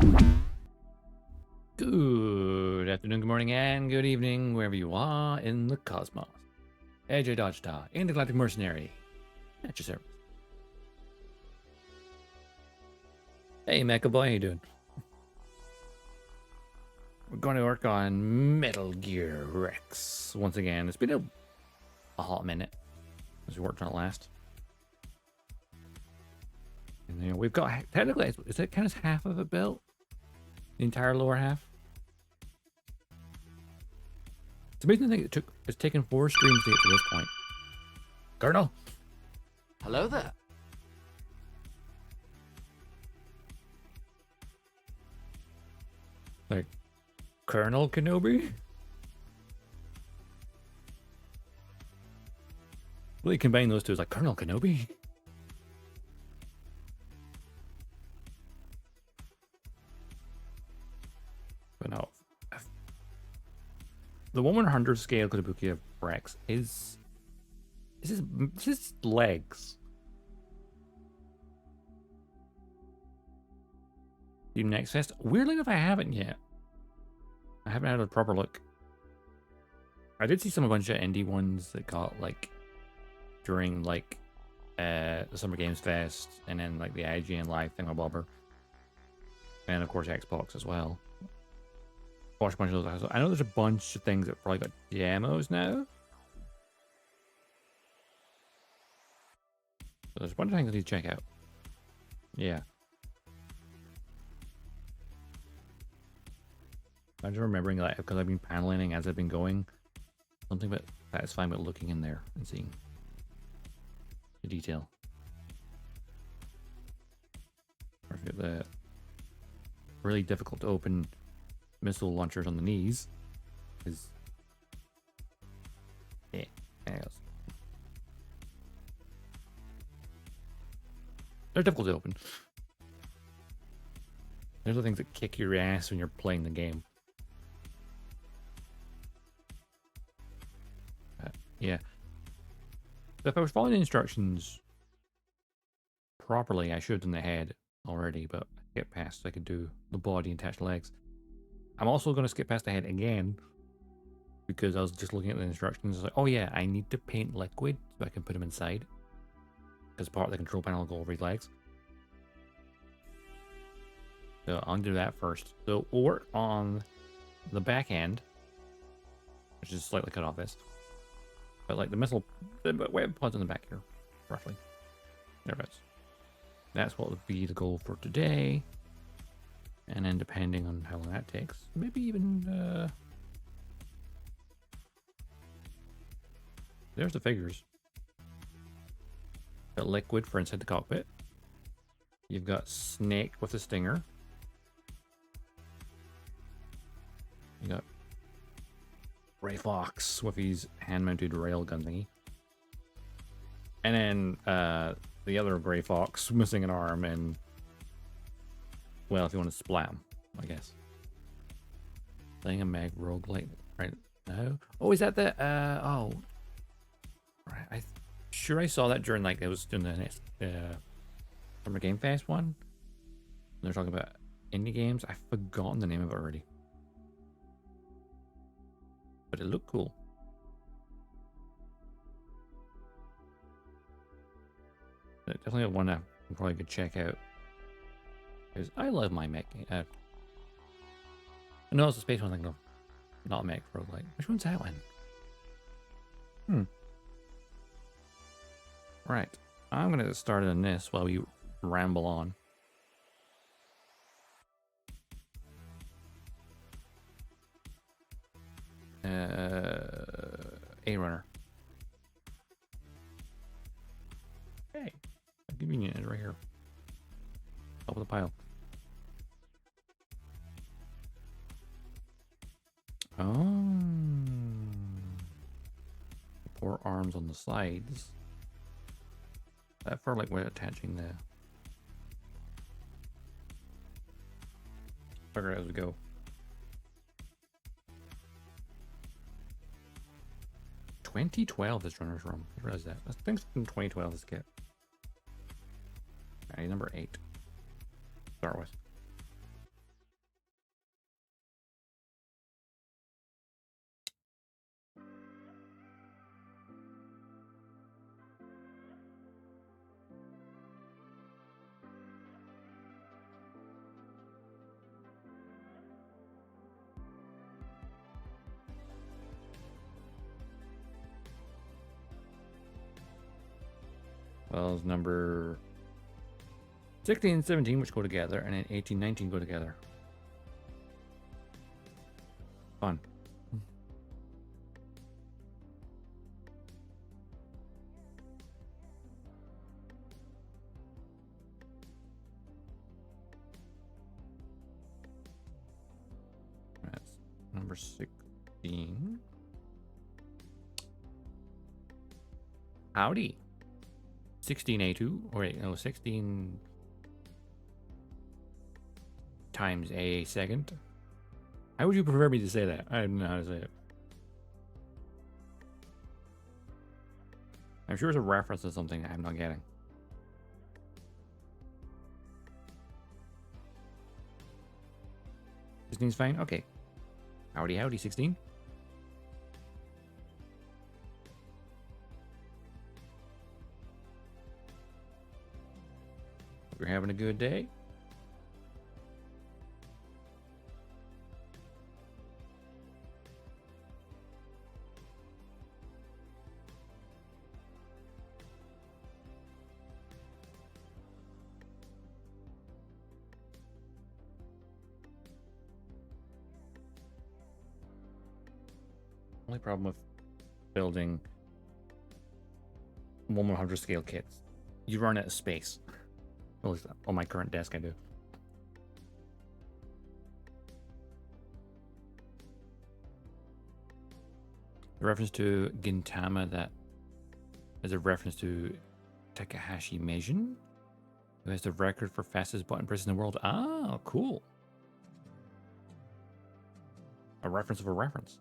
Good afternoon, good morning, and good evening, wherever you are in the cosmos. AJ Dodgestar, Intergalactic Mercenary, at your service. Hey, Mecha Boy, how you doing? We're going to work on Metal Gear Rex once again. It's been a hot minute as we worked on it last. And you know, we've got technically, is it kind of half of it built? The entire lower half? It's amazing to think it's taken 4 streams to get to this point. Colonel? Hello there. Like, Colonel Kenobi? Really combine those two as like Colonel Kenobi? But no. The 1/100 scale Kotobukiya Rex is his legs. Team Next Fest. Weirdly enough, I haven't yet. I haven't had a proper look. I did see a bunch of indie ones that got like during like the Summer Games Fest and then like the IGN Live thingamabobber. And of course Xbox as well. Watch a bunch of those. I know there's a bunch of things that probably got demos now. So there's a bunch of things I need to check out. Yeah. I'm just remembering that because I've been paneling as I've been going. Something about satisfying about looking in there and seeing the detail. Or if the really difficult to open missile launchers on the knees is yeah. Anyways. They're difficult to open. There's the things that kick your ass when you're playing the game. Yeah. So if I was following the instructions properly, I should have done the head already, but I get past so I could do the body and attach the legs. I'm also going to skip past the head again because I was just looking at the instructions. I was like, oh yeah, I need to paint liquid so I can put them inside. Because part of the control panel will go over his legs. So I'll do that first. So we'll work on the back end, which is slightly cut off this. But like the weapon pods on the back here, roughly. Thereabouts. That's what would be the goal for today. And then depending on how long that takes, maybe even there's the figures. Got liquid for inside the cockpit. You've got Snake with a stinger. You got Ray Fox with his hand-mounted railgun thingy. And then the other Gray Fox missing an arm and, well, if you want to splat him, I guess. Playing a mag roguelike right now. Oh, is that the, oh. Right, I'm sure I saw that during, like, it was doing the Summer Game Fest one. They're talking about indie games. I've forgotten the name of it already. But it looked cool. But definitely one I probably could check out. Because I love my mech. No, it's a space one thing though. Not a mech roguelike. Which one's that one? Right. I'm going to get started on this while we ramble on. A runner. Hey, convenient is right here. Top of the pile. Oh. Four arms on the sides. That for like we're attaching the. Figure it as we go. 2012 this runner's from. I realize that. I think from 2012 this kit. Alright, number 8. Start with. Well, it's number 16 and 17, which go together, and then 18 19 go together. Fun. That's number 16. Howdy. 16A2, or wait, no, 16 times a second. How would you prefer me to say that? I don't know how to say it. I'm sure it's a reference to something I'm not getting. Sixteen's fine? Okay. Howdy, howdy, 16. Hope you're having a good day. Only problem with building 1/100 scale kits, you run out of space. At least on my current desk I do. The reference to Gintama, that is a reference to Takahashi Meijin, who has the record for fastest button press in the world. Ah, cool. A reference of a reference.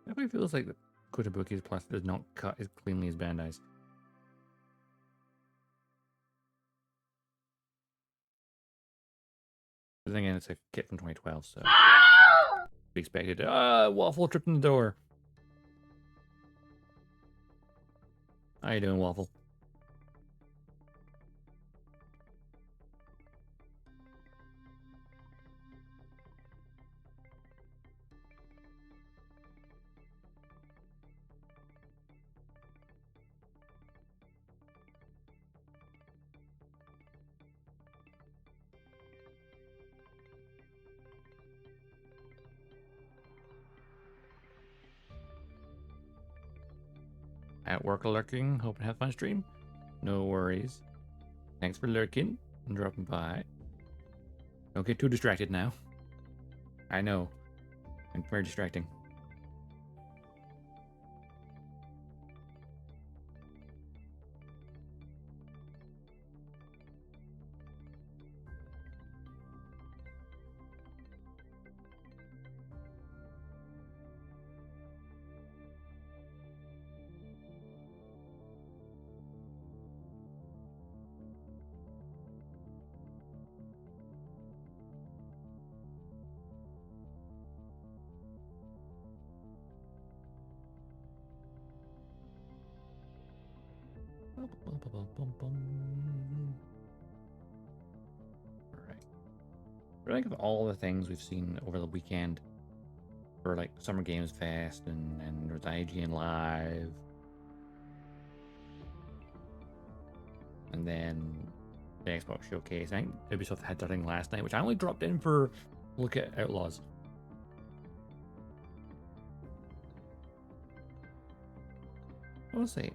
Definitely feels like the Kotobukiya's plastic does not cut as cleanly as Bandai's. But then again, it's a kit from 2012, so be expected. Waffle tripped in the door. How you doing, Waffle? At work lurking, hoping to have fun stream. No worries. Thanks for lurking and dropping by. Don't get too distracted now. I know. I'm very distracting. Alright. I think of all the things we've seen over the weekend for like Summer Games Fest and there's IGN Live. And then the Xbox Showcase. I think Ubisoft had their thing last night, which I only dropped in for look at Outlaws. I want to say,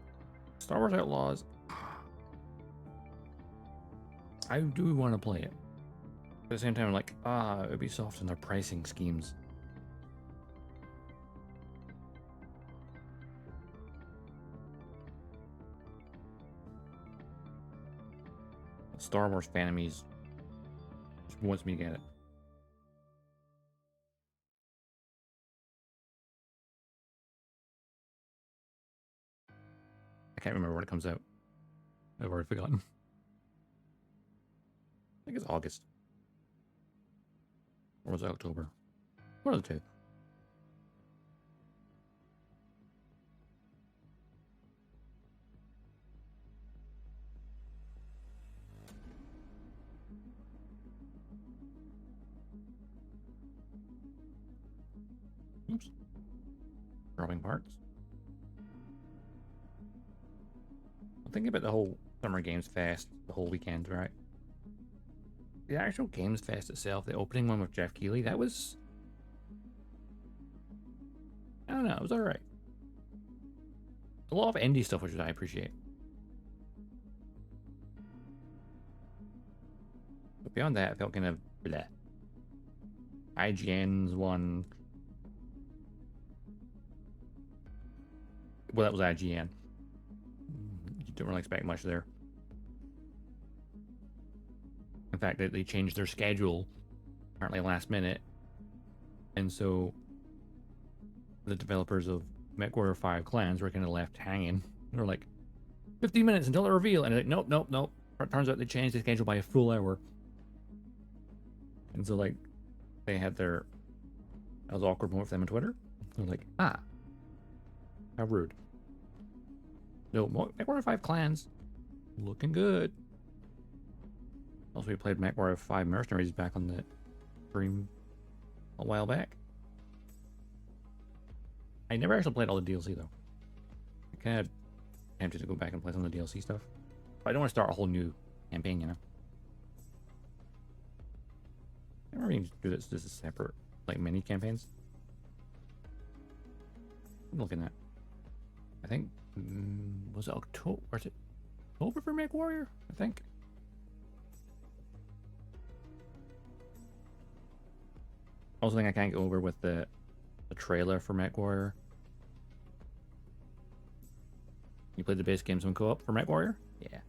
Star Wars Outlaws, I do want to play it. At the same time, I'm like, Ubisoft and their pricing schemes. Star Wars fan of me just wants me to get it. can't remember when it comes out. I've already forgotten. I think it's August. Or was it October? One of the two. Oops. Dropping parts. I'm thinking about the whole Summer Games Fest, the whole weekend, right? The actual Games Fest itself, the opening one with Jeff Keighley, that was... I don't know, it was alright. A lot of indie stuff, which I appreciate. But beyond that, it felt kind of bleh. IGN's one... Well, that was IGN. You don't really expect much there. In fact, they changed their schedule apparently last minute. And so the developers of MechWarrior 5 Clans were kind of left hanging. They're like, 15 minutes until the reveal. And they're like, nope, nope, nope. It turns out they changed the schedule by a full hour. And so, like, they had their... That was an awkward moment for them on Twitter. They're like, ah. How rude. No, MechWarrior 5 Clans. Looking good. Also, we played MechWarrior 5 Mercenaries back on the stream a while back. I never actually played all the DLC, though. I kind of tempted to go back and play some of the DLC stuff. But I don't want to start a whole new campaign, you know? I remember you can do this as separate, like, mini campaigns. I'm looking at... I think... was it October? Was it October for MechWarrior? I think. Also, thing I can't go over with the trailer for MechWarrior. You played the base game some co-op for MechWarrior? Yeah.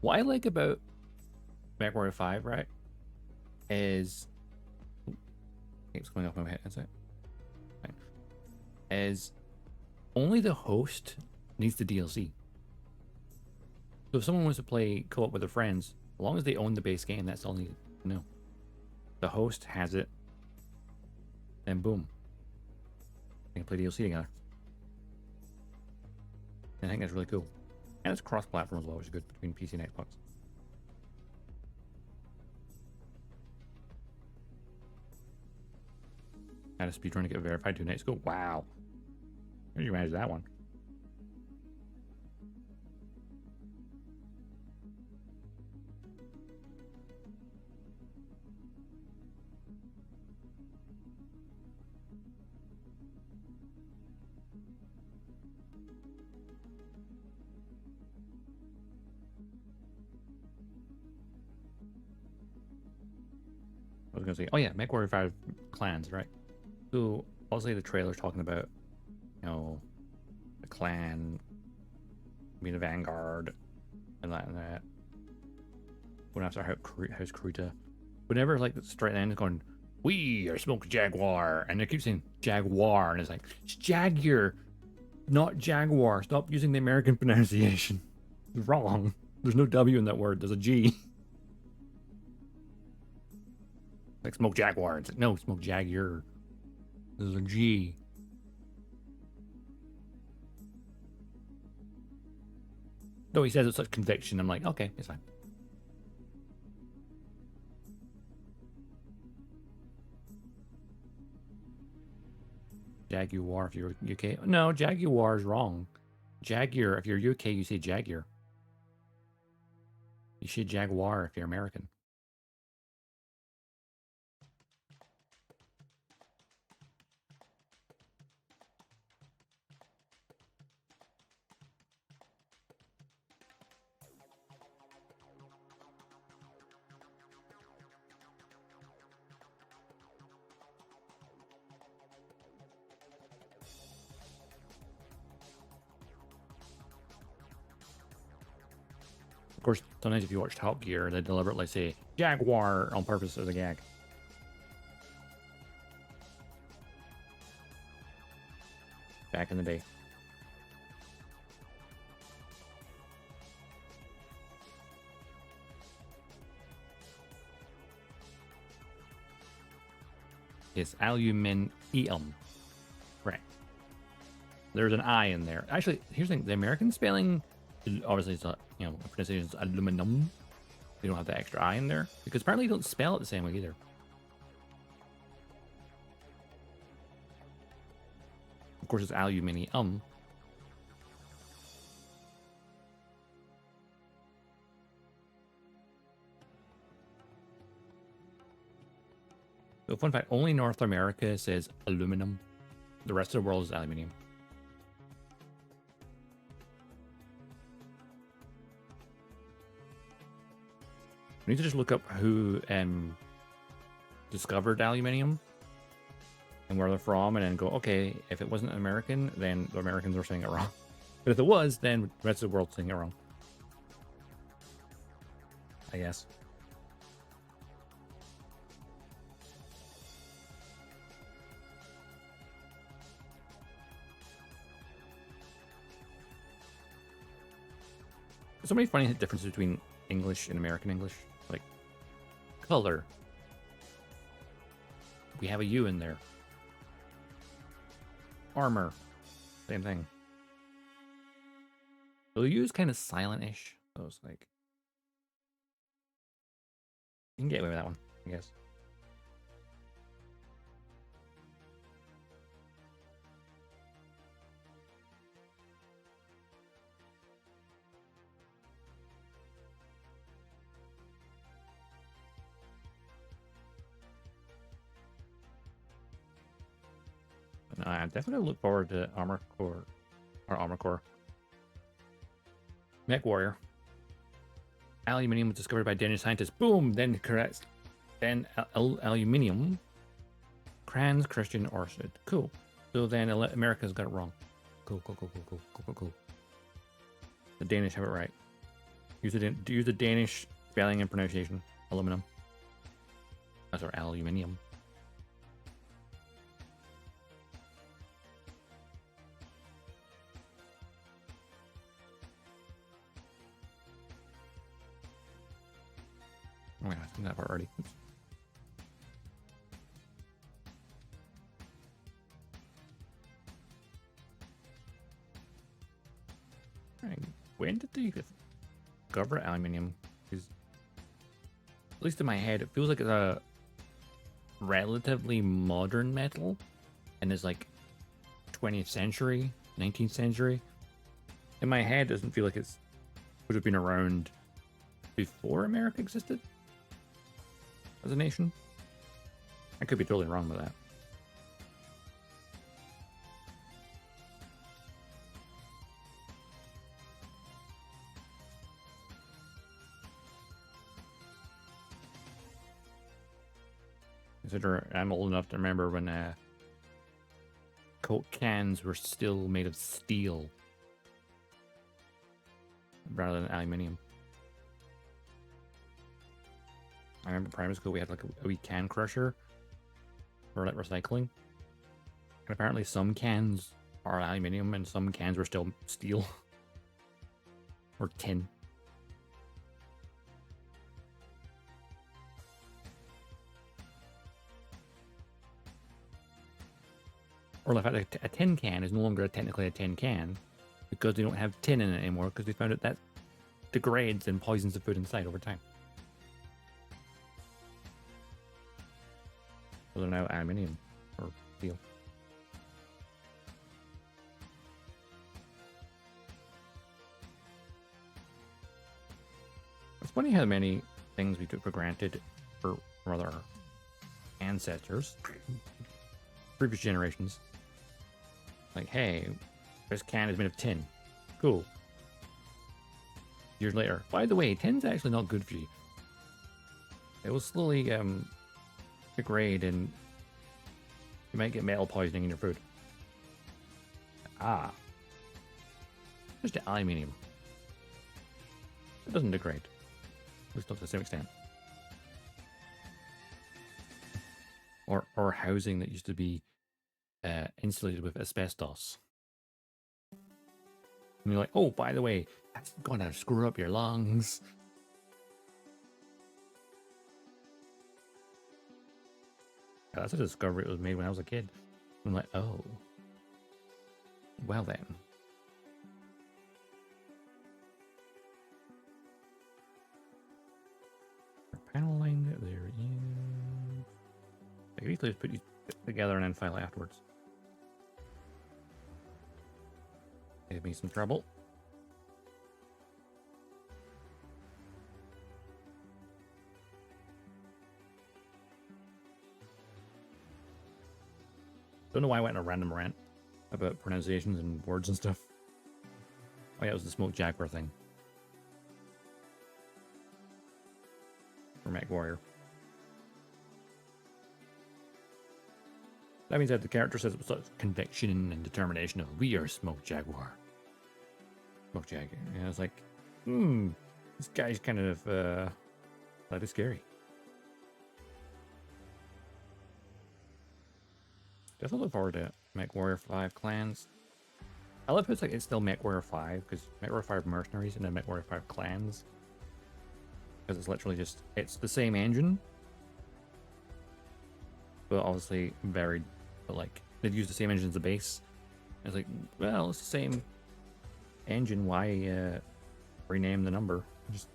What I like about MechWarrior 5, right, is... It's going off my head, is it? Fine. Is only the host needs the DLC. So if someone wants to play co-op with their friends, as long as they own the base game, that's all they need to know. The host has it, then boom. They can play DLC together. And I think that's really cool. And it's cross-platform as well, which is good between PC and Xbox. I had a speedrun to get verified 2 nights ago. Wow. How did you manage that one? I was gonna say, oh yeah, MechWarrior 5 Clans, right? So obviously the trailer's talking about, you know, the clan being a vanguard and that. Going after House Kruta. Whenever like the straight end is going, we are Smoke Jaguar, and they keep saying Jaguar, and it's like it's Jaguar, not Jaguar. Stop using the American pronunciation. It's wrong. There's no W in that word. There's a G. Like Smoke Jaguar. It's like, no, Smoke Jaguar. There's a G. No, he says it's such conviction. I'm like, okay, it's fine. Jaguar if you're UK. No, Jaguar is wrong. Jaguar, if you're UK, you say Jaguar. You say Jaguar if you're American. Of course, sometimes if you watch Top Gear, they deliberately say Jaguar on purpose as a gag. Back in the day. It's aluminium. Correct. There's an I in there. Actually, here's the thing. The American spelling, obviously, it's not, you know, pronunciation is aluminum. They don't have the extra I in there. Because apparently you don't spell it the same way either. Of course, it's aluminium. So fun fact, only North America says aluminum. The rest of the world is aluminium. We need to just look up who discovered aluminium and where they're from, and then go, okay, if it wasn't American, then the Americans were saying it wrong. But if it was, then the rest of the world's saying it wrong. I guess. There's so many funny differences between English and American English. Like, color. We have a U in there. Armor. Same thing. The U is kind of silent-ish. So it's like... You can get away with that one, I guess. No, I definitely look forward to Armor Core. Or Armor Core. Mech Warrior. Aluminium was discovered by Danish scientists. Boom! Then correct. Then aluminium. Kranz Christian Orsted. Cool. So then America's got it wrong. Cool. The Danish have it right. Use the Danish spelling and pronunciation. Aluminum. That's our aluminium. Oh yeah, I've seen that part already. Oops. Right. When did they discover aluminium? Because at least in my head, it feels like it's a relatively modern metal, and it's like 20th century, 19th century. In my head, it doesn't feel like it's would have been around before America existed as a nation. I could be totally wrong with that. Consider I'm old enough to remember when Coke cans were still made of steel rather than aluminium. I remember primary school we had like a wee can crusher for like recycling. And apparently some cans are aluminium and some cans were still steel. Or tin. Or the fact that a tin can is no longer technically a tin can because they don't have tin in it anymore because they found out that degrades and poisons the food inside over time. So they're now aluminium or steel. It's funny how many things we took for granted for our ancestors, previous generations. Like, hey, this can is made of tin. Cool. Years later. By the way, tin's actually not good for you. It will slowly degrade and you might get metal poisoning in your food. Ah. Just aluminium. It doesn't degrade. At least not to the same extent. Or housing that used to be insulated with asbestos. And you're like, oh, by the way, that's gonna screw up your lungs. That's a discovery. It was made when I was a kid. I'm like, oh. Well then. Panel line there is. I can easily just put these together and then file it afterwards. Give me some trouble. Don't know why I went on a random rant about pronunciations and words and stuff. Oh yeah, it was the smoked jaguar thing. For Mech Warrior. That means that the character says it with such conviction and determination of, we are smoked jaguar. Smoked jaguar. And I was like, this guy's kind of, slightly scary. Definitely look forward to Mech Warrior 5 clans. I love how it's still Mech Warrior 5, because Mech Warrior 5 Mercenaries and then Mech Warrior 5 clans. Because it's literally just, it's the same engine. But obviously varied, but like, they've used the same engine as the base. It's like, well, it's the same engine, why rename the number? Just,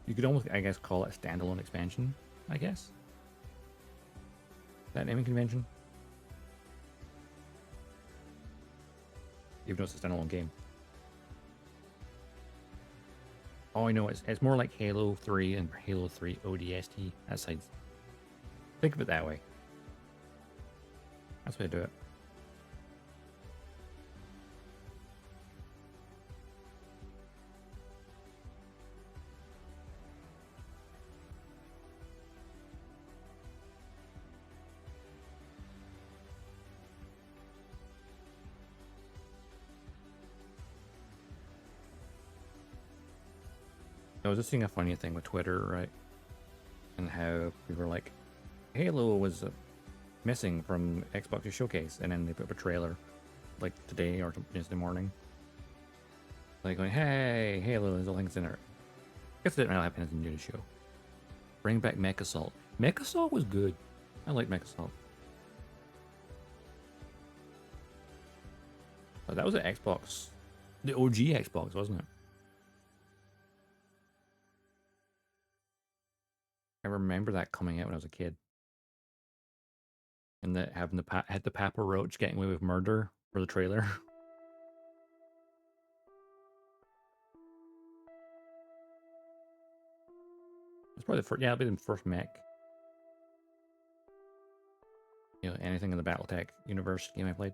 you could almost, I guess, call it a standalone expansion, I guess. That naming convention? Even though it's a standalone game. Oh, I know, it's more like Halo 3 and Halo 3 ODST. That's how think of it that way. That's the way to do it. I was just seeing a funny thing with Twitter, right? And how people were like, Halo was missing from Xbox Showcase, and then they put up a trailer, like today or yesterday morning. Like going, hey, Halo, there's all things in there. I guess it didn't really happen in the show. Bring back Mech Assault. Mech Assault was good. I like Mech Assault. But that was an Xbox, the OG Xbox, wasn't it? I remember that coming out when I was a kid. And that having had the Papa Roach getting away with murder for the trailer. It's probably the first, yeah, it'll be the first mech. You know, anything in the BattleTech universe game I played.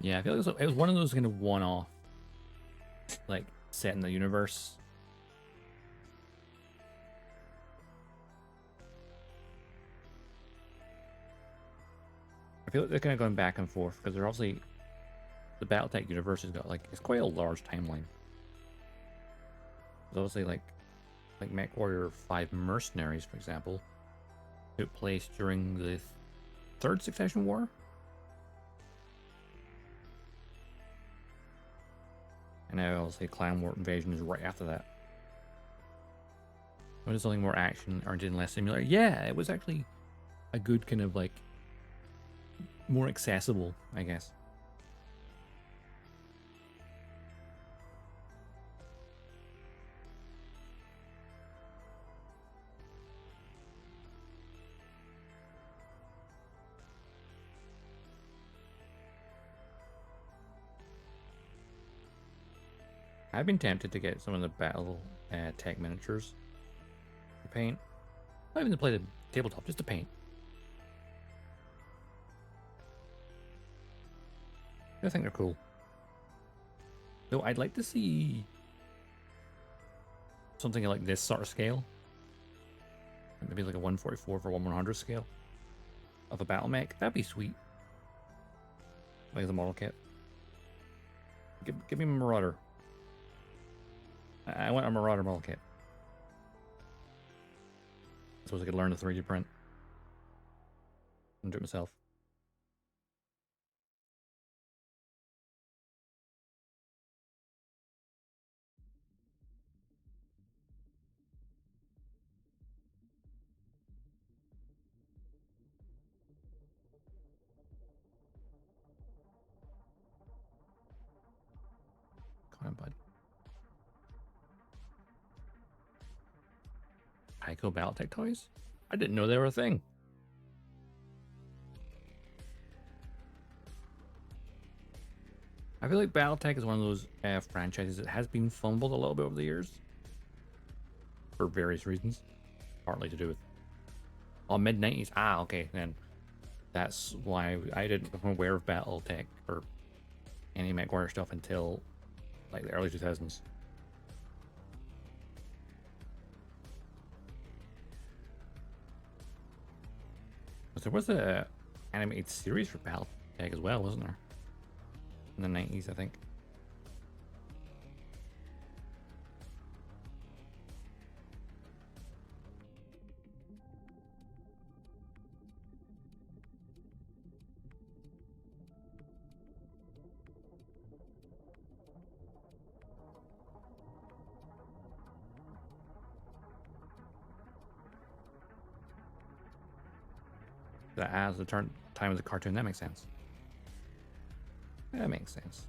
Yeah, I feel like it was one of those kind of one-off, like, set in the universe. I feel like they're kind of going back and forth, because they're obviously, the BattleTech universe has got, like, it's quite a large timeline. There's obviously, like Mech Warrior 5 Mercenaries, for example, took place during the Third Succession War? And now I'll say Clan War Invasion is right after that. What is something more action or did less simulator? Yeah, it was actually a good kind of like more accessible, I guess. I've been tempted to get some of the battle tech miniatures to paint. Not even to play the tabletop, just to paint. I think they're cool. Though I'd like to see something like this sort of scale. Maybe like a 144 for 1/100 scale of a battle mech. That'd be sweet. Like the model kit. Give me a Marauder. I want a Marauder model kit. I suppose I could learn the 3D print. do it myself. Come on, bud. Tycho Battletech toys? I didn't know they were a thing. I feel like Battletech is one of those franchises that has been fumbled a little bit over the years. For various reasons. Partly to do with... Oh, mid-90s. Ah, okay, then. That's why I didn't become aware of Battletech or any MechWarrior stuff until like the early 2000s. But there was a animated series for Battletech as well, wasn't there? In the 90s, I think. That as the time of the cartoon, that makes sense. That makes sense.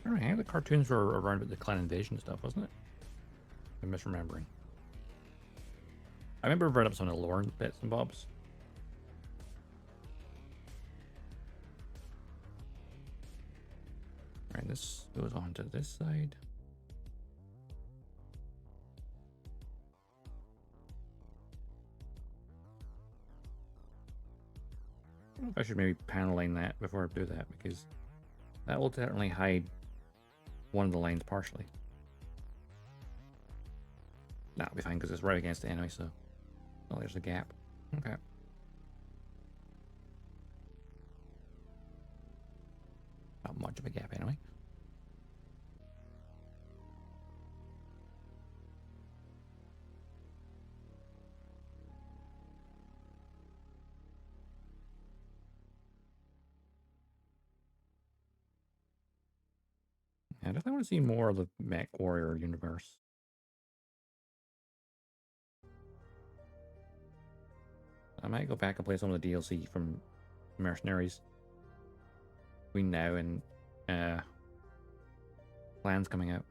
I don't know, the cartoons were around with the clan invasion stuff, wasn't it? I'm misremembering. I remember I've read up some of the lore bits and bobs. Alright, this goes on to this side. I don't know if I should maybe panel line that before I do that, because that will definitely hide one of the lines partially. That'll be fine because it's right against it anyway, so oh, there's a gap. Okay. Not much of a gap anyway. I definitely want to see more of the MechWarrior universe. I might go back and play some of the DLC from Mercenaries between now and plans coming out.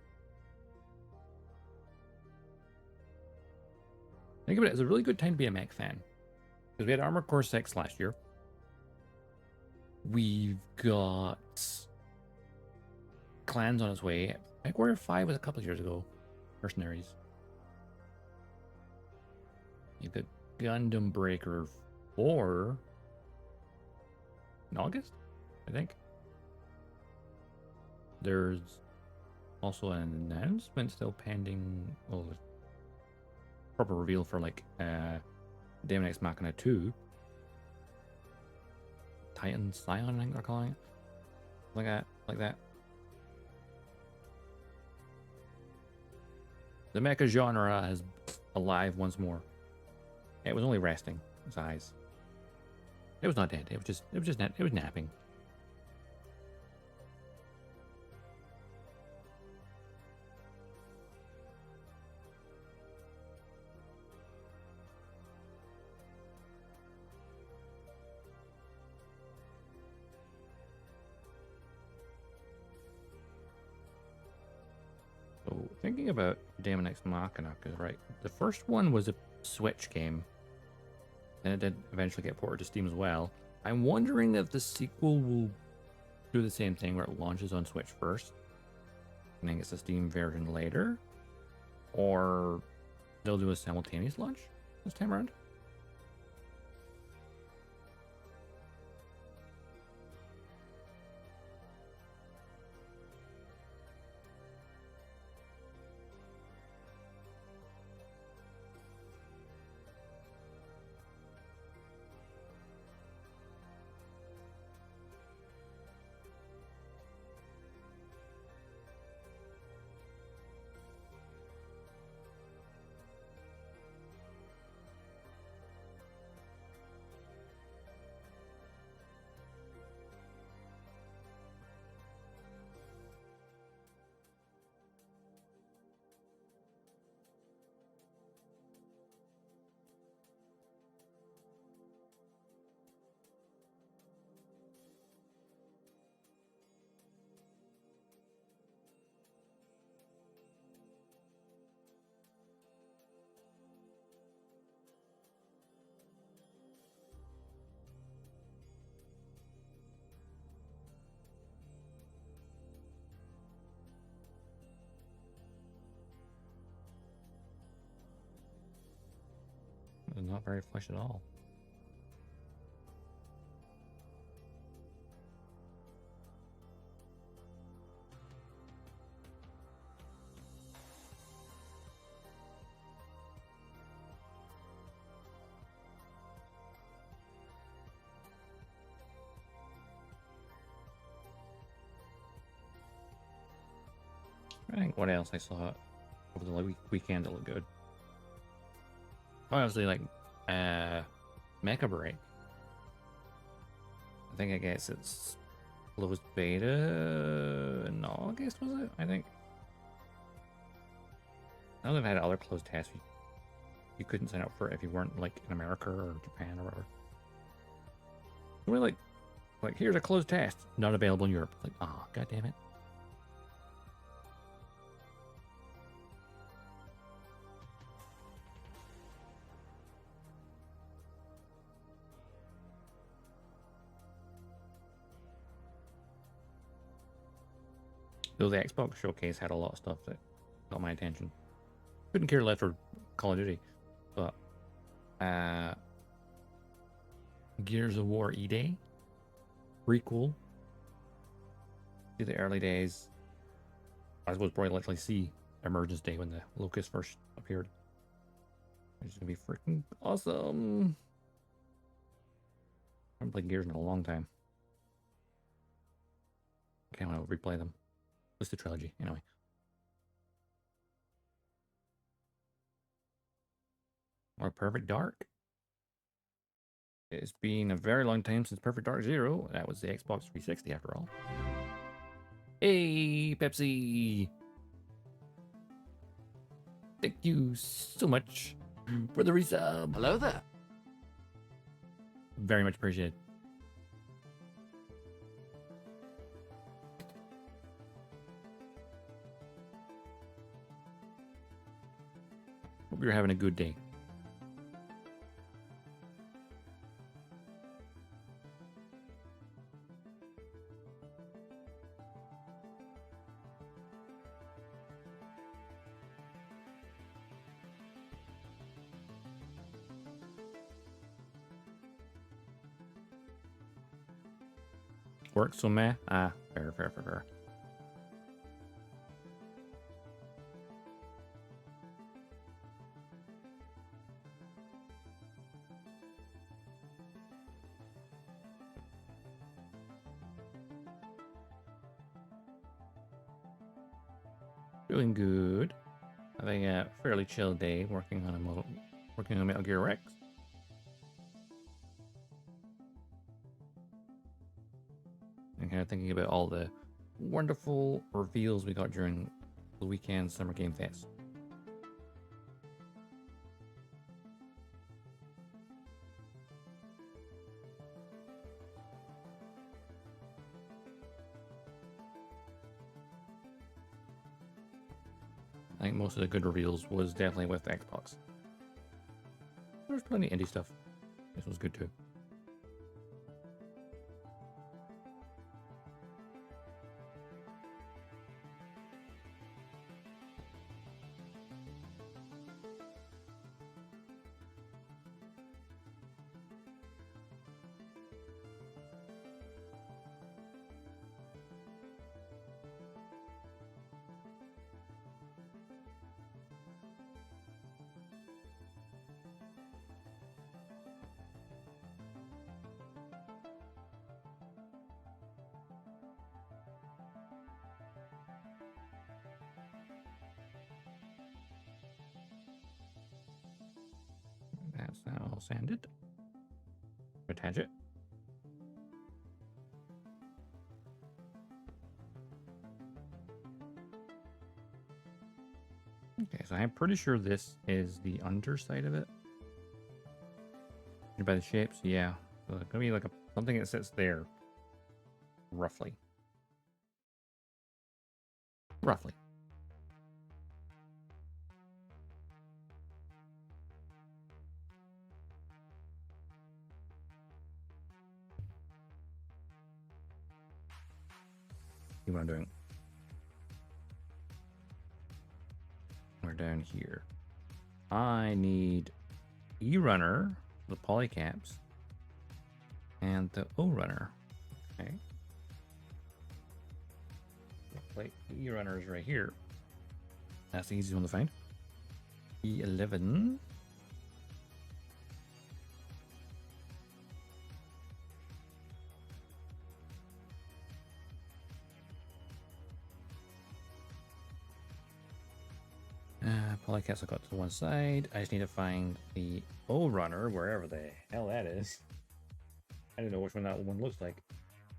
Think about it, it's a really good time to be a mech fan. Because we had Armored Core 6 last year. We've got Clans on its way. MechWarrior 5 was a couple of years ago. Mercenaries. You've got Gundam Breaker 4 in August, I think. There's also an announcement still pending. Well, the proper reveal for like Daemon X Machina 2. Titan Scion, I think they're calling it. Like that. The mecha genre is alive once more. It was only resting its eyes. It was not dead. It was napping. So thinking about Daemon X Machina, because right, the first one was a Switch game. Then it did eventually get ported to Steam as well. I'm wondering if the sequel will do the same thing where it launches on Switch first and then gets the Steam version later, or they'll do a simultaneous launch this time around. not very flush at all. I think what else I saw over the weekend that looked good. Honestly, like Mecha Break. I think I guess it's closed beta in August, was it? I think. I know they've had other closed tests. You couldn't sign up for it if you weren't like in America or Japan or whatever. We're like here's a closed test, not available in Europe. Like, oh, god damn it. Though the Xbox showcase had a lot of stuff that got my attention. Couldn't care less for Call of Duty, but Gears of War E-Day, prequel. See the early days. I suppose probably literally see Emergence Day when the Locust first appeared. Which is gonna be freaking awesome. I haven't played Gears in a long time. Can't wait to replay them. It's the trilogy, anyway. Or Perfect Dark. It's been a very long time since Perfect Dark Zero. That was the Xbox 360 after all. Hey, Pepsi! Thank you so much for the resub. Hello there. Very much appreciated. Hope you're having a good day. Work so meh? Ah, fair. Doing good. Having a fairly chill day working on Metal Gear Rex. And kind of thinking about all the wonderful reveals we got during the weekend Summer Game Fest. I think most of the good reveals was definitely with the Xbox. There's plenty of indie stuff. This was good too. That's now all sanded. Attach it. Okay, so I'm pretty sure this is the underside of it. By the shapes, yeah. So it's gonna be like something that sits there. Roughly. See what I'm doing? We're down here. I need E-runner, the polycaps, and the O-runner. Okay. Like E-runner is right here. That's the easiest one to find. E11. Polycats I got to one side. I just need to find the O-runner, wherever the hell that is. I don't know which one that one looks like.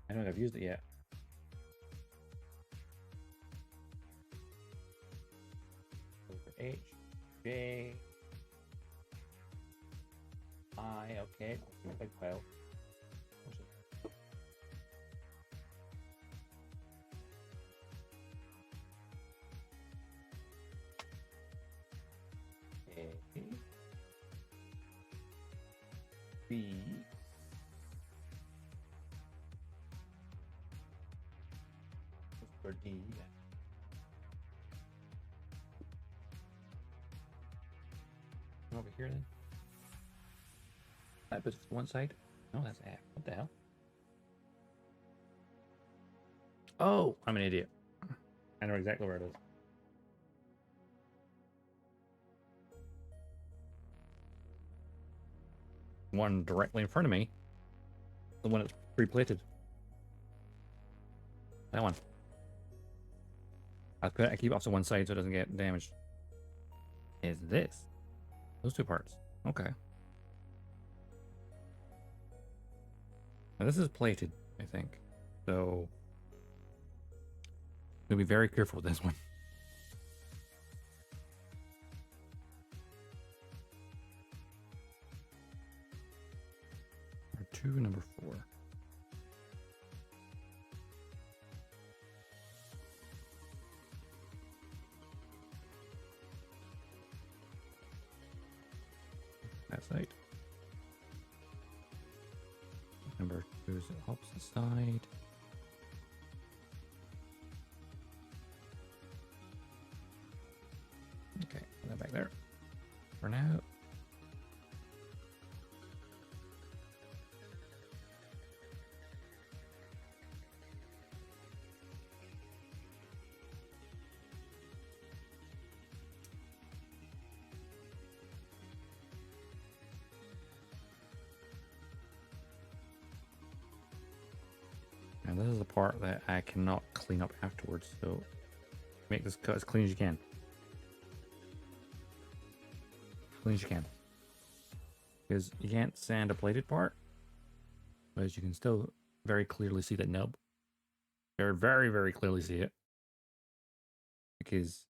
I don't think I've used it yet. H, J, I, okay. Big pile. A, B, for D. Over here then. That was one side. No, that's F. What the hell? Oh, I'm an idiot. I know exactly where it is. One directly in front of me. The one that's pre-plated. That one. I keep it off to one side so it doesn't get damaged. Is this? Those two parts. Okay. Now this is plated, I think. So we'll be very careful with this one. Number 2, number 4. That side. Number 2 is the opposite side. Okay, put that back there for now. And this is the part that I cannot clean up afterwards, so make this cut as clean as you can. Clean as you can. Because you can't sand a plated part, but you can still very clearly see that nub. Very, very clearly see it. Because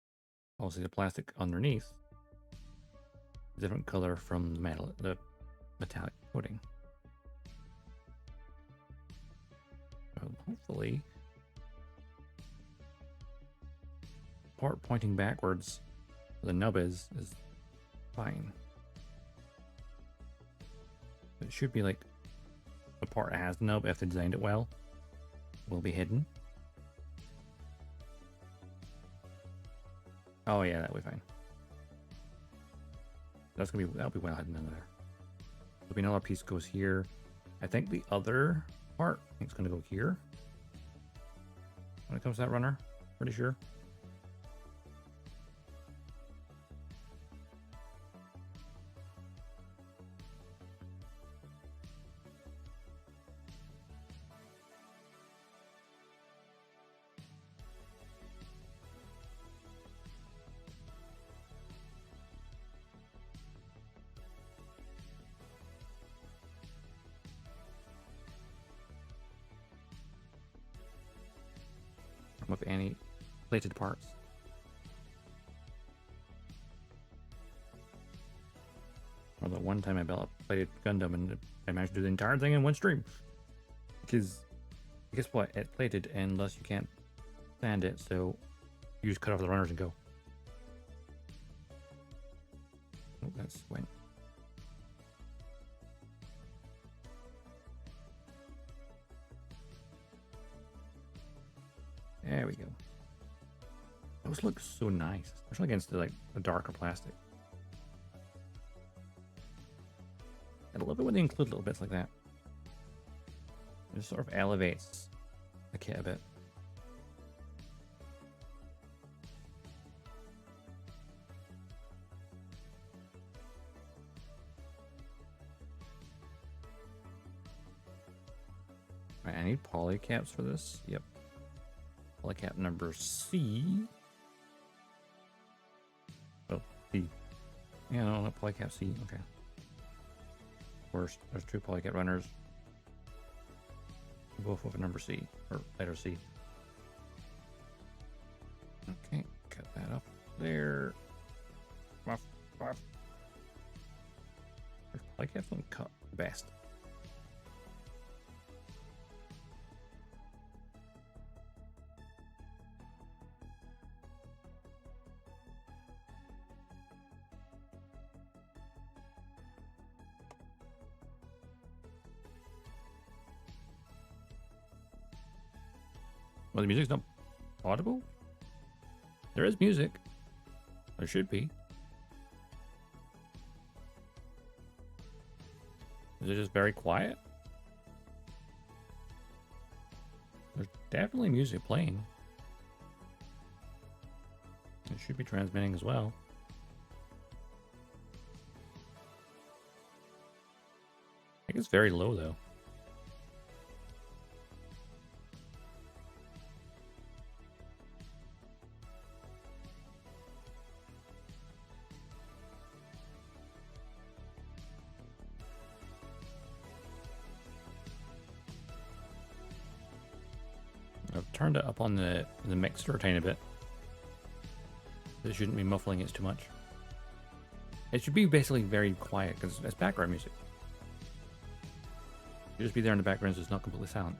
obviously the plastic underneath is a different color from the metal, the metallic coating. Hopefully, part pointing backwards, the nub is fine. It should be like the part that has the nub, if they designed it well, will be hidden. Oh yeah, that'll be fine. That'll be well hidden under there. There'll be another piece goes here. I think the other part, I think it's going to go here when it comes to that runner. Pretty sure. With any plated parts. Well, the one time I built a plated Gundam and I managed to do the entire thing in one stream. Because guess what? It's plated unless you can't sand it, so you just cut off the runners and go. Oh, that's when. There we go. Those look so nice, especially against the darker plastic. I love it when they include little bits like that. It just sort of elevates the kit a bit. Right, I need polycaps for this. Yep. Polycap number C. Oh, C. Yeah, no, not polycap C. Okay. First, there's 2 polycap runners. Both with a number C, or letter C. Okay, cut that up there. Fluff, fluff. Polycaps don't cut the best. Well, the music's not audible? There is music. There should be. Is it just very quiet? There's definitely music playing. It should be transmitting as well. I think it's very low though. I've turned it up on the mixer a tiny bit. It shouldn't be muffling it too much. It should be basically very quiet because it's background music. It should just be there in the background so it's not completely silent.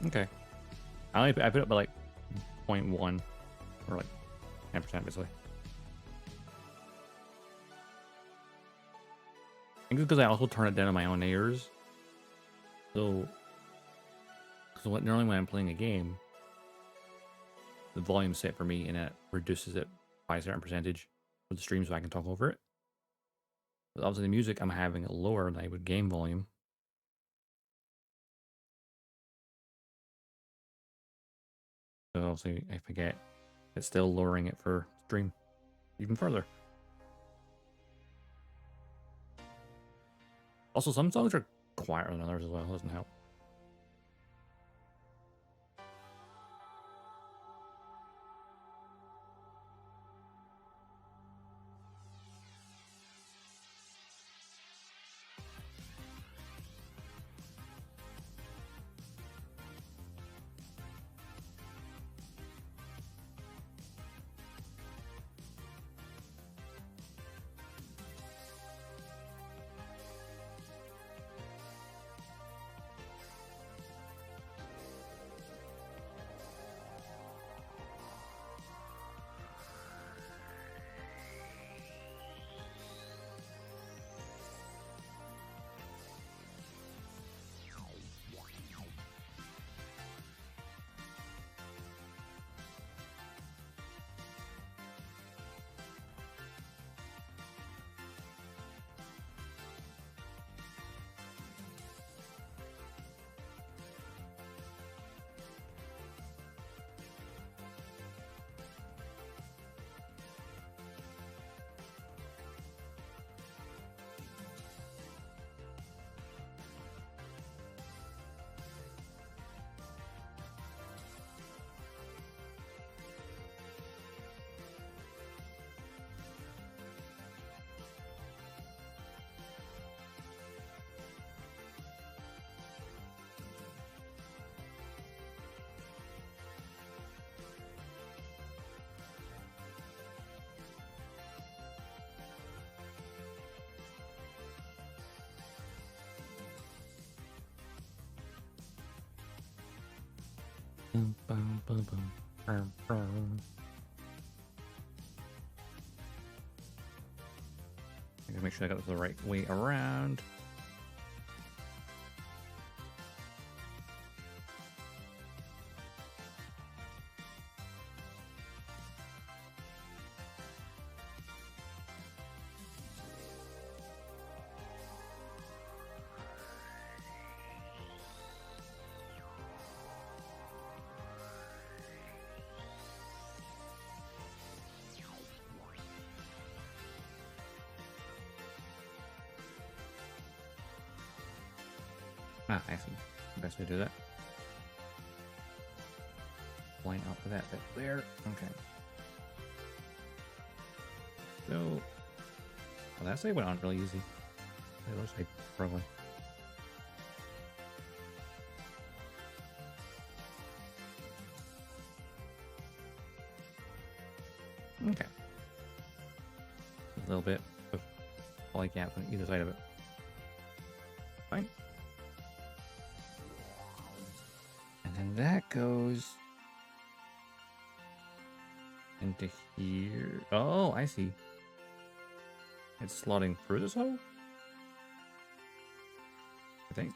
Okay. I put it by like 0.1 or like 10% basically. I think it's because I also turn it down in my own ears. So, because normally when I'm playing a game, the volume's set for me and it reduces it by a certain percentage for the stream so I can talk over it. But obviously the music I'm having it lower than I would game volume. So obviously I forget it's still lowering it for stream even further. Also, some songs are quieter than others as well. Doesn't help. I gotta make sure I got this the right way around. Ah, I see. Best way to do that. Line up with that bit there. Okay. So, well, that side went on really easy. The other side, probably. Okay. A little bit of poly gaps on either side of it. Fine. And then that goes into here. Oh, I see. It's slotting through this hole? I think.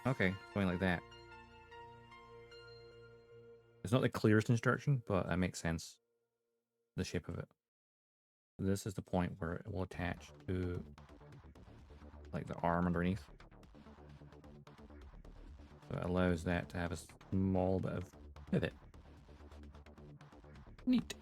Okay, going like that. It's not the clearest instruction, but that makes sense. The shape of it. This is the point where it will attach to like the arm underneath. So it allows that to have a small bit of pivot. Neat.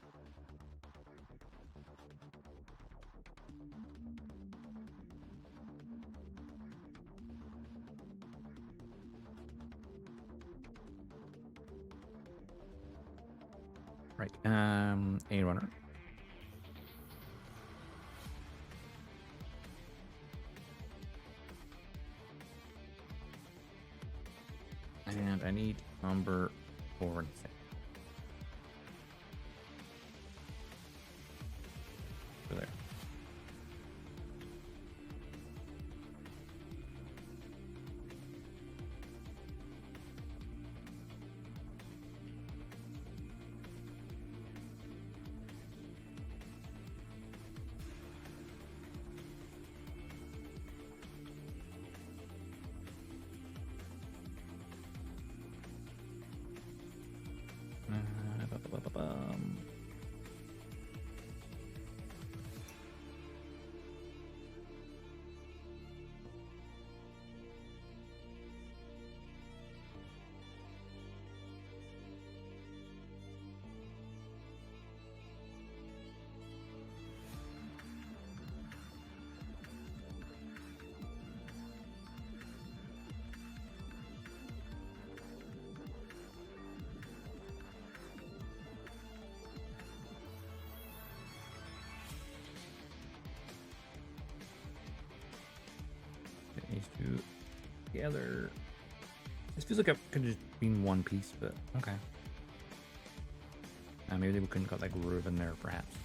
Right, a runner. And I need number 4 and 6. Over there. Ba-ba-ba-ba-bum. Get these two together. This feels like it could just be in one piece, but okay. Maybe we couldn't got that groove in there, perhaps.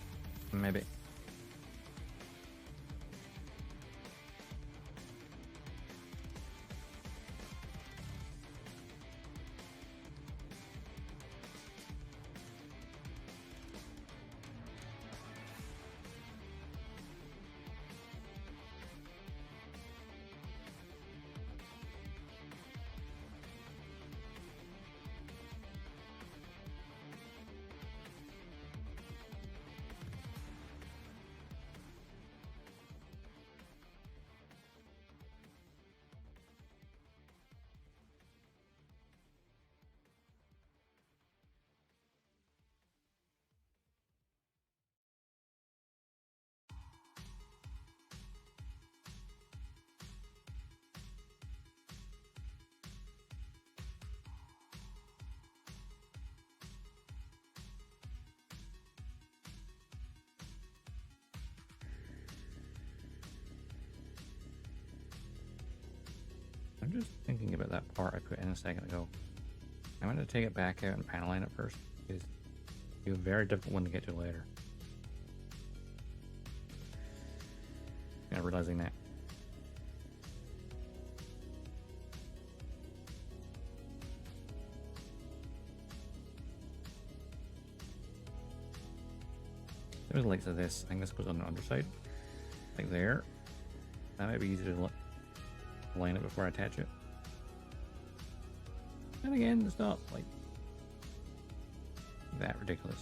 Maybe. I'm just thinking about that part I put in a second ago. I'm going to take it back out and panel line it first, because it'll be a very difficult one to get to later. Yeah, realizing that. There's links of this. I think this goes on the underside. Like there. That might be easier to line it before I attach it. And again, it's not like that ridiculous.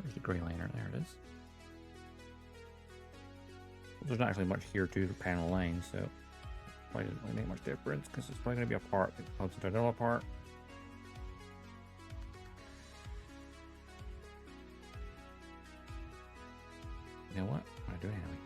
There's the gray liner. There it is. There's not actually much here to the panel line, so Probably doesn't really make much difference because it's probably going to be a part. The Citadel part. You know what? I'm going to do it anyway.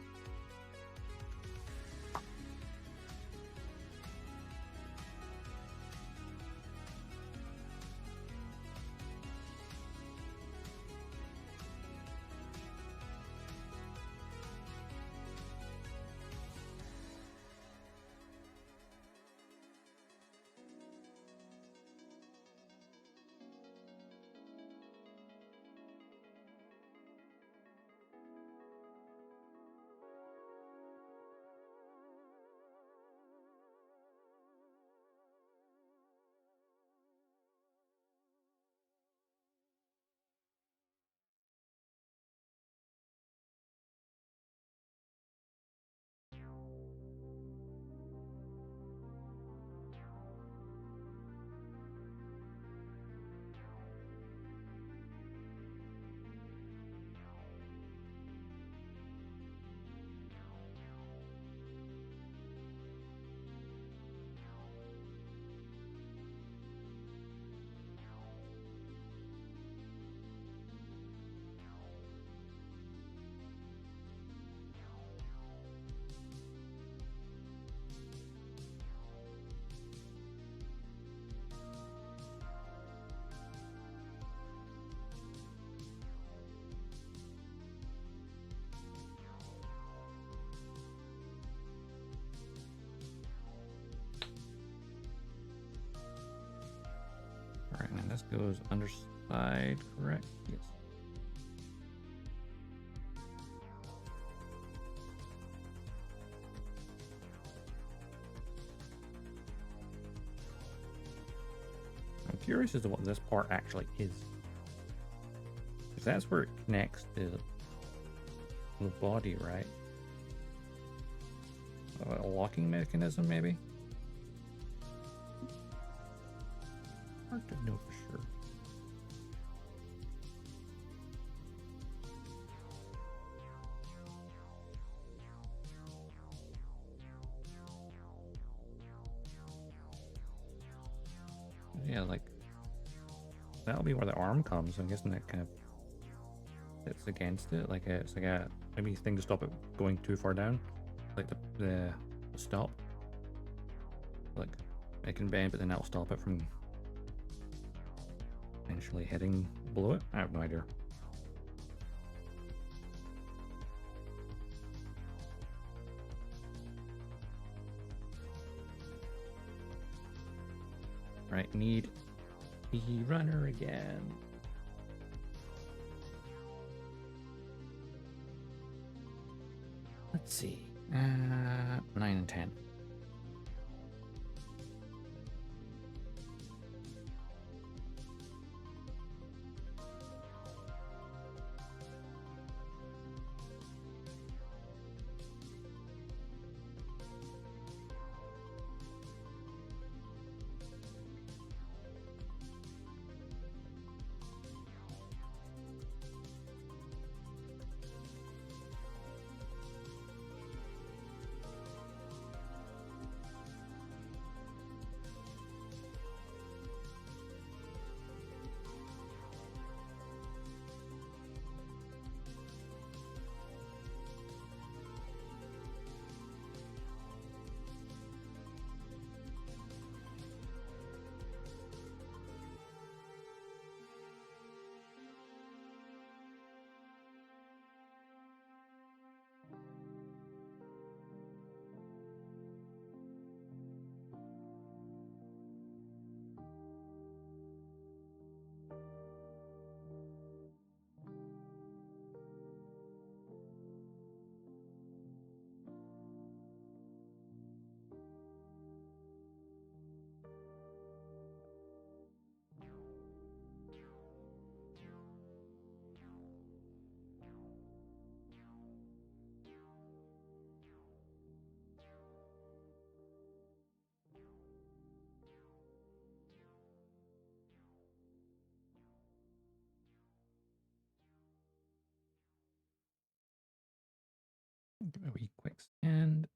Alright, and this goes underside, correct? Yes. I'm curious as to what this part actually is. Because that's where it connects to the body, right? A locking mechanism, maybe? Hard to know for sure. Yeah, like that'll be where the arm comes. I'm guessing that kind of fits against it. Like it's like a maybe thing to stop it going too far down, like the stop. Like it can bend, but then that'll stop it from eventually hitting below it. I have no idea. Right, need the runner again. Let's see. 9 and 10. Give it a wee quick scan.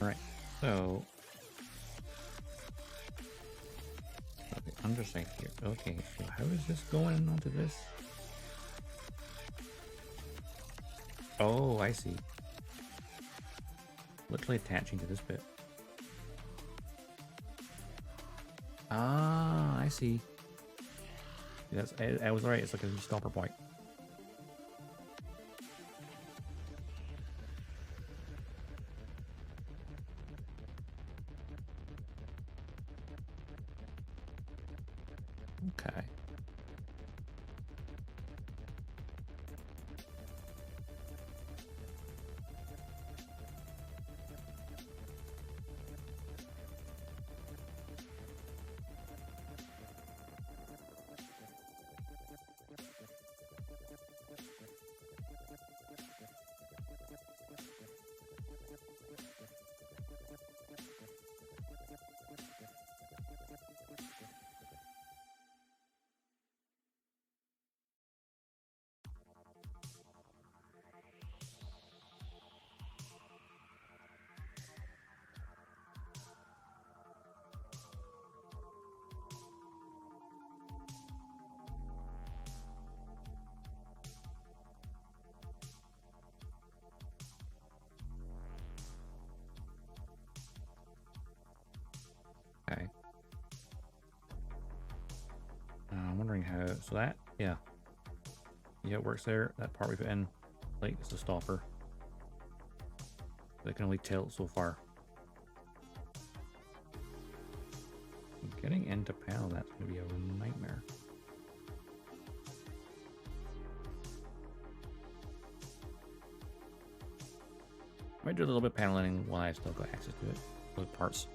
Alright, so... Okay, underside here. Okay, so how is this going onto this? Oh, I see. Literally attaching to this bit. Ah, I see. That's, I was right, it's like a stopper point. Okay. Okay. I'm wondering how, so that, yeah, it works there. That part we put in, like, it's a stopper. They can only tilt so far. Getting into panel, that's going to be a nightmare. Might do a little bit of paneling while I still got access to it, those parts.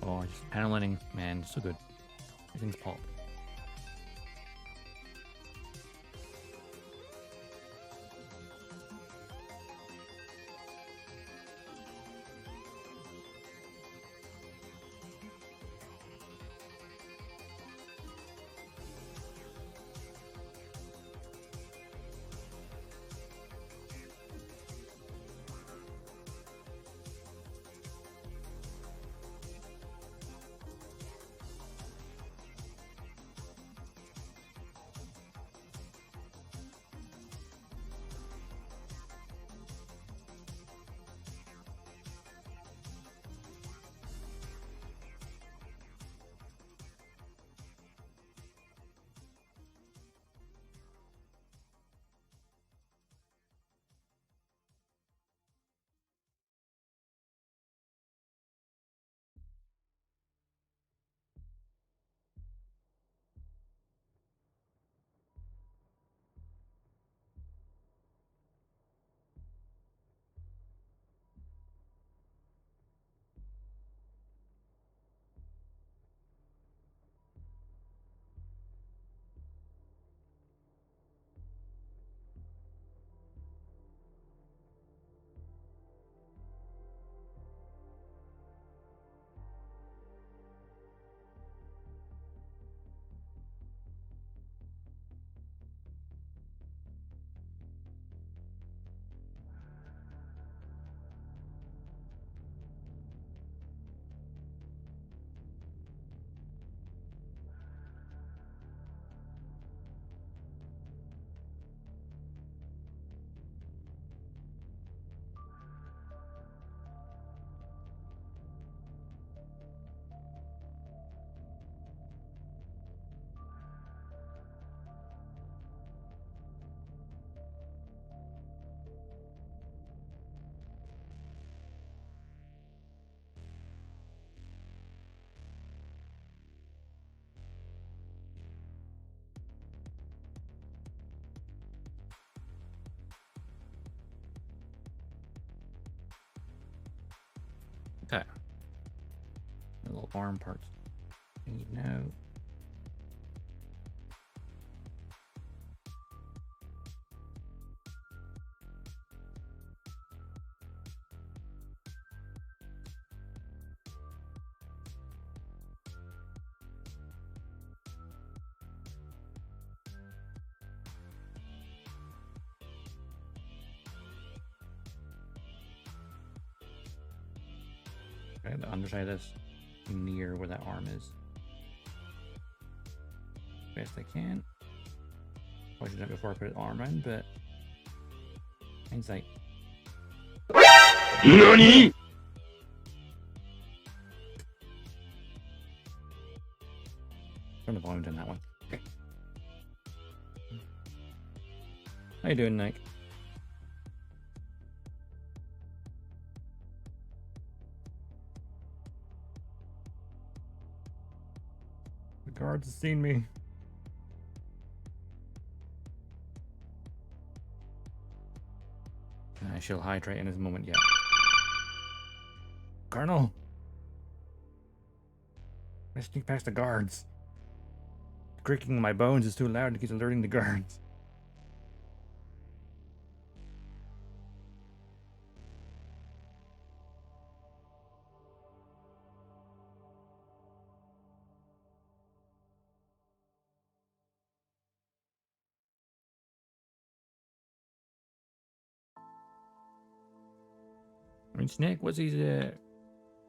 Oh, just paneling, man, so good. Everything's pop. Okay. The little arm parts. You know. Okay, the underside of this near where that arm is. Best I can. Probably should have done it before I put the arm in, but hindsight. NANI?! Turn the volume down that one. Okay. How you doing, Nick? The guards have seen me. I shall hydrate in this moment yet. Colonel! I sneak past the guards. The creaking of my bones is too loud to keep alerting the guards. I mean, Snake was he's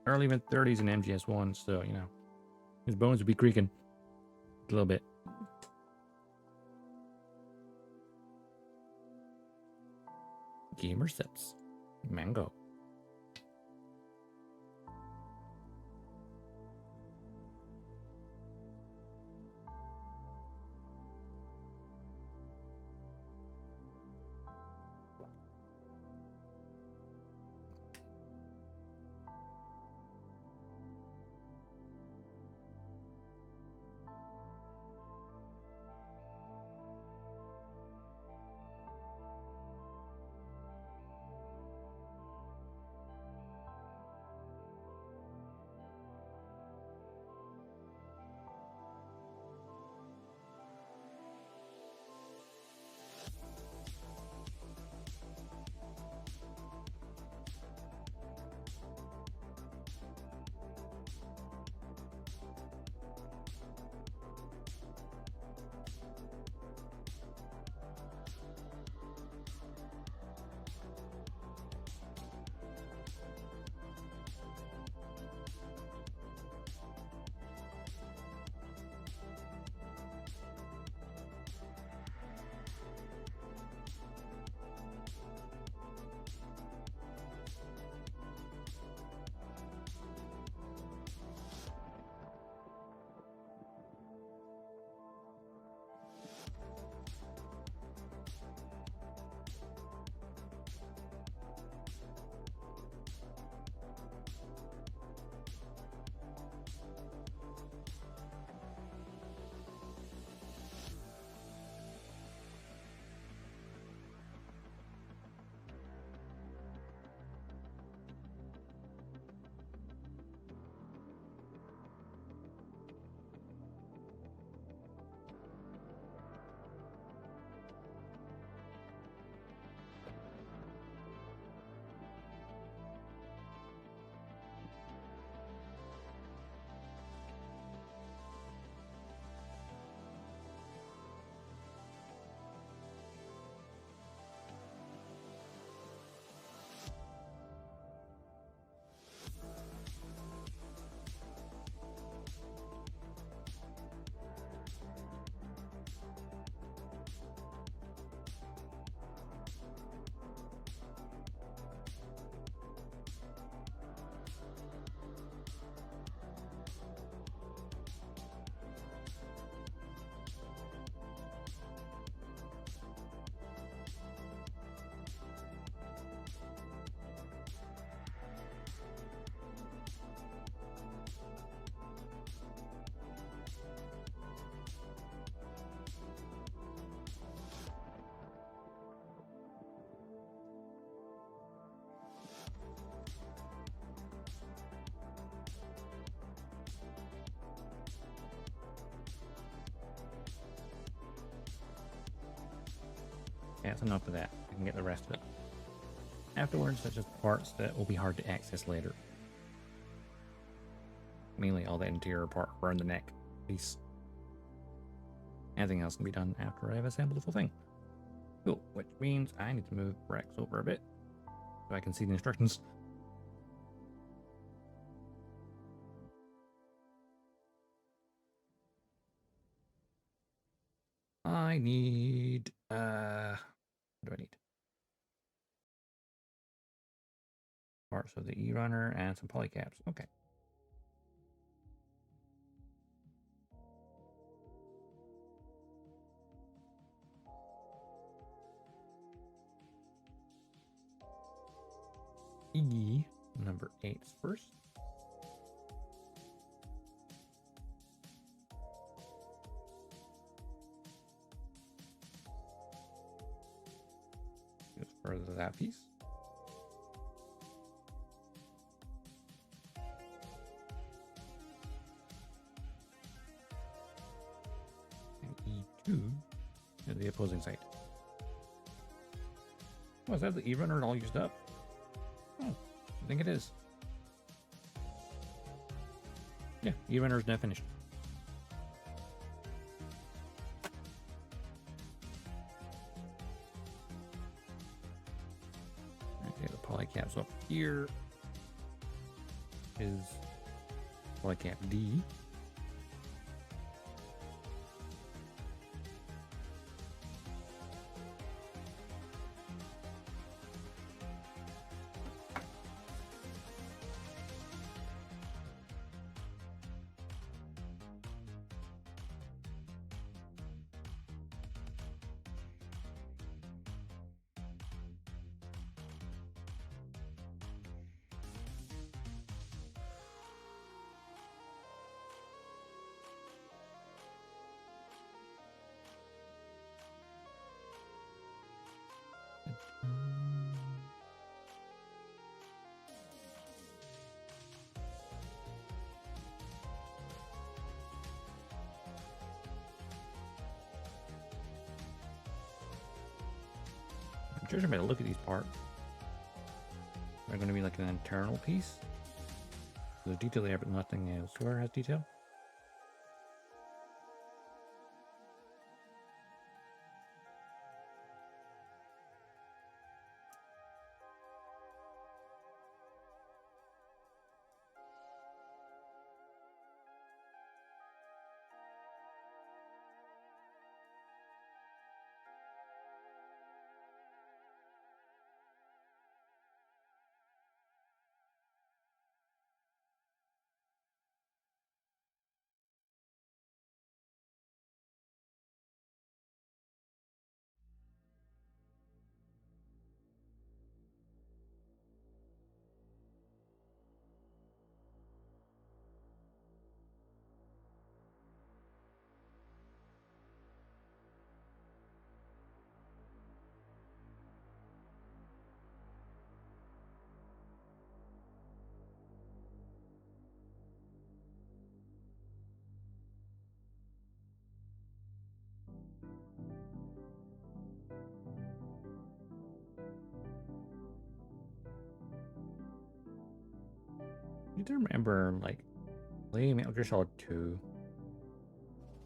early mid-30s in MGS1, so, you know, his bones would be creaking a little bit. Gamer sips. Mango. that's enough of that. I can get the rest of it. Afterwards, there's just parts that will be hard to access later. Mainly all the interior part around the neck piece. Anything else can be done after I've assembled the full thing. Cool, which means I need to move Rex over a bit so I can see the instructions. I need, what do I need? Parts of the E-runner and some polycaps. Okay. E, number 8 first. Just further that piece. And E2 is the opposing side. Oh, is that the E-runner all used up? Oh, I think it is. Yeah, E-runner is now finished. Okay, the polycaps up here is polycap D. Judging by the look at these parts, they're going to be like an internal piece. The detail there, but nothing elsewhere has detail. I need to remember, like, playing Metal Gear Solid 2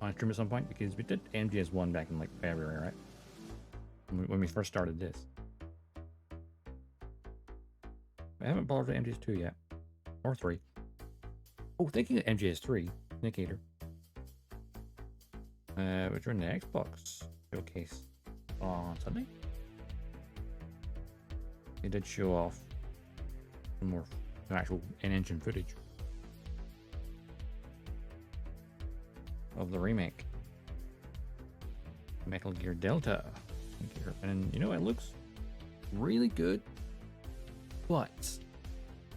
on stream at some point, because we did MGS 1 back in, like, February, right? When we first started this. I haven't bothered with MGS 2 yet. Or 3. Oh, thinking of MGS 3, Indicator. Which are in the Xbox showcase on Sunday. They did show off some more actual in-engine footage of the remake, Metal Gear Delta. And you know, it looks really good, but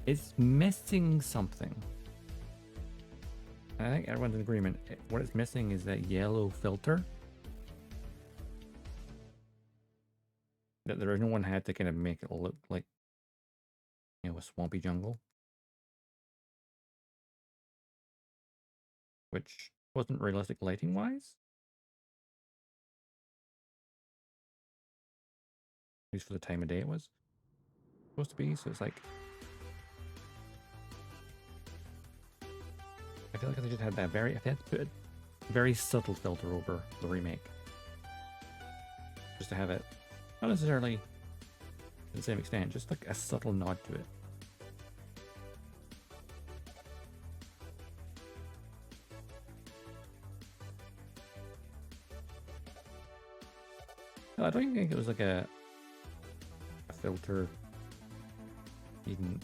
it's missing something. I think everyone's in agreement. What it's missing is that yellow filter that the original one had to kind of make it look like, you know, a swampy jungle, which wasn't realistic lighting wise. least for the time of day it was supposed to be. So it's like, I feel like if they just had that if they had to put a very subtle filter over the remake, just to have it, not necessarily to the same extent, just like a subtle nod to it. I don't think it was like a filter. Even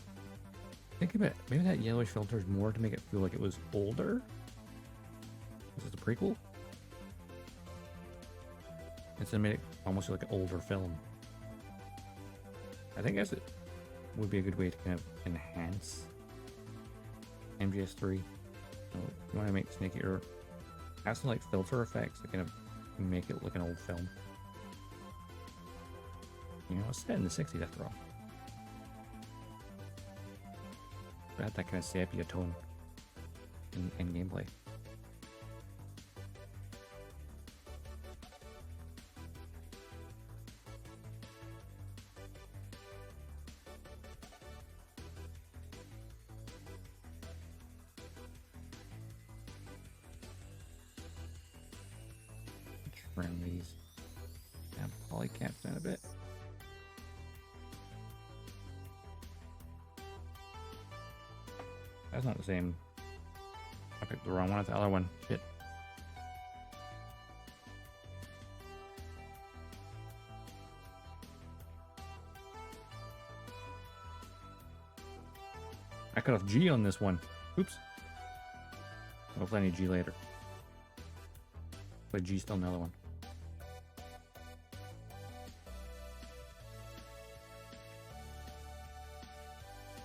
think of it, maybe that yellowish filter is more to make it feel like it was older. This is a prequel. Instead of made it almost like an older film. I think it would be a good way to kind of enhance MGS3. So you want to make it or have some like filter effects that kind of make it look like an old film. You know, it's set in the 60s after all. It had that kind of sepia tone in gameplay. Trim these. Yeah, polycaps down a bit. That's not the same. I picked the wrong one. It's the other one. Shit. I cut off G on this one. Oops. Hopefully I need G later. But G's still another one.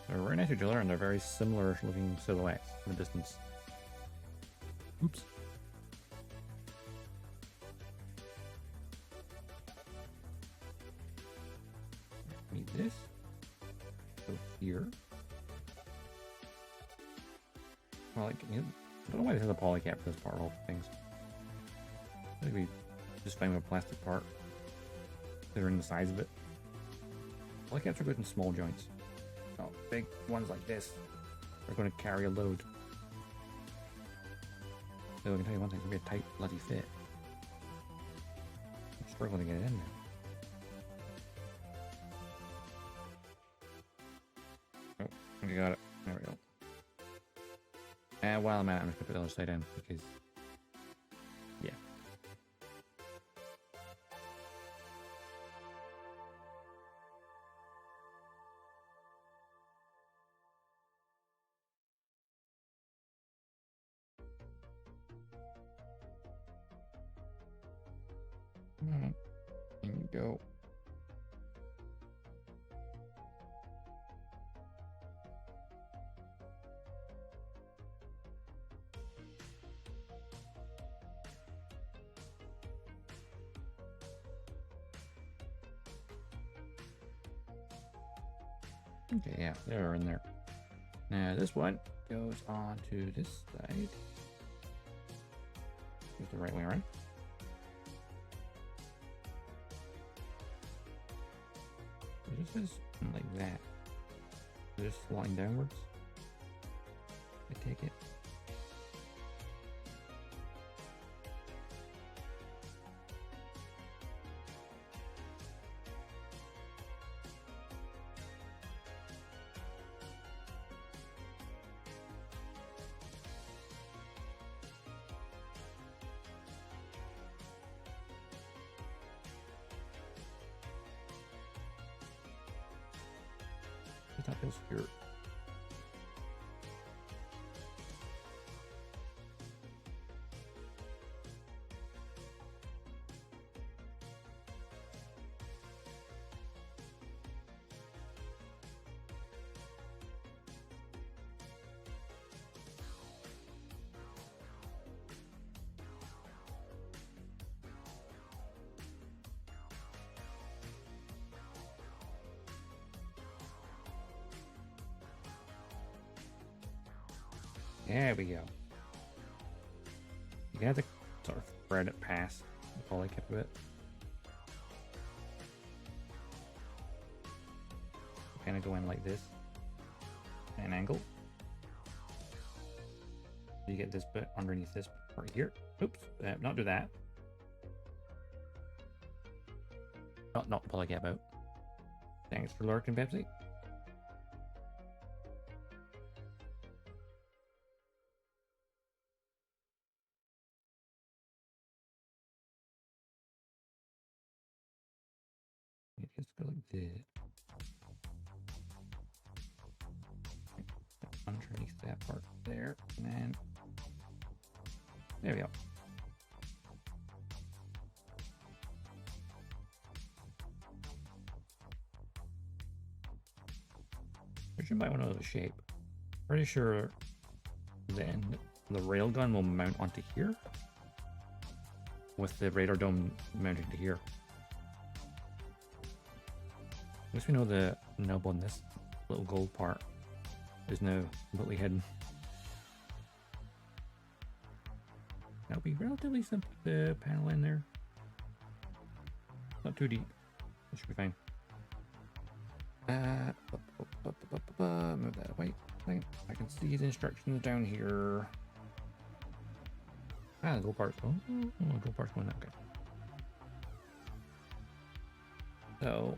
They're right next to each other and they're very similar looking silhouettes in the distance. Oops. Need this. Go here. Well, like, I don't know why this has a polycap for this part of all things. I think we just find a plastic part. They're in the size of it. Polycaps are good in small joints. Oh, big ones like this are going to carry a load. So I can tell you one thing, it's going to be a tight, bloody fit. I'm struggling to get it in there. Oh, I got it. There we go. And while I'm at it, I'm just going to put the other side in because, yeah. Alright, here you go. Okay, yeah, they're in there. Now this one goes on to this side. Goes the right way around. This is like that. Just sliding downwards. I take it. That feels here. There we go. You have to sort of spread it past the polycap a bit. going to go in like this at an angle. You get this bit underneath this part here. Oops, not do that. Not what I get about. Thanks for lurking, Pepsi. It just go like this. Underneath that part there, and then there we go. You might want to know the shape. Pretty sure then the railgun will mount onto here with the radar dome mounting to here. At least we know the nub on this little gold part is now completely hidden. That'll be relatively simple to panel in there. Not too deep. It should be fine. Move that away. I can see the instructions down here. The gold parts. Oh, gold parts going that way. So,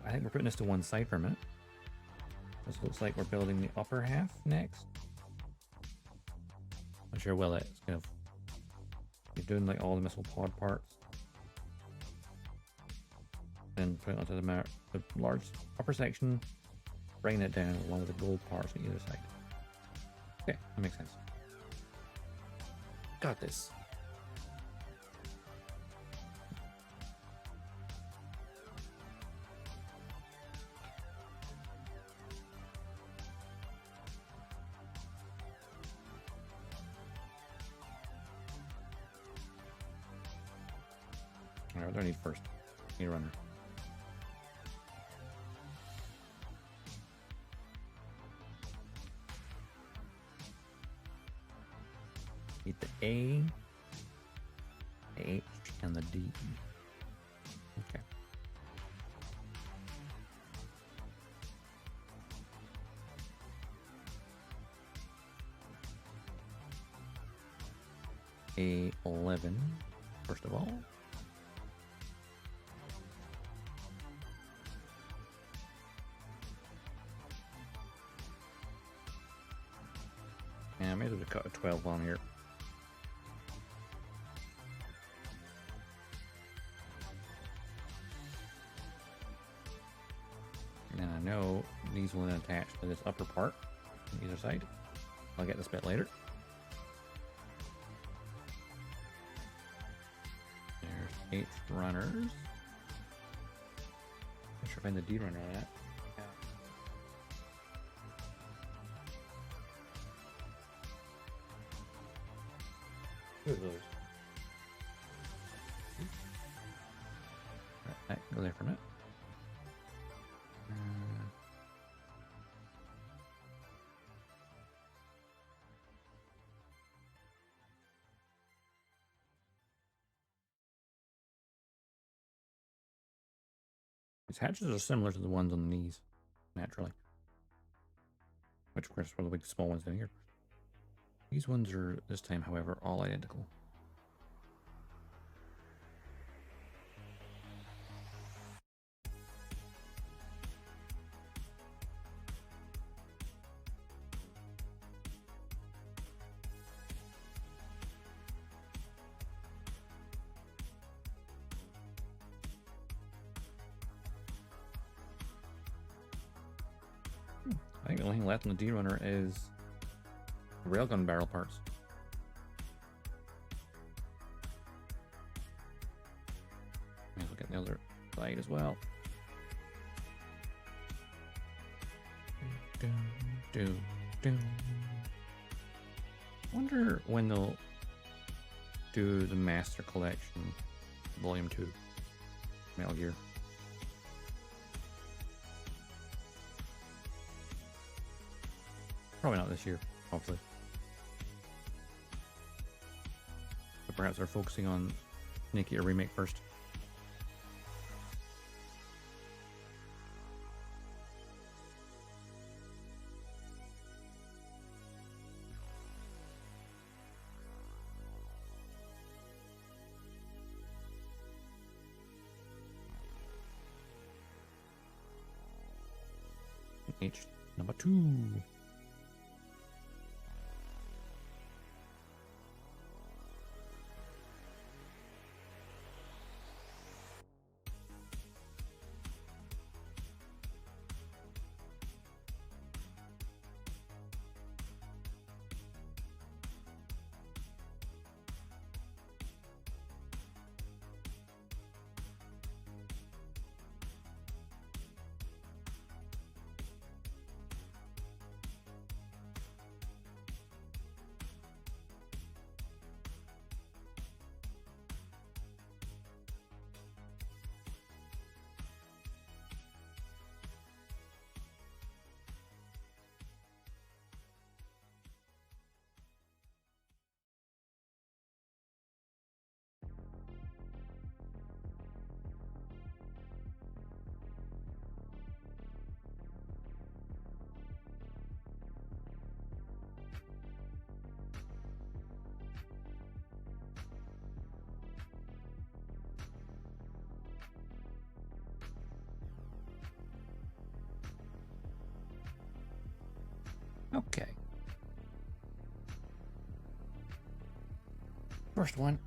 I think we're putting this to one side for a minute. This looks like we're building the upper half next. Not sure well it's kind of. You're doing like all the missile pod parts. Then put it onto the large upper section, bringing it down along with the gold parts on either side. Okay, that makes sense. Got this. Alright, what do I need first? Need a runner. Need the A, H, and the D. Okay. A11, first of all. Yeah, I may as well cut a 12 on here. And I know these will then attach to this upper part on either side. I'll get this bit later. There's 8 runners. Make sure I find the D runner on that. Two of those. Right, go there for a minute. These hatches are similar to the ones on the knees, naturally. Which, of course, were the big small ones down here. These ones are, this time, however, all identical. I think the only thing left in the D-Runner is the railgun barrel parts. May as well get the other side as well. Wonder when they'll do the Master Collection Volume 2 Metal Gear. Probably not this year, hopefully. But perhaps they're focusing on making a remake first. H number 2. Okay. First one.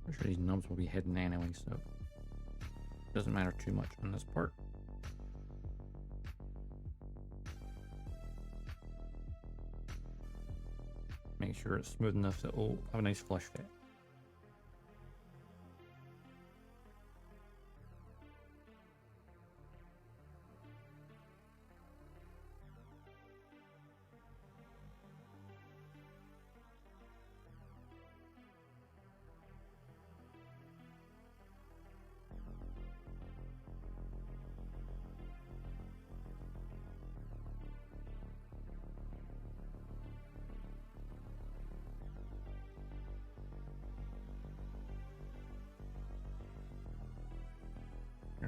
I'm sure these nubs will be hidden anyway, so it doesn't matter too much on this part. Make sure it's smooth enough that it'll have a nice flush fit.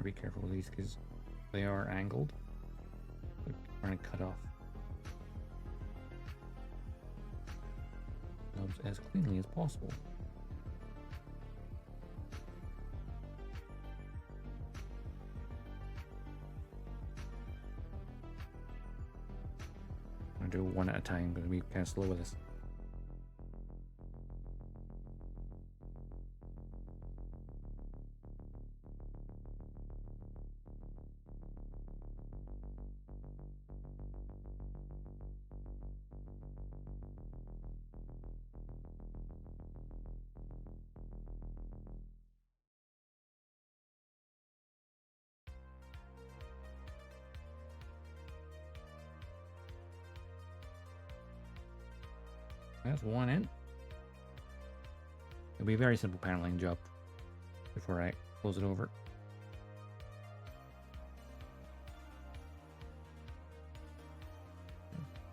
Be careful with these because they are angled. They're trying to cut off nubs as cleanly as possible. I'm gonna do one at a time because we kind of slow with this. That's one in. It'll be a very simple paneling job before I close it over.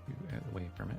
You out of the way from it.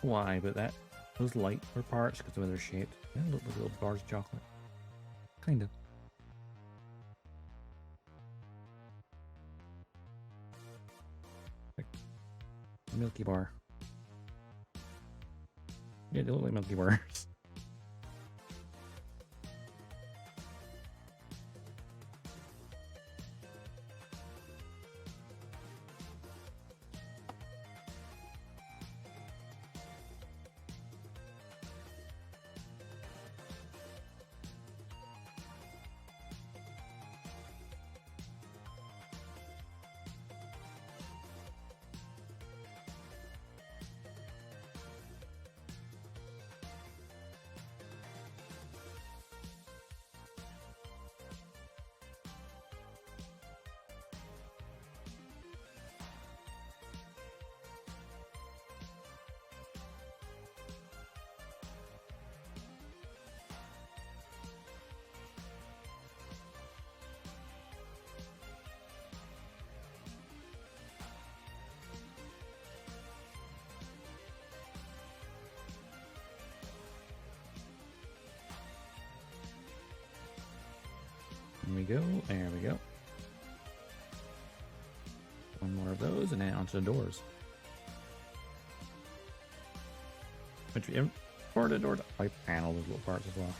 why, but those lighter parts, because the way they're shaped, they look like little bars of chocolate. Kind of. Like Milky Bar. Yeah, they look like Milky Bars. There we go. There we go. One more of those, and then onto the doors. Which we for the door, pipe panel, those little parts as well.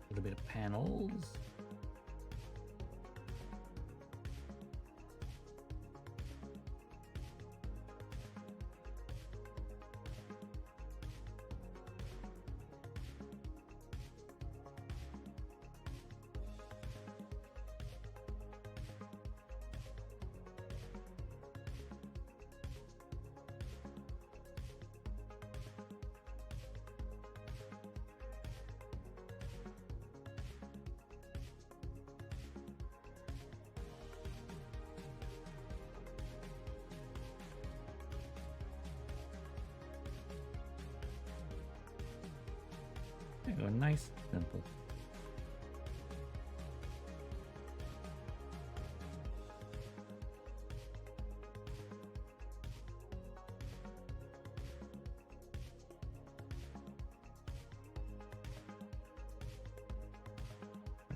A little bit of panels. There you go, nice, simple.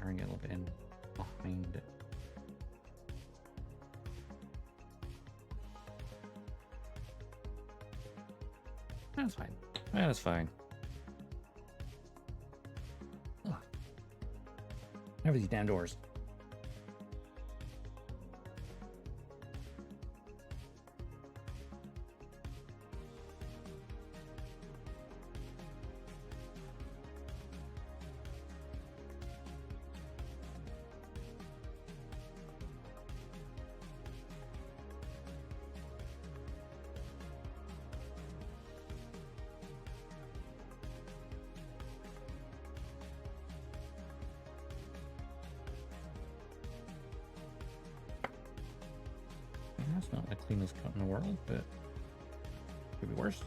Bring it a little bit in behind it. That's fine. That's fine. Never these damn doors. It's not the cleanest cut in the world, but could be worse.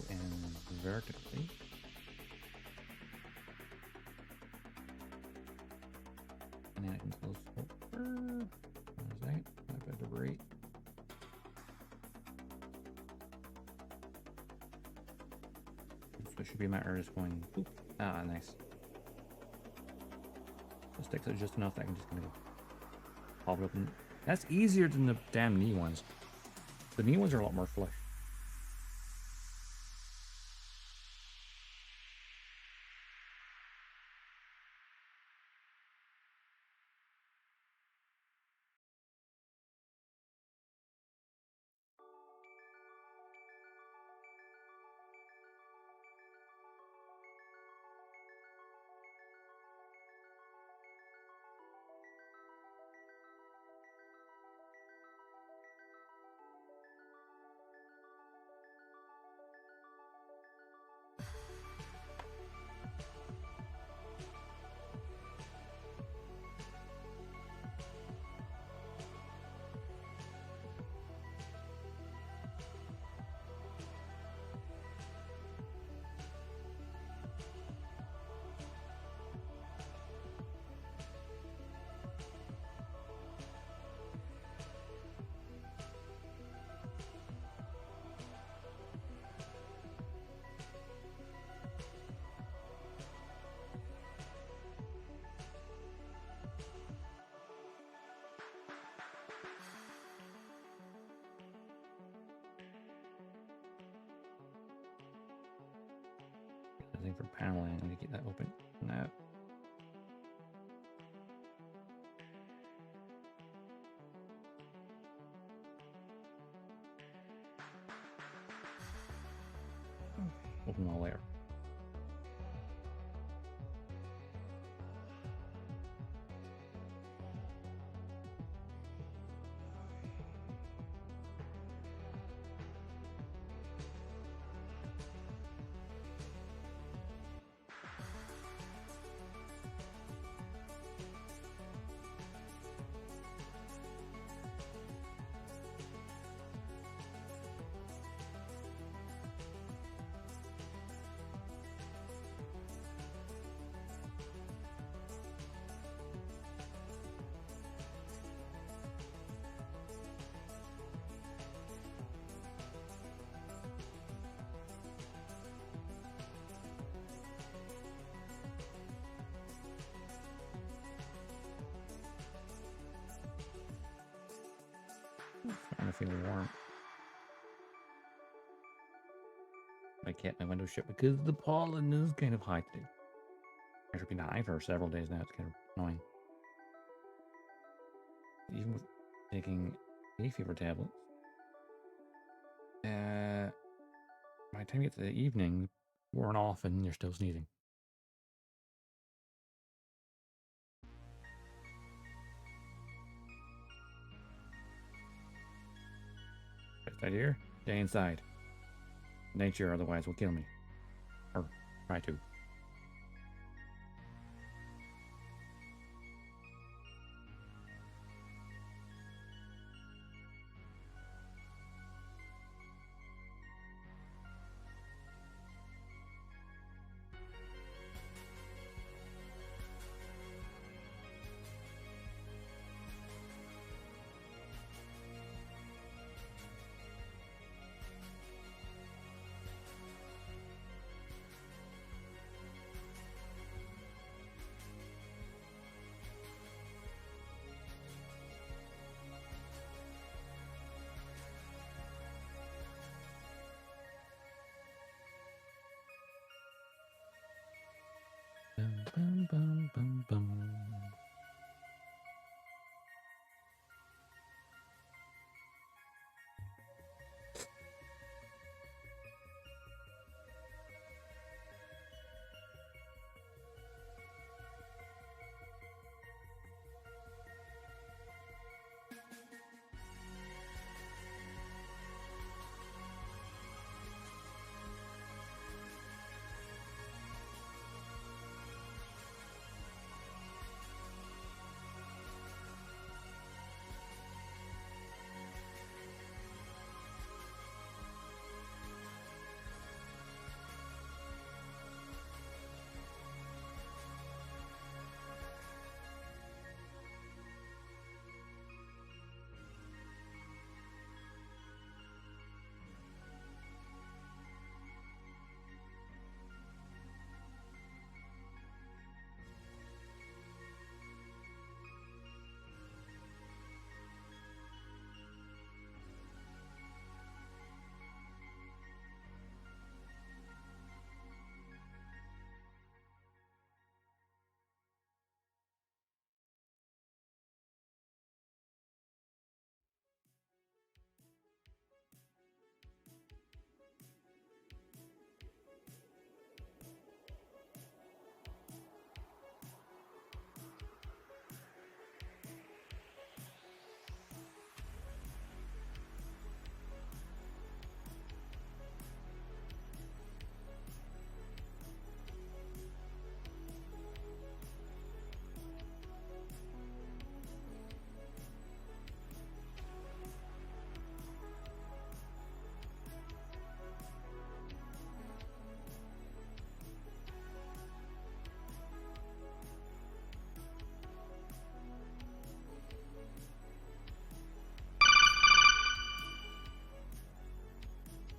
And vertically. And then I can close over. What is that? Not bad to rate. So it should be a matter of just going. Oop. Ah, nice. The sticks are just enough that I can just kind of pop it open. That's easier than the damn knee ones. The knee ones are a lot more flush. I think for paneling, I need to get that open. No. Open all layer. I kept my window shut because the pollen is kind of high today. It's been high for several days now. It's kind of annoying. Even with taking hay fever tablets, by the time you get to the evening, worn off and you're still sneezing. Best idea? Stay inside. Nature otherwise will kill me. Or try to. Bum, bum, bum, bum, bum.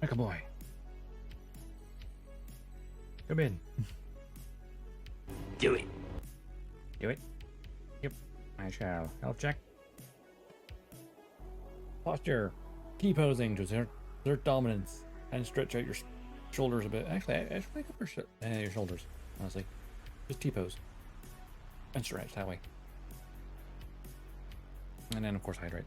Like a boy. Come in. Do it. Do it. Yep. I shall. Health check. Posture. Key posing to exert dominance and stretch out your shoulders a bit. Actually, I should make up your shoulders, honestly. Just T-pose. And stretch that way. And then, of course, hydrate.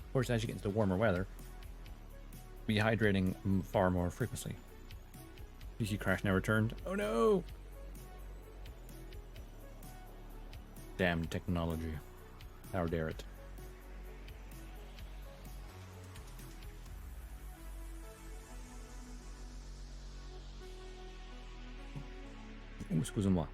Of course, as you get into warmer weather, be hydrating far more frequently. PC crash now returned. Oh no! Damn technology. How dare it. Oh, excusez-moi.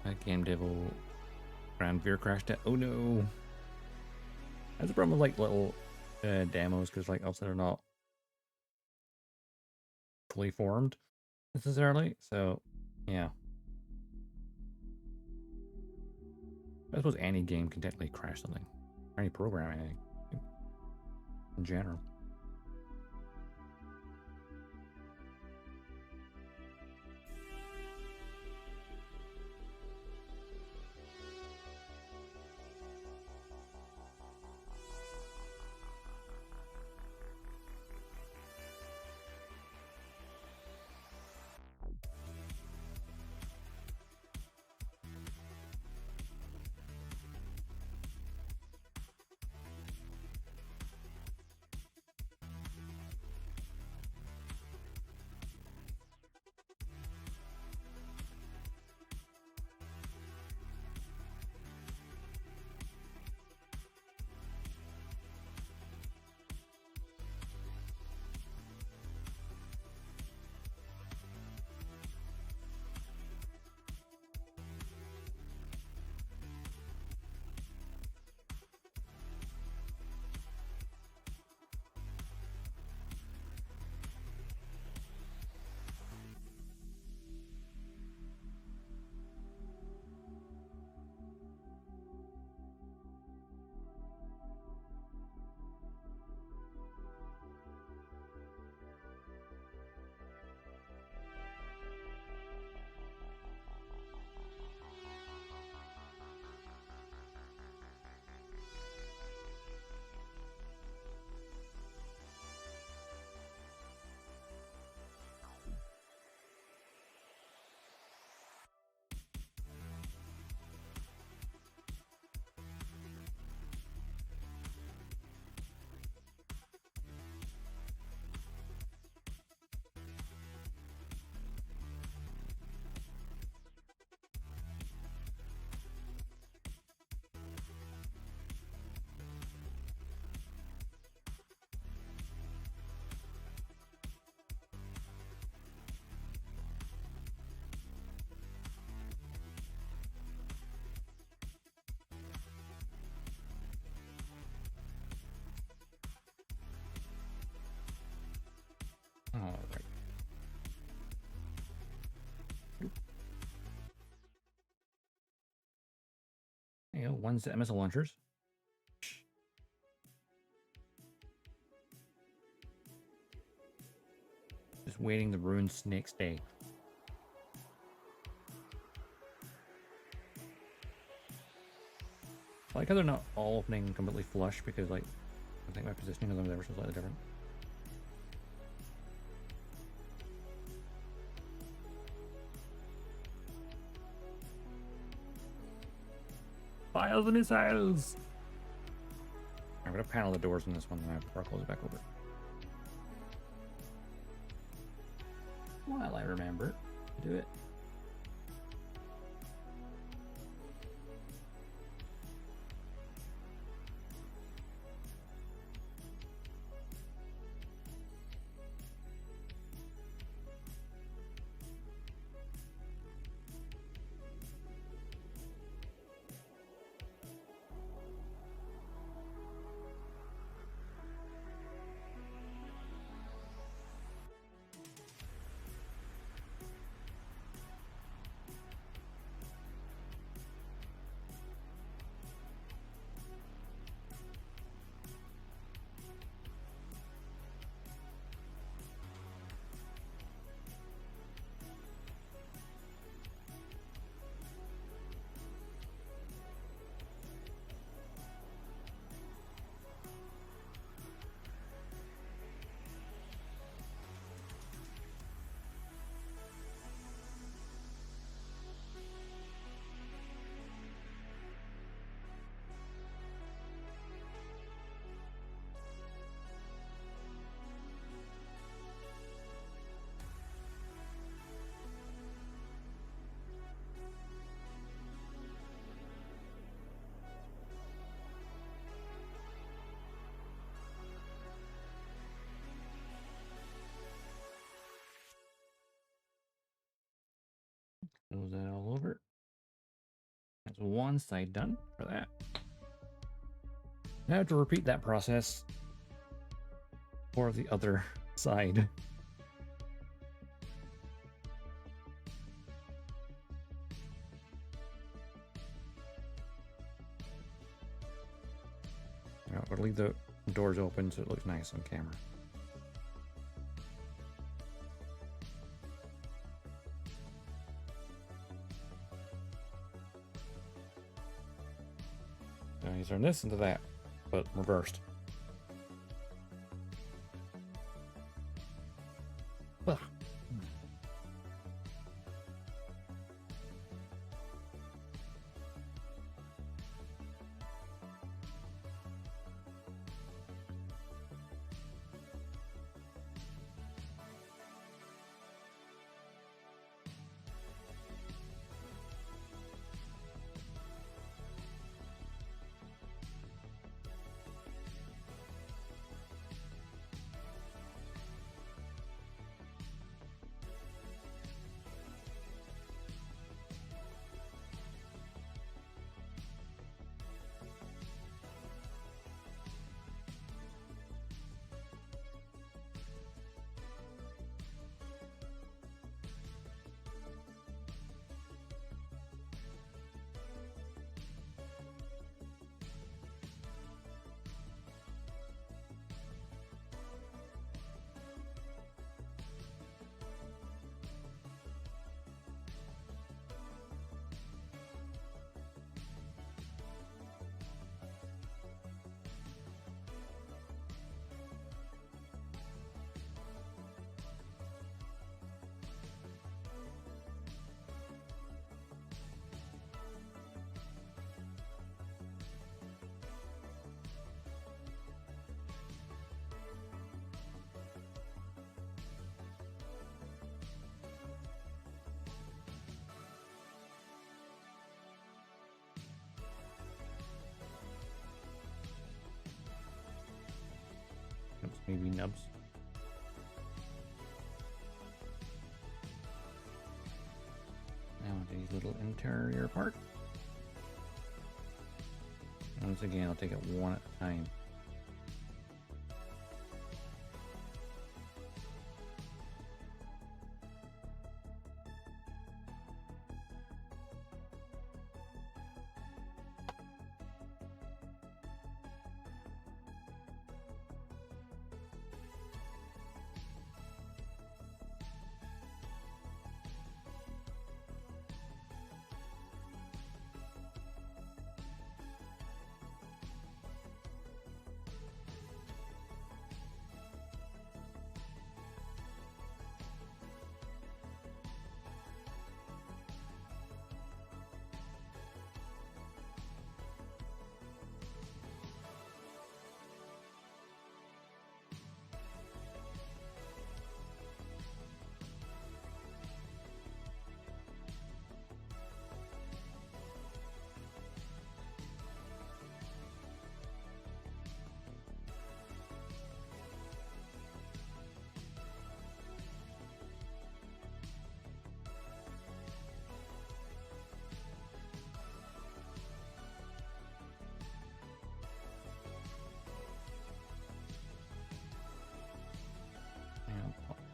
That game devil Grand Veer crashed it. Oh no. That's a problem with like little demos, because like also they're not fully formed necessarily. So yeah. I suppose any game can technically crash something. Any programming in general. All right. You know, one's the missile launchers. Just waiting the ruined snake's day. I like how they're not all opening completely flush because, like, I think my positioning of them is ever so slightly different. Fire the missiles! I'm gonna panel the doors on this one before I close it back over. While I remember to do it. Close that all over. That's one side done for that. Now I have to repeat that process for the other side. Or leave the doors open so it looks nice on camera. Now you turn this into that, but reversed. Ugh. Maybe nubs. Now these little interior part. Once again, I'll take it one at a time.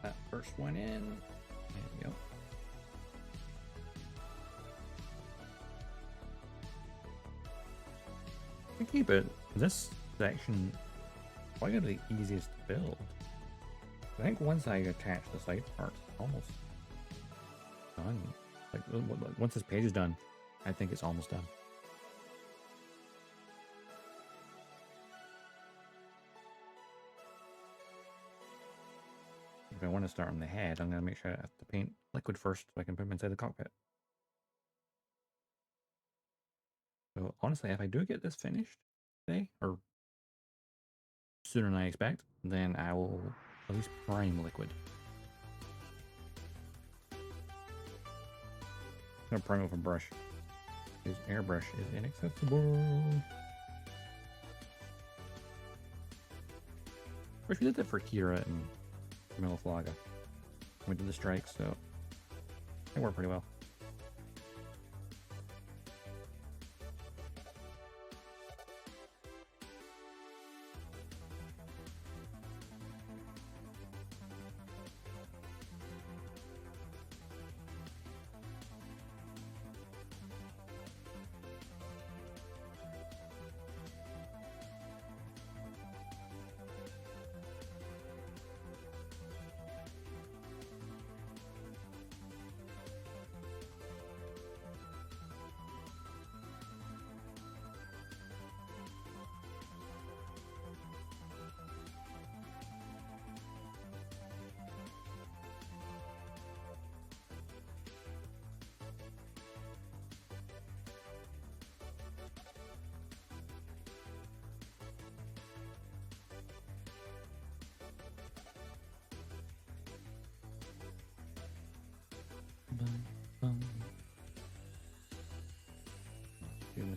That first one in. There we go. I keep it. This section probably gonna be the easiest to build. I think once I attach the side parts, almost done. Like once this page is done, I think it's almost done. If I want to start on the head, I'm going to make sure I have to paint liquid first so I can put them inside the cockpit. So honestly, if I do get this finished today, or sooner than I expect, then I will at least prime liquid. I'm going to prime with a brush. His airbrush is inaccessible. Wish we did that for Kira and Meloflaga. We did the strike, so it worked pretty well.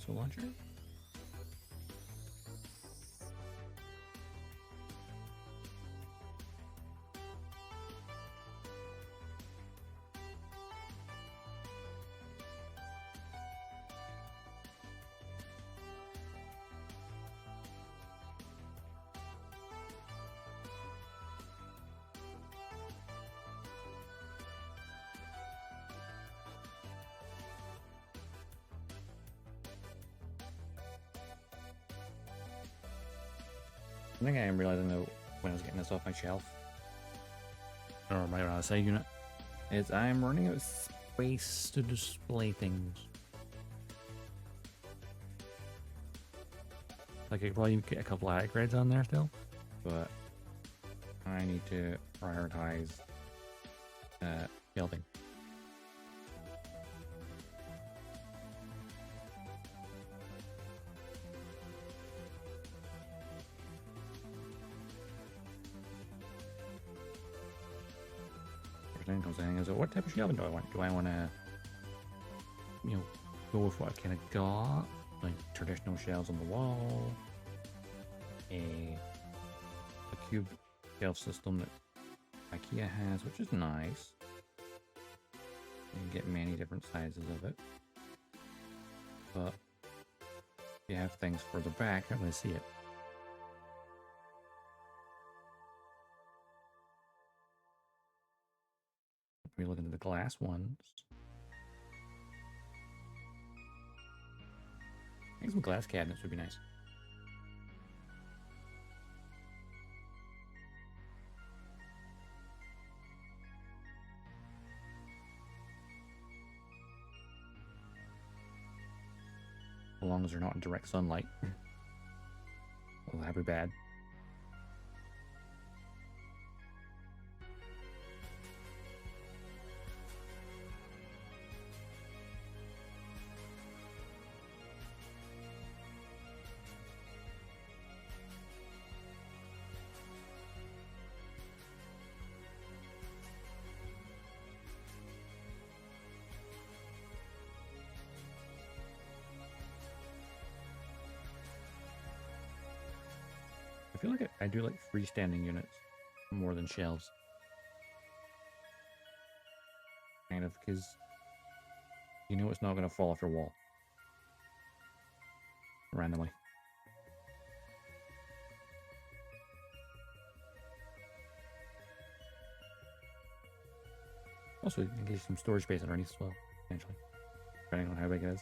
missile launcher. I think I am realizing though when I was getting this off my shelf, or my side unit, is I'm running out of space to display things. Like I could probably get a couple of attic grids on there still, but I need to prioritize shelving. Then comes the thing is, what type of shelving do I want? Do I want to, you know, go with what I kind of got, like traditional shelves on the wall, a cube shelf system that IKEA has, which is nice. You can get many different sizes of it, but if you have things further back, you're not going to see it. We're looking at the glass ones. I think some glass cabinets would be nice. As long as they're not in direct sunlight. Well, that'd be bad. I feel like I do like freestanding units more than shelves. Kind of, because you know it's not going to fall off your wall randomly. Also, you can get some storage space underneath as well, potentially, depending on how big it is.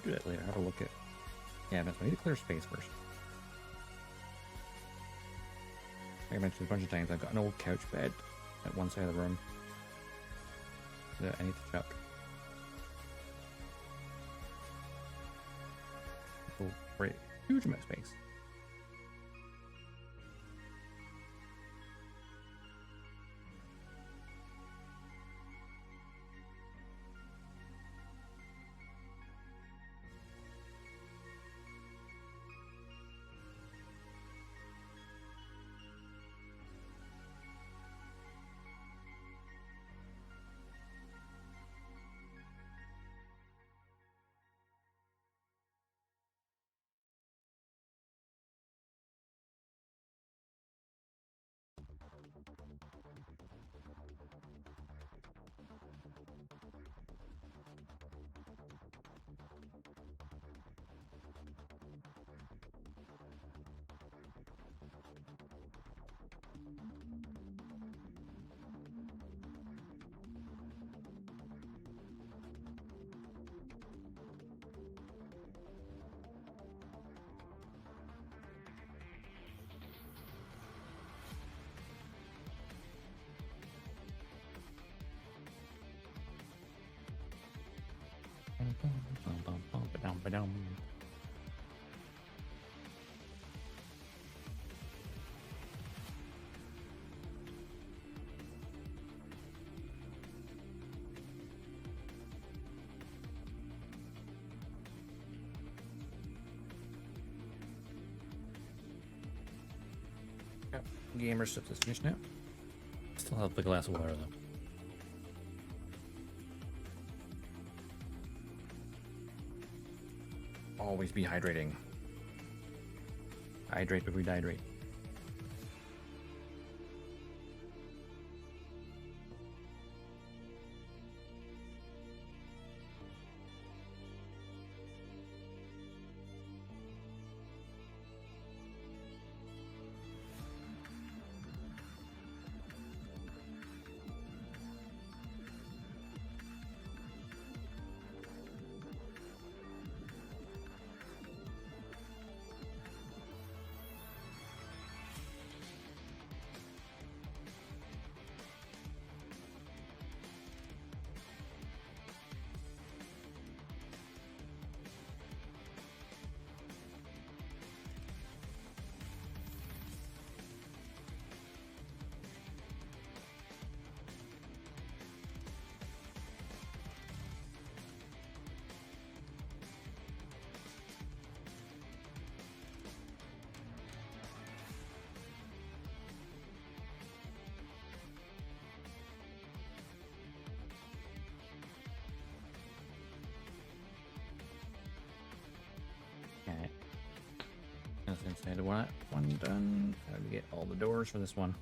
Do that later. Have a look at cabinets. I need to clear space first. Like I mentioned a bunch of times, I've got an old couch bed at one side of the room that I need to chuck. It will create a huge amount of space. Gamer stuff is finished now. Still have the glass of water though. Always be hydrating. Hydrate before we dehydrate. Since I had one done, I had to get all the doors for this one.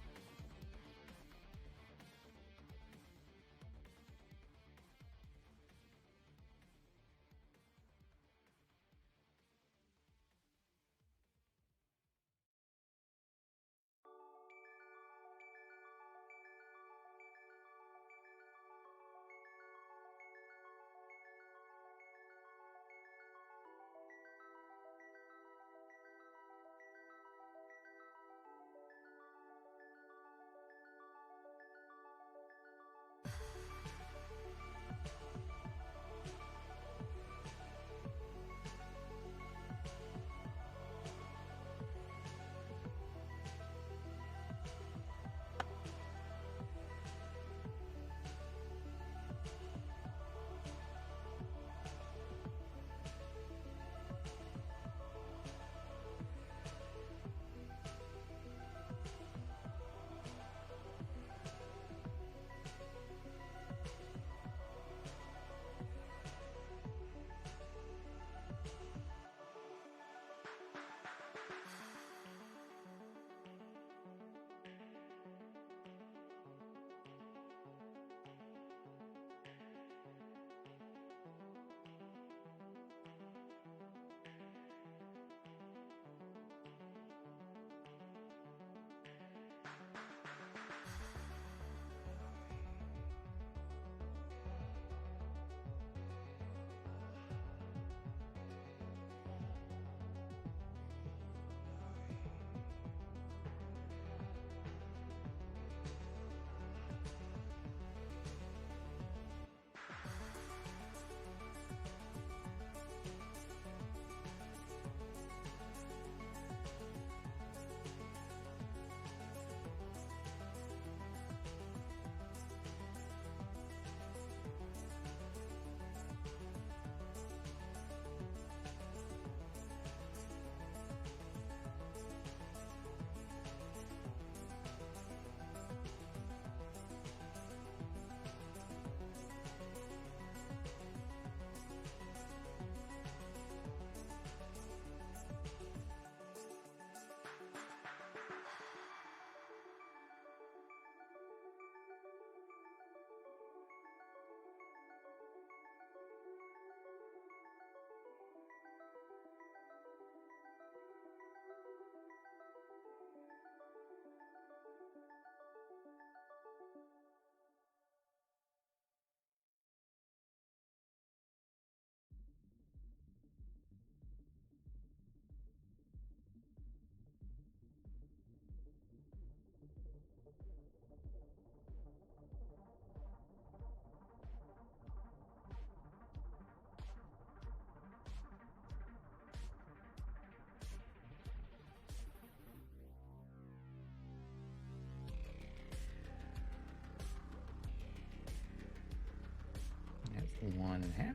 That's 1.5.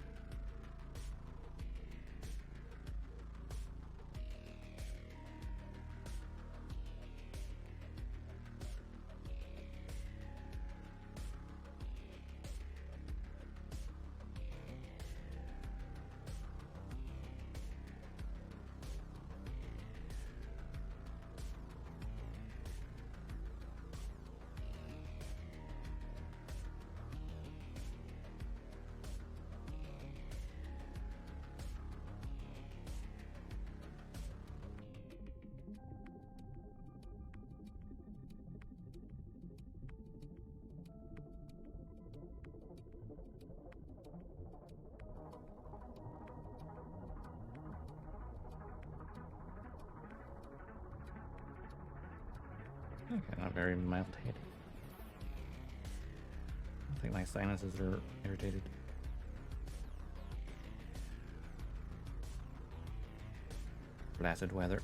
Okay, not very mild headache. I think my sinuses are irritated. Placid weather.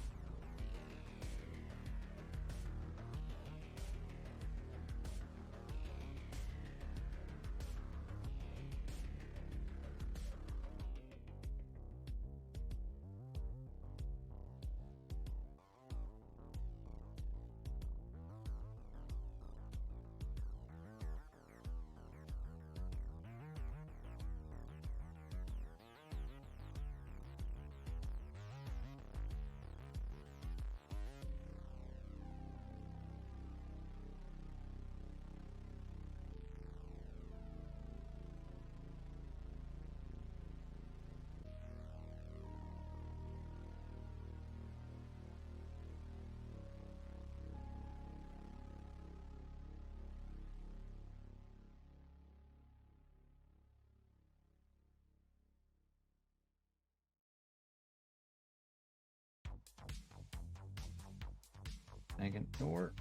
Second door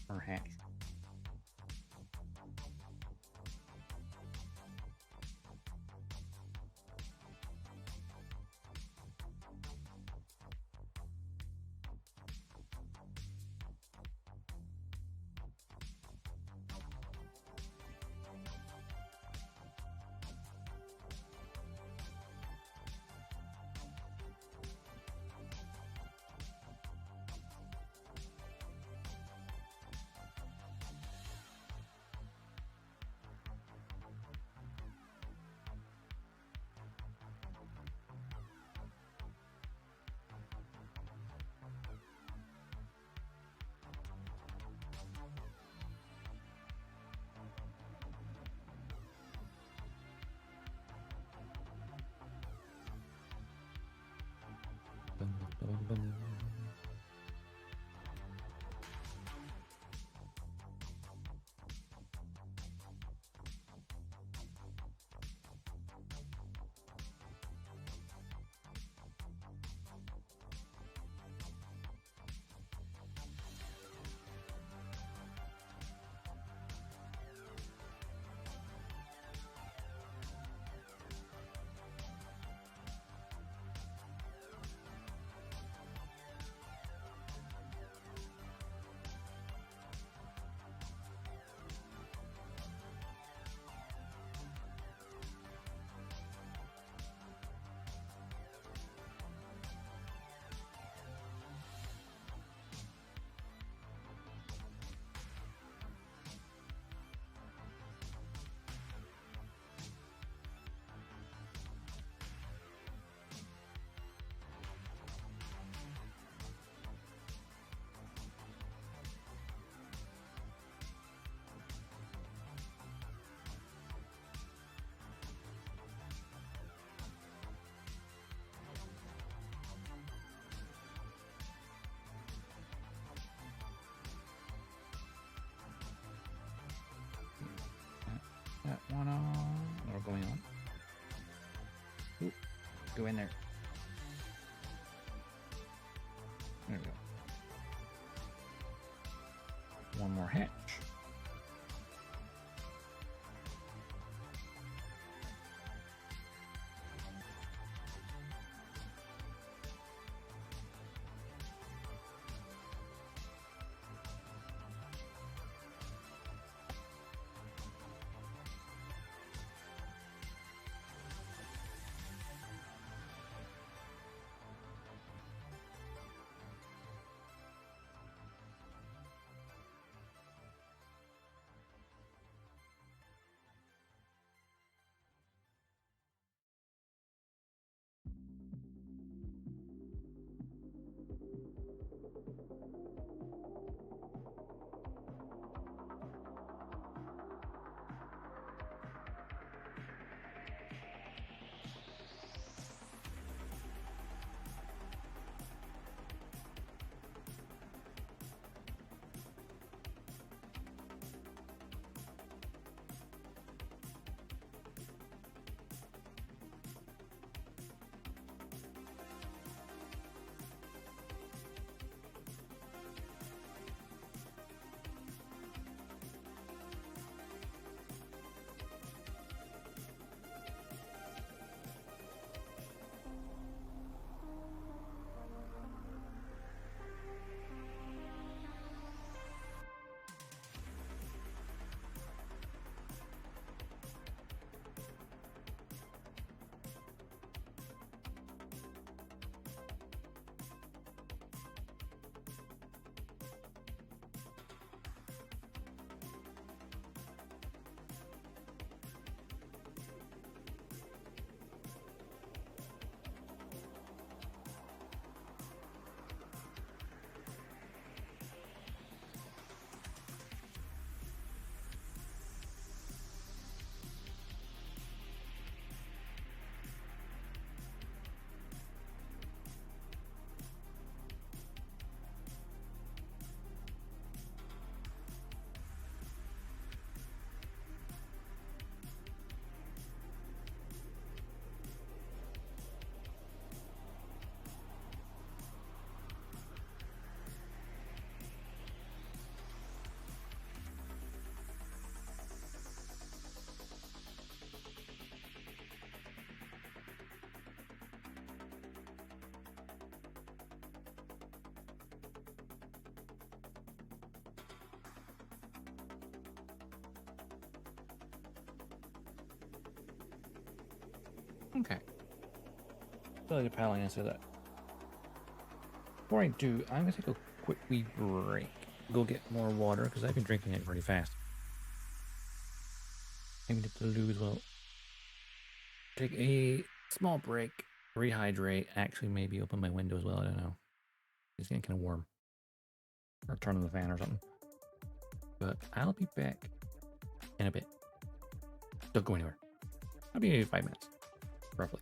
or hatch? That one on, or going on. Ooh, go in there. There we go. One more hatch. Okay. I feel like a pal answer that. Before I do, I'm gonna take a quick wee break. Go get more water because I've been drinking it pretty fast. I'm gonna get the loo as well. Take a small break, rehydrate. Actually, maybe open my window as well. I don't know. It's getting kind of warm. Or turn on the fan or something. But I'll be back in a bit. Don't go anywhere. I'll be 5 minutes, roughly.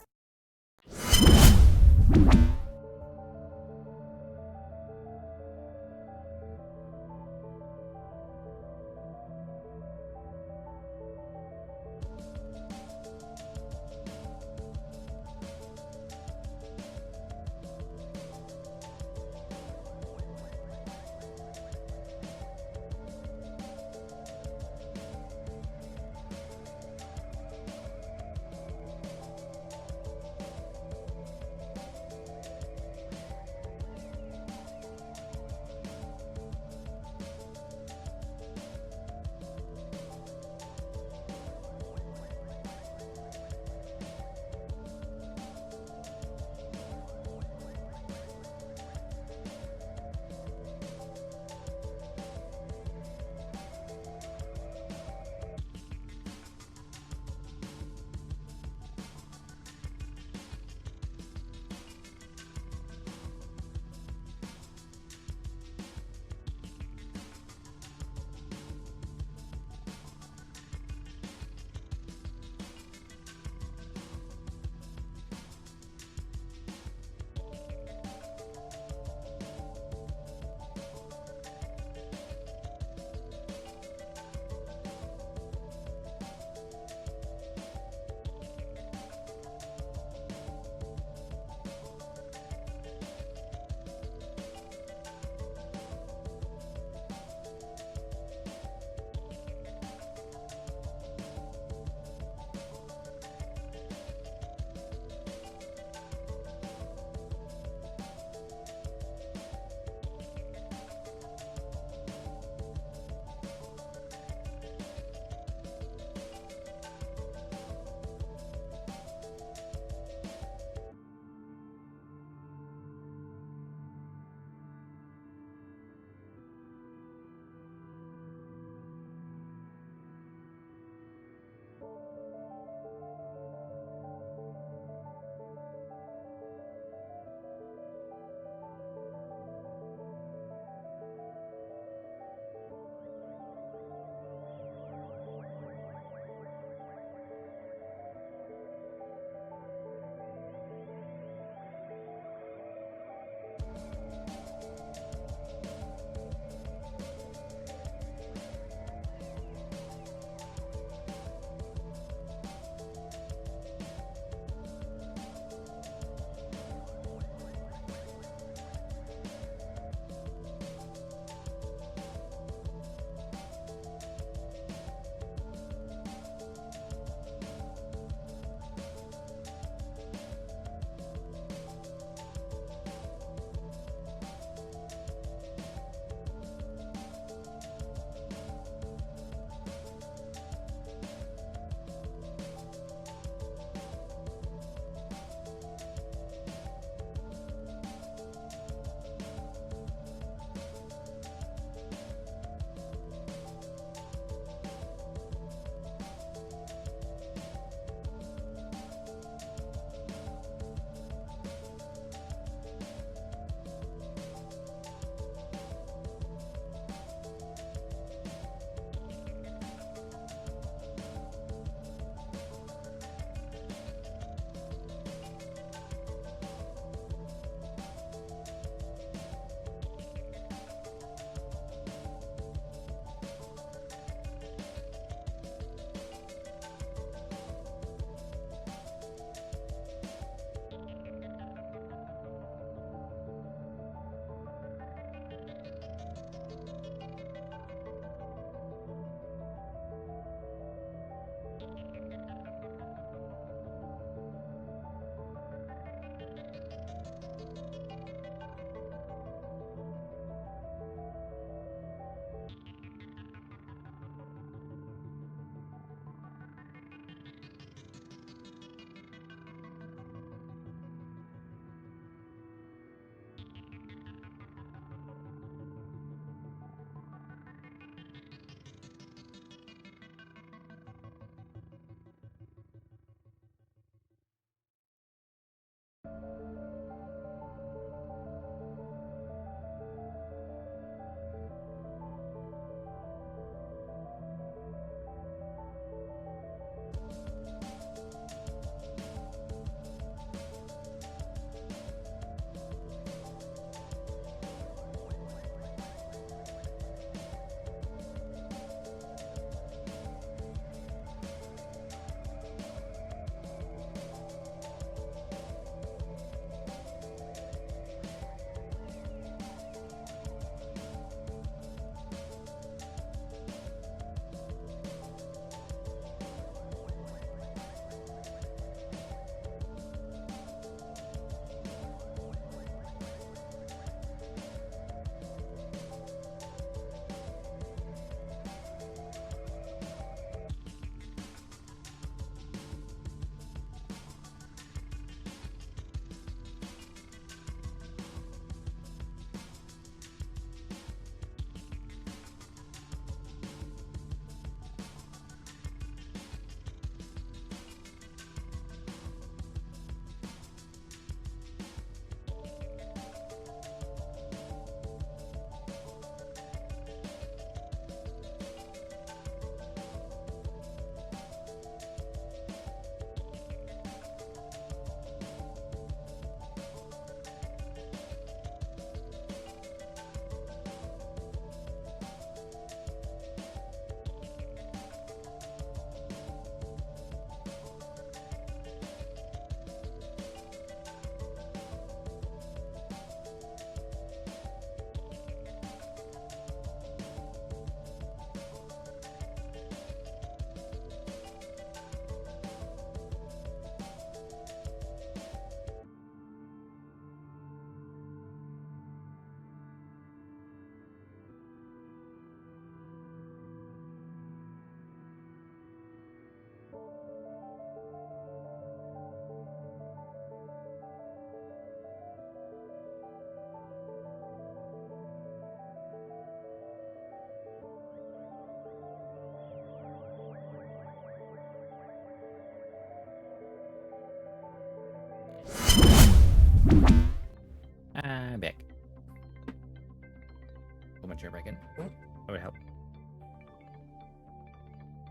chair back in. That would help.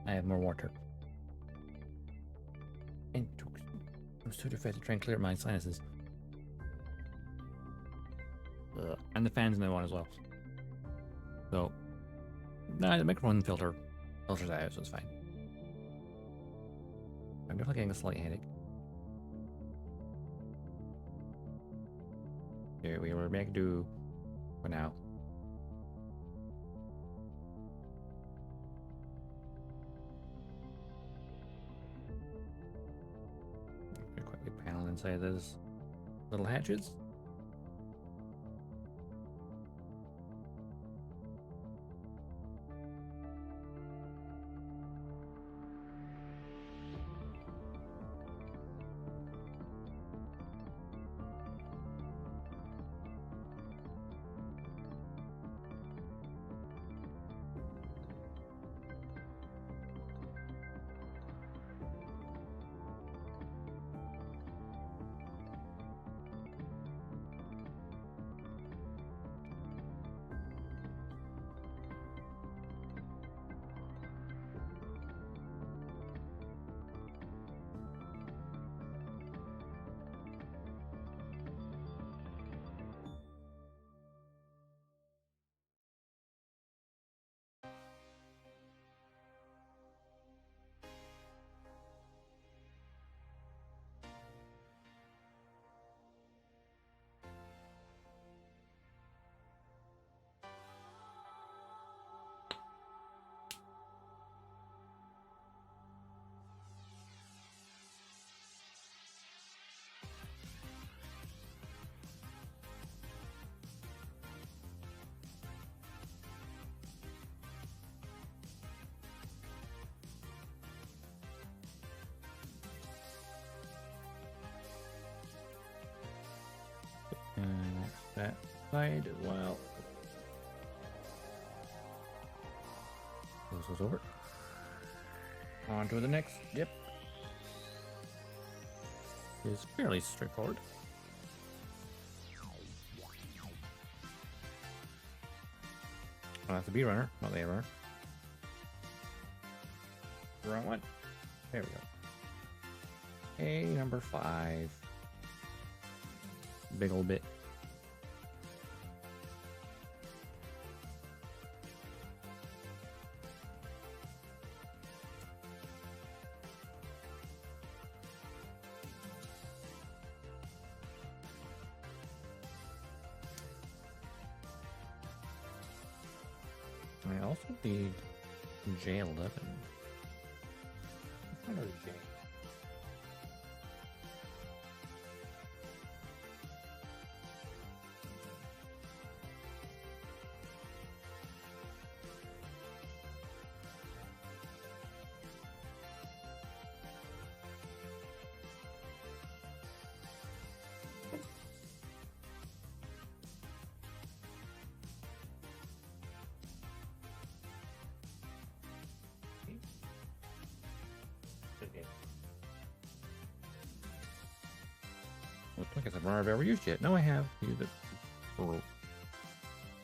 I have more water. And I'm so defied to try and clear up my sinuses. And the fans in the one as well. So, no, the microphone filters that out, so it's fine. I'm definitely getting a slight headache. Here we will make do for now. Quickly panel inside those little hatches. That side, well, close those over. On to the next dip. Is fairly straightforward. Oh, that's the B runner, not the A runner. Wrong one. There we go. A number 5. Big old bit. I also need jailed up and jail. Like I said, I've ever used yet. No, I have used it. For,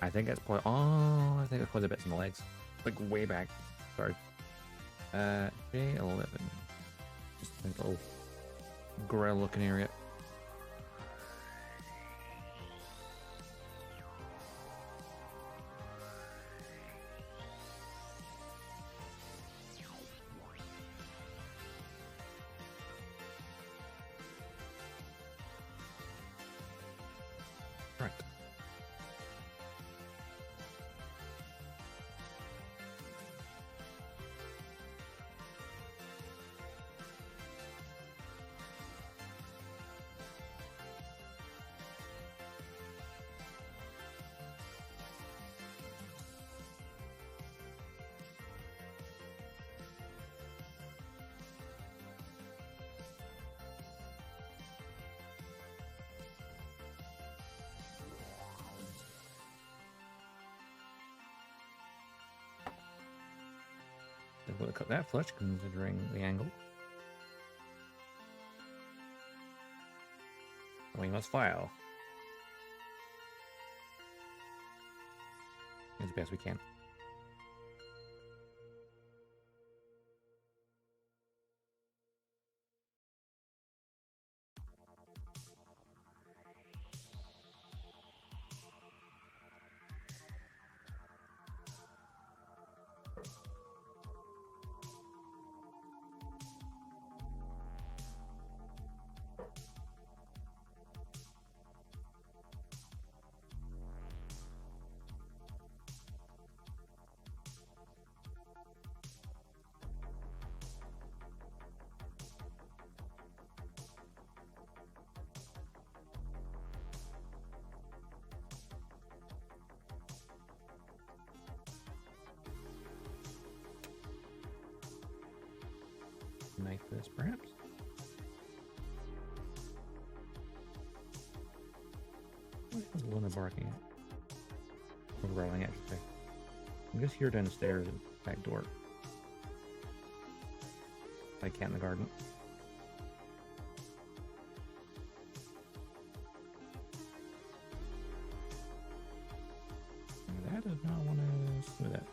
I think that's probably. Oh, I think that's probably the bits in the legs, like way back. Sorry. J11. Just a little grill-looking area. Right. Able to cut that flush considering the angle. We must file. as best we can. Knife this, perhaps. What is Luna barking at? Or growling, I should say. I'm just here downstairs at the back door. I cat in the garden. That does not want to smooth that.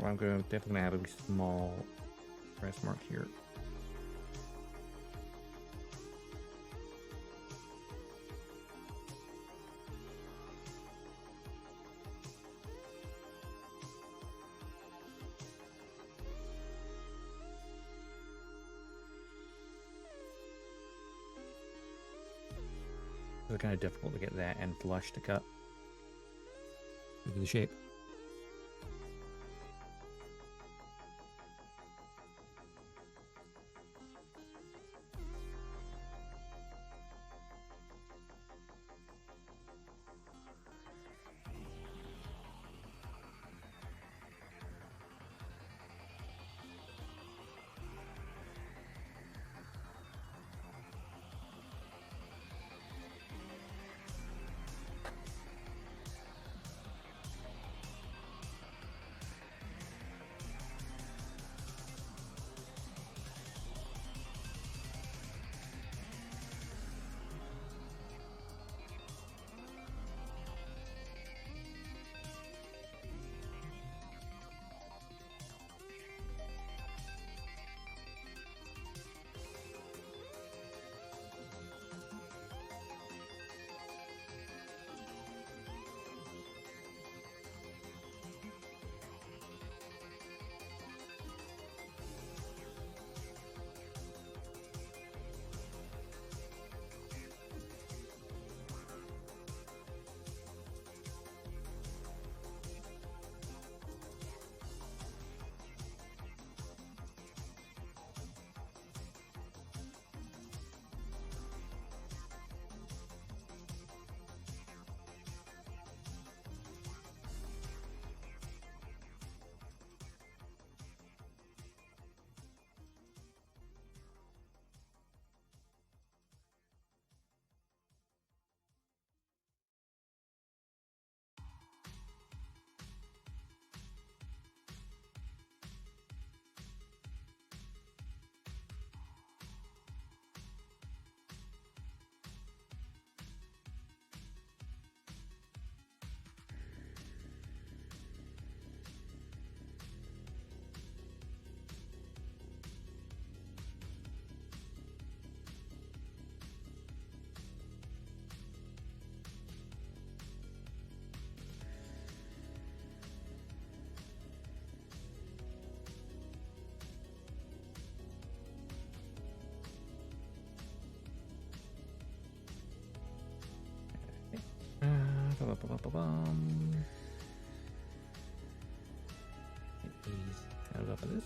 I'm going to definitely have a small press mark here. It's kind of difficult to get that and flush to cut due to the shape. Please have up of this.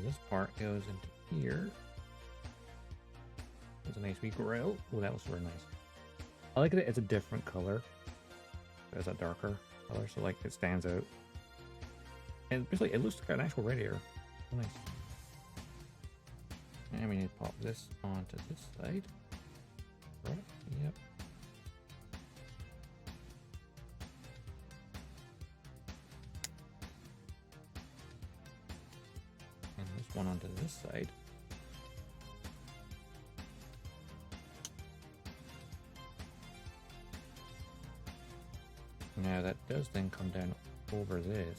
This part goes into here. There's a nice wee grill. Oh, that was very nice. I like it. It's a different color. It's a darker color, so like it stands out. And basically, it looks like an actual radiator. Nice. And we need to pop this onto this side. Right. Yep. And this one onto this side. Now that does then come down over this.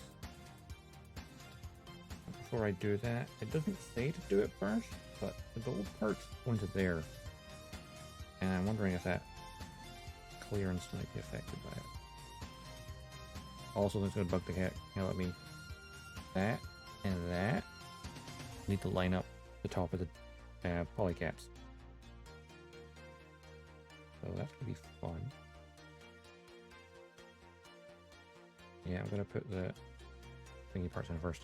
Before I do that, it doesn't say to do it first, but the gold part's going to there. And I'm wondering if that clearance might be affected by it. Also, that's going to bug the cat. Let me. That and that need to line up the top of the polycaps. So that's going to be fun. Yeah, I'm going to put the thingy parts in first,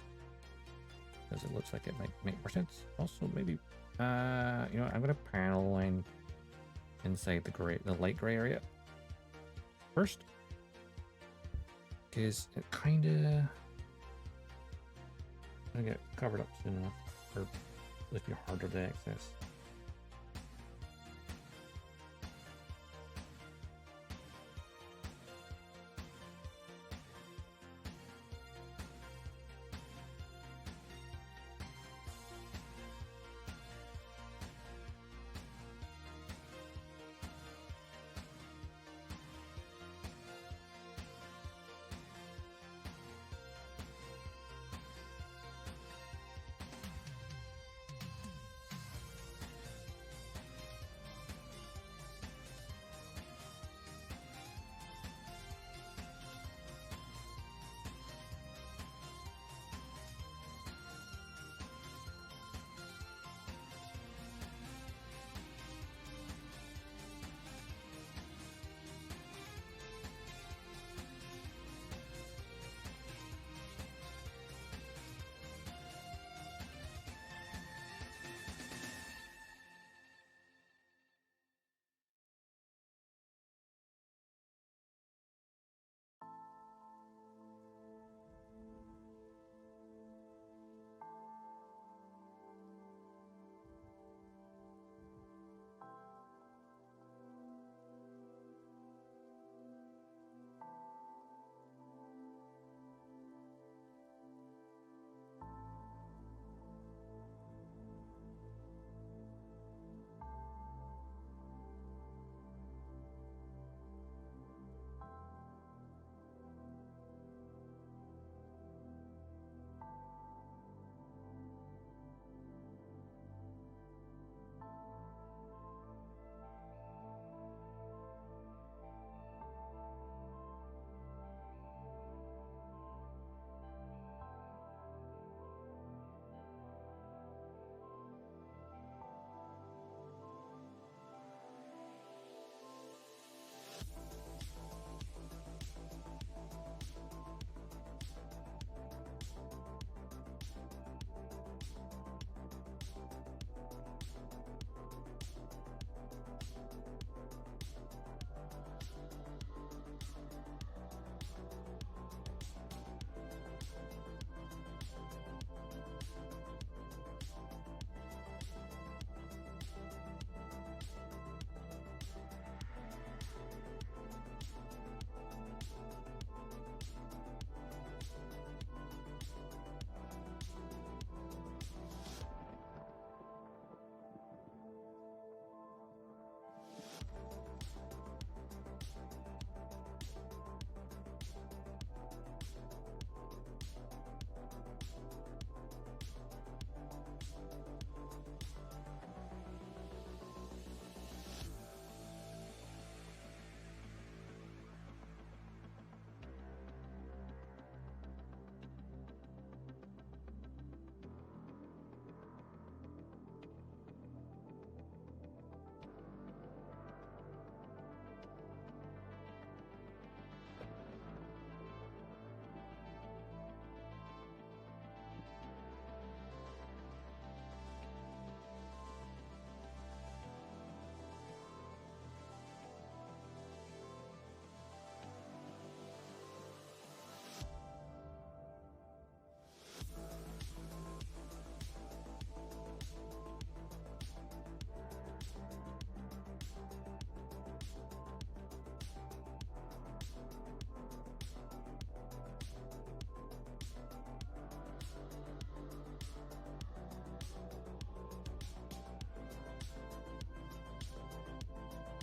because it looks like it might make more sense. Also, maybe, you know, I'm going to panel line inside the light gray area first, because it kind of going to get covered up soon enough, or at least be harder to access.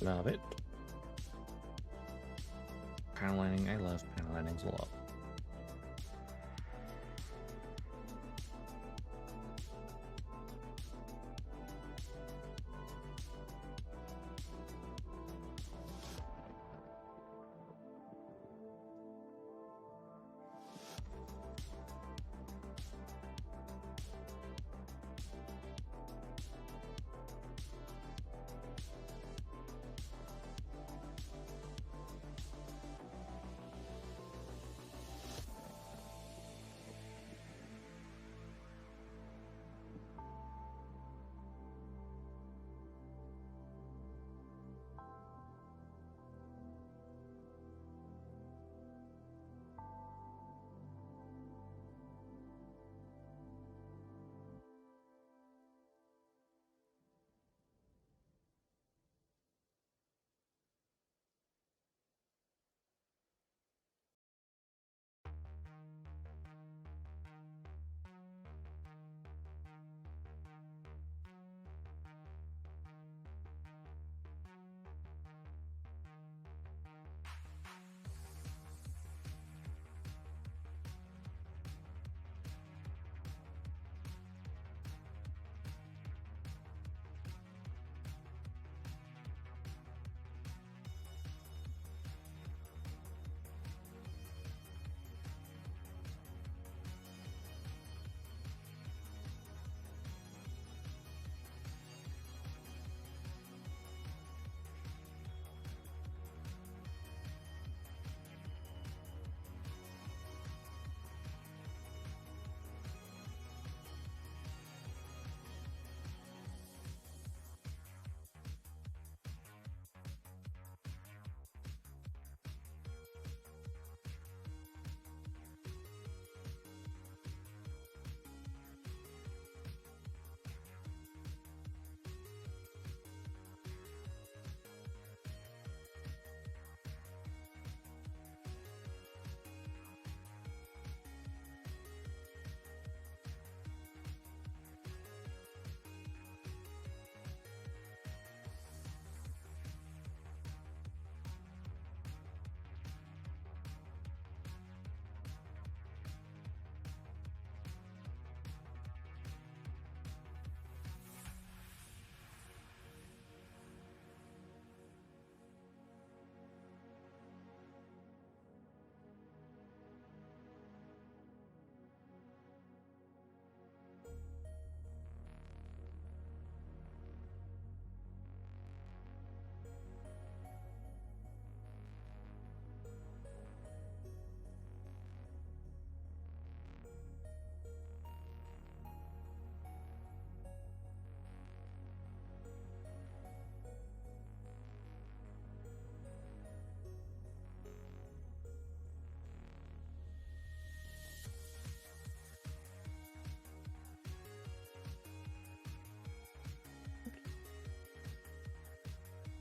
Love it. Panel lining. I love panel linings a lot.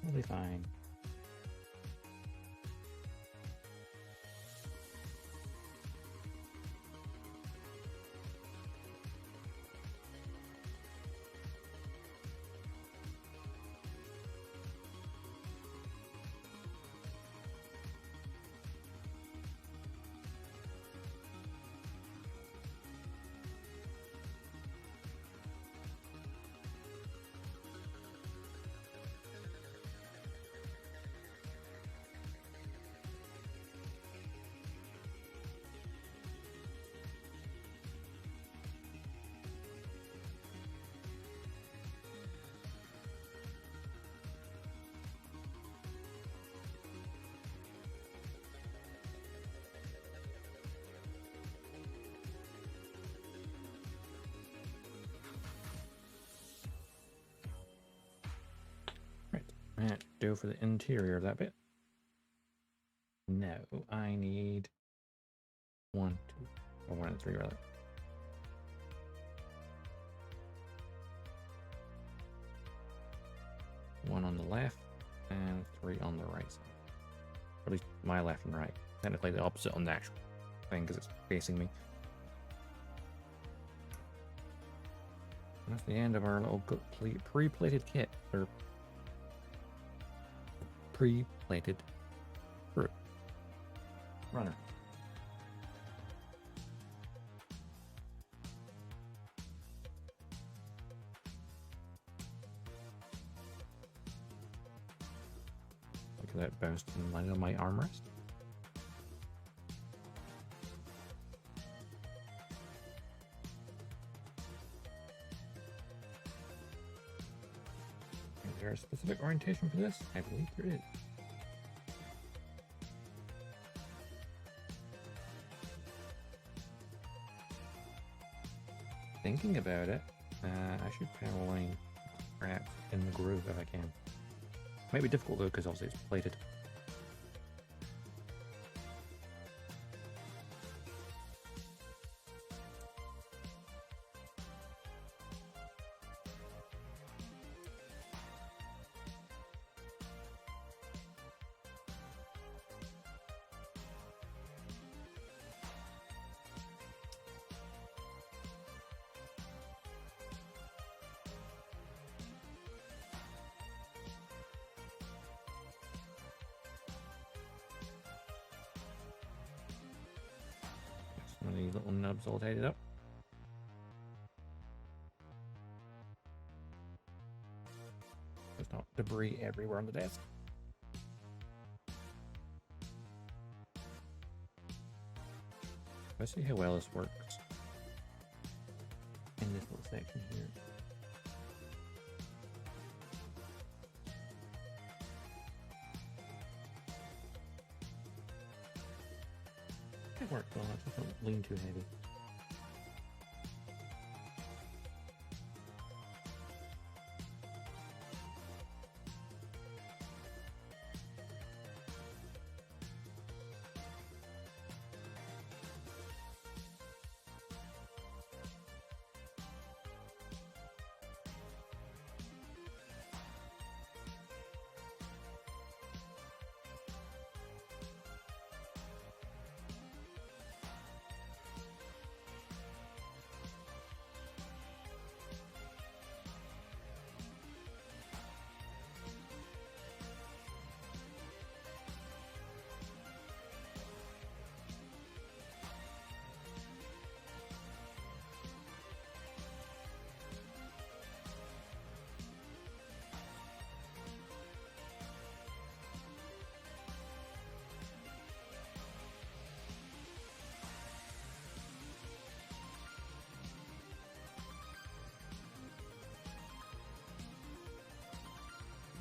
We'll be fine. Do for the interior of that bit. No, I need 1, 2, or 1 and 3 rather. One on the left and 3 on the right side. Or at least my left and right. Technically the opposite on the actual thing because it's facing me. And that's the end of our little pre-plated kit. Or pre-plated fruit. Runner. Look at that bounced and landed on my armrest. Is there a specific orientation for this? I believe there is. Thinking about it, I should power line perhaps in the groove if I can. Might be difficult though because obviously it's plated. One of these little nubs all tied up. There's not debris everywhere on the desk. Let's see how well this works in this little section here. It worked well, it doesn't lean too heavy.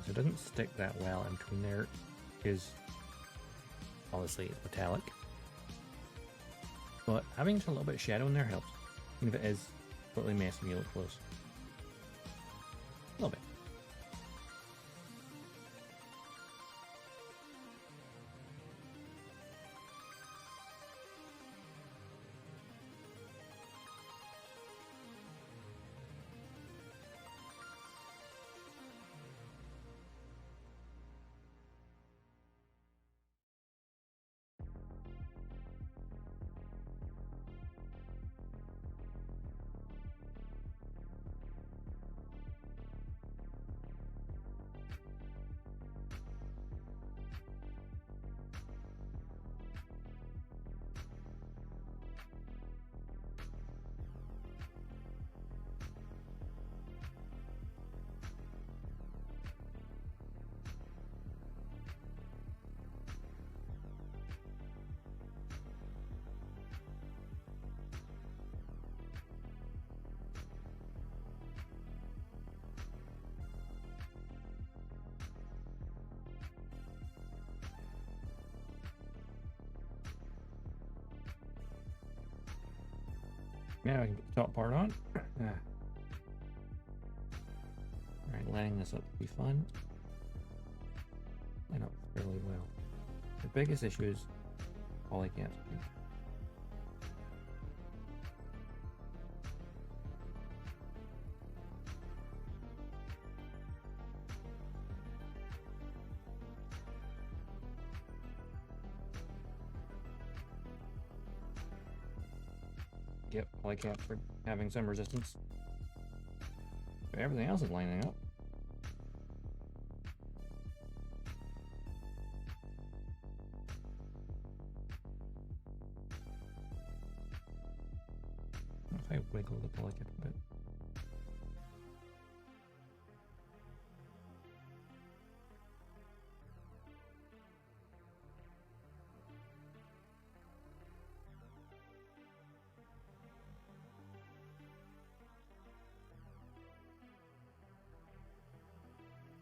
So it doesn't stick that well in between there because obviously it's metallic. But having just a little bit of shadow in there helps, even if it is completely messy when you look close. A little bit. Now I can get the top part on. Alright, lining this up to be fun. Line up fairly well. The biggest issue is polycaps. Yep, polycaps for having some resistance. But everything else is lining up. I wiggle the polygon a bit.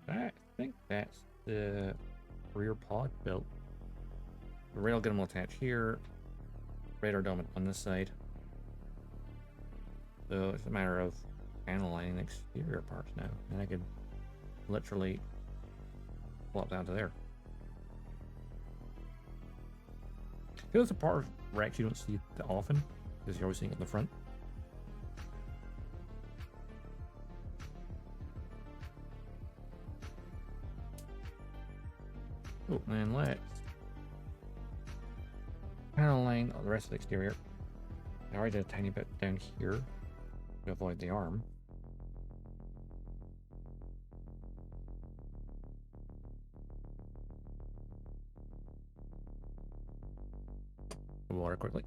I think that's the rear pod built. The railgun will attach here. Radar dome on this side. So it's a matter of analyzing the exterior parts now. And I could literally plop down to there. It's a part of Rex you don't see that often, because you're always seeing it in the front. Oh, and let's panel line on the rest of the exterior. I already did a tiny bit down here to avoid the arm. Water quickly.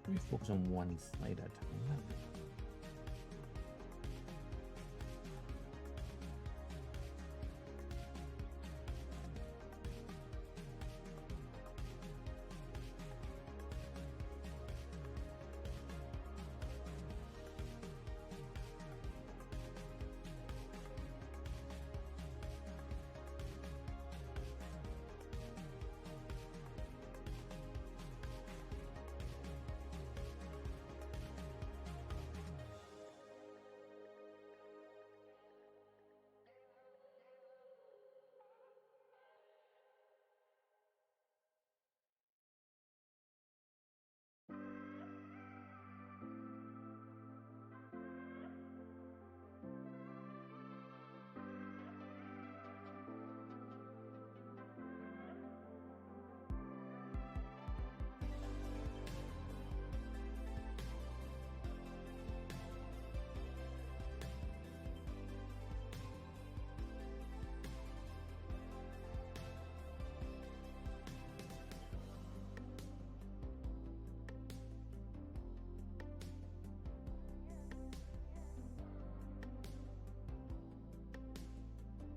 Let me focus on one slide at a time.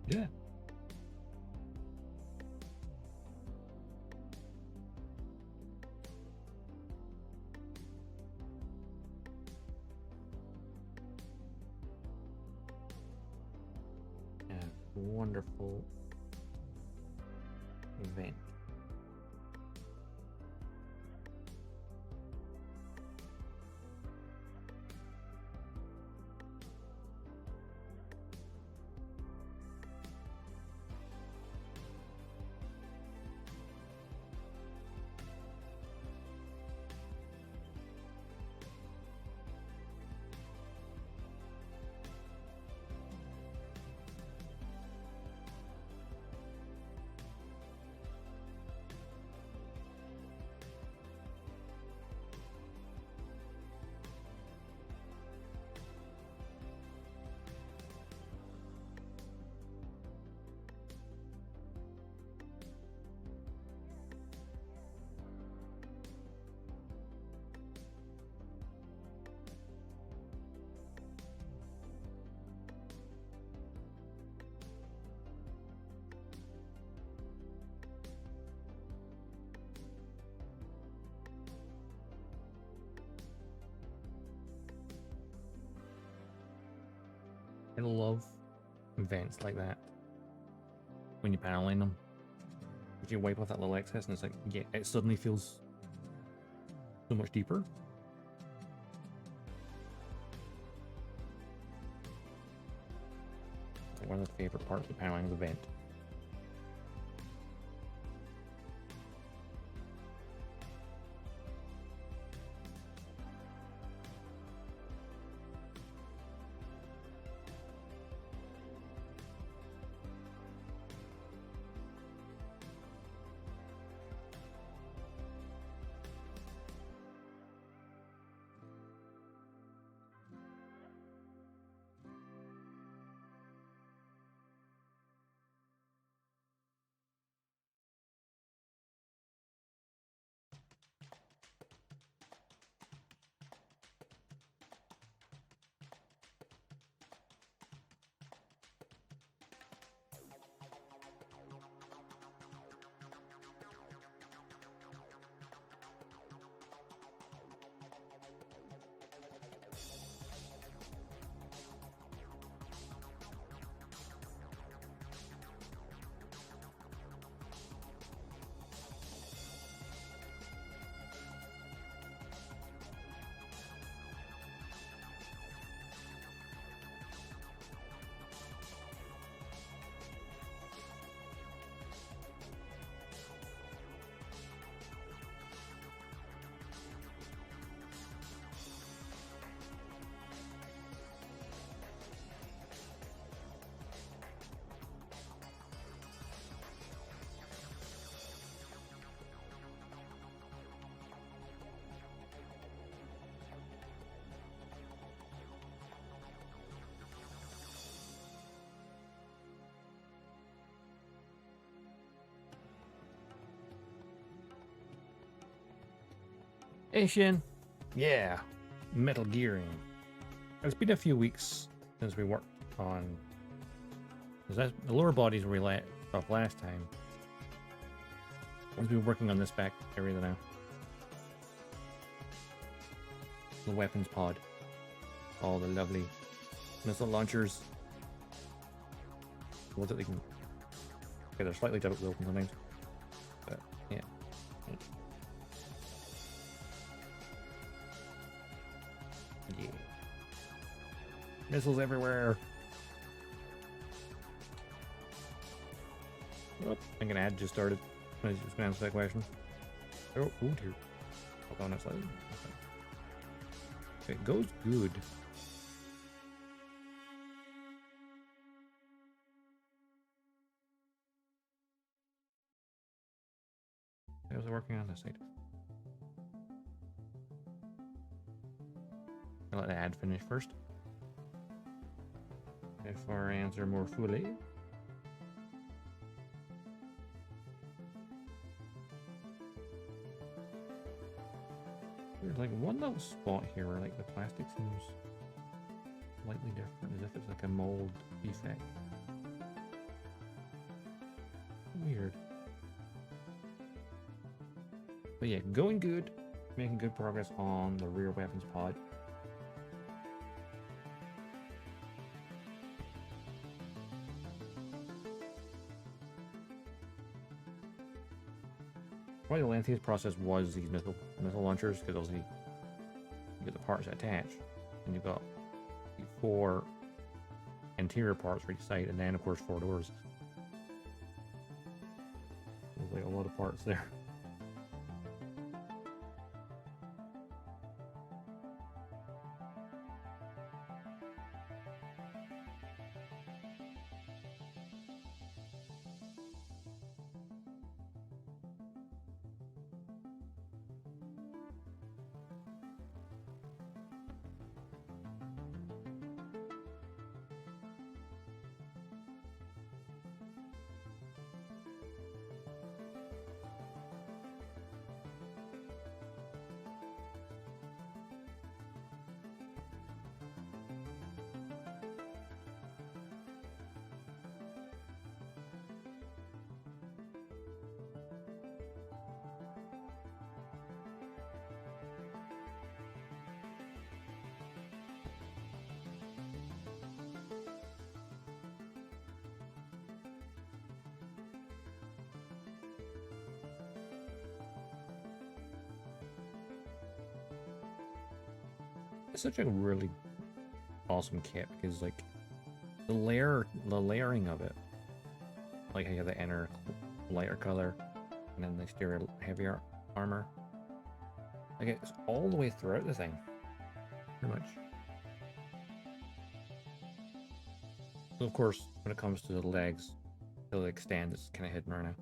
Yeah. Yeah, wonderful event. I love events like that. When you paneling them, if you wipe off that little excess and it's like, yeah, it suddenly feels so much deeper. It's like one of the favorite parts of paneling the event. Hey Shin. Yeah, Metal Gearing. It's been a few weeks since we worked on... The lower bodies where we let off last time. We've been working on this back area now. The weapons pod. All the lovely missile launchers. Ones that they can... Okay, they're slightly difficult to open sometimes. But, yeah. Yeah. Missiles everywhere. Oh, I think an ad just started. I was just going to answer that question. Oh dear. Hold on, that's like... It goes good. How's it working on this side? I'll let the ad finish first. Before I answer more fully. There's like one little spot here where like the plastic seems slightly different, as if it's like a mold defect. Weird. But yeah, going good. Making good progress on the rear weapons pod. Probably the lengthiest process was these missile launchers, because obviously you get the parts attached, and you've got 4 interior parts for each side, and then of course 4 doors. There's like a lot of parts there. It's such a really awesome kit, because like the layering of it, like how you have the inner lighter color and then the exterior heavier armor, like it's all the way throughout the thing, pretty much. So of course, when it comes to the legs, they'll extend. It's kind of hidden right now.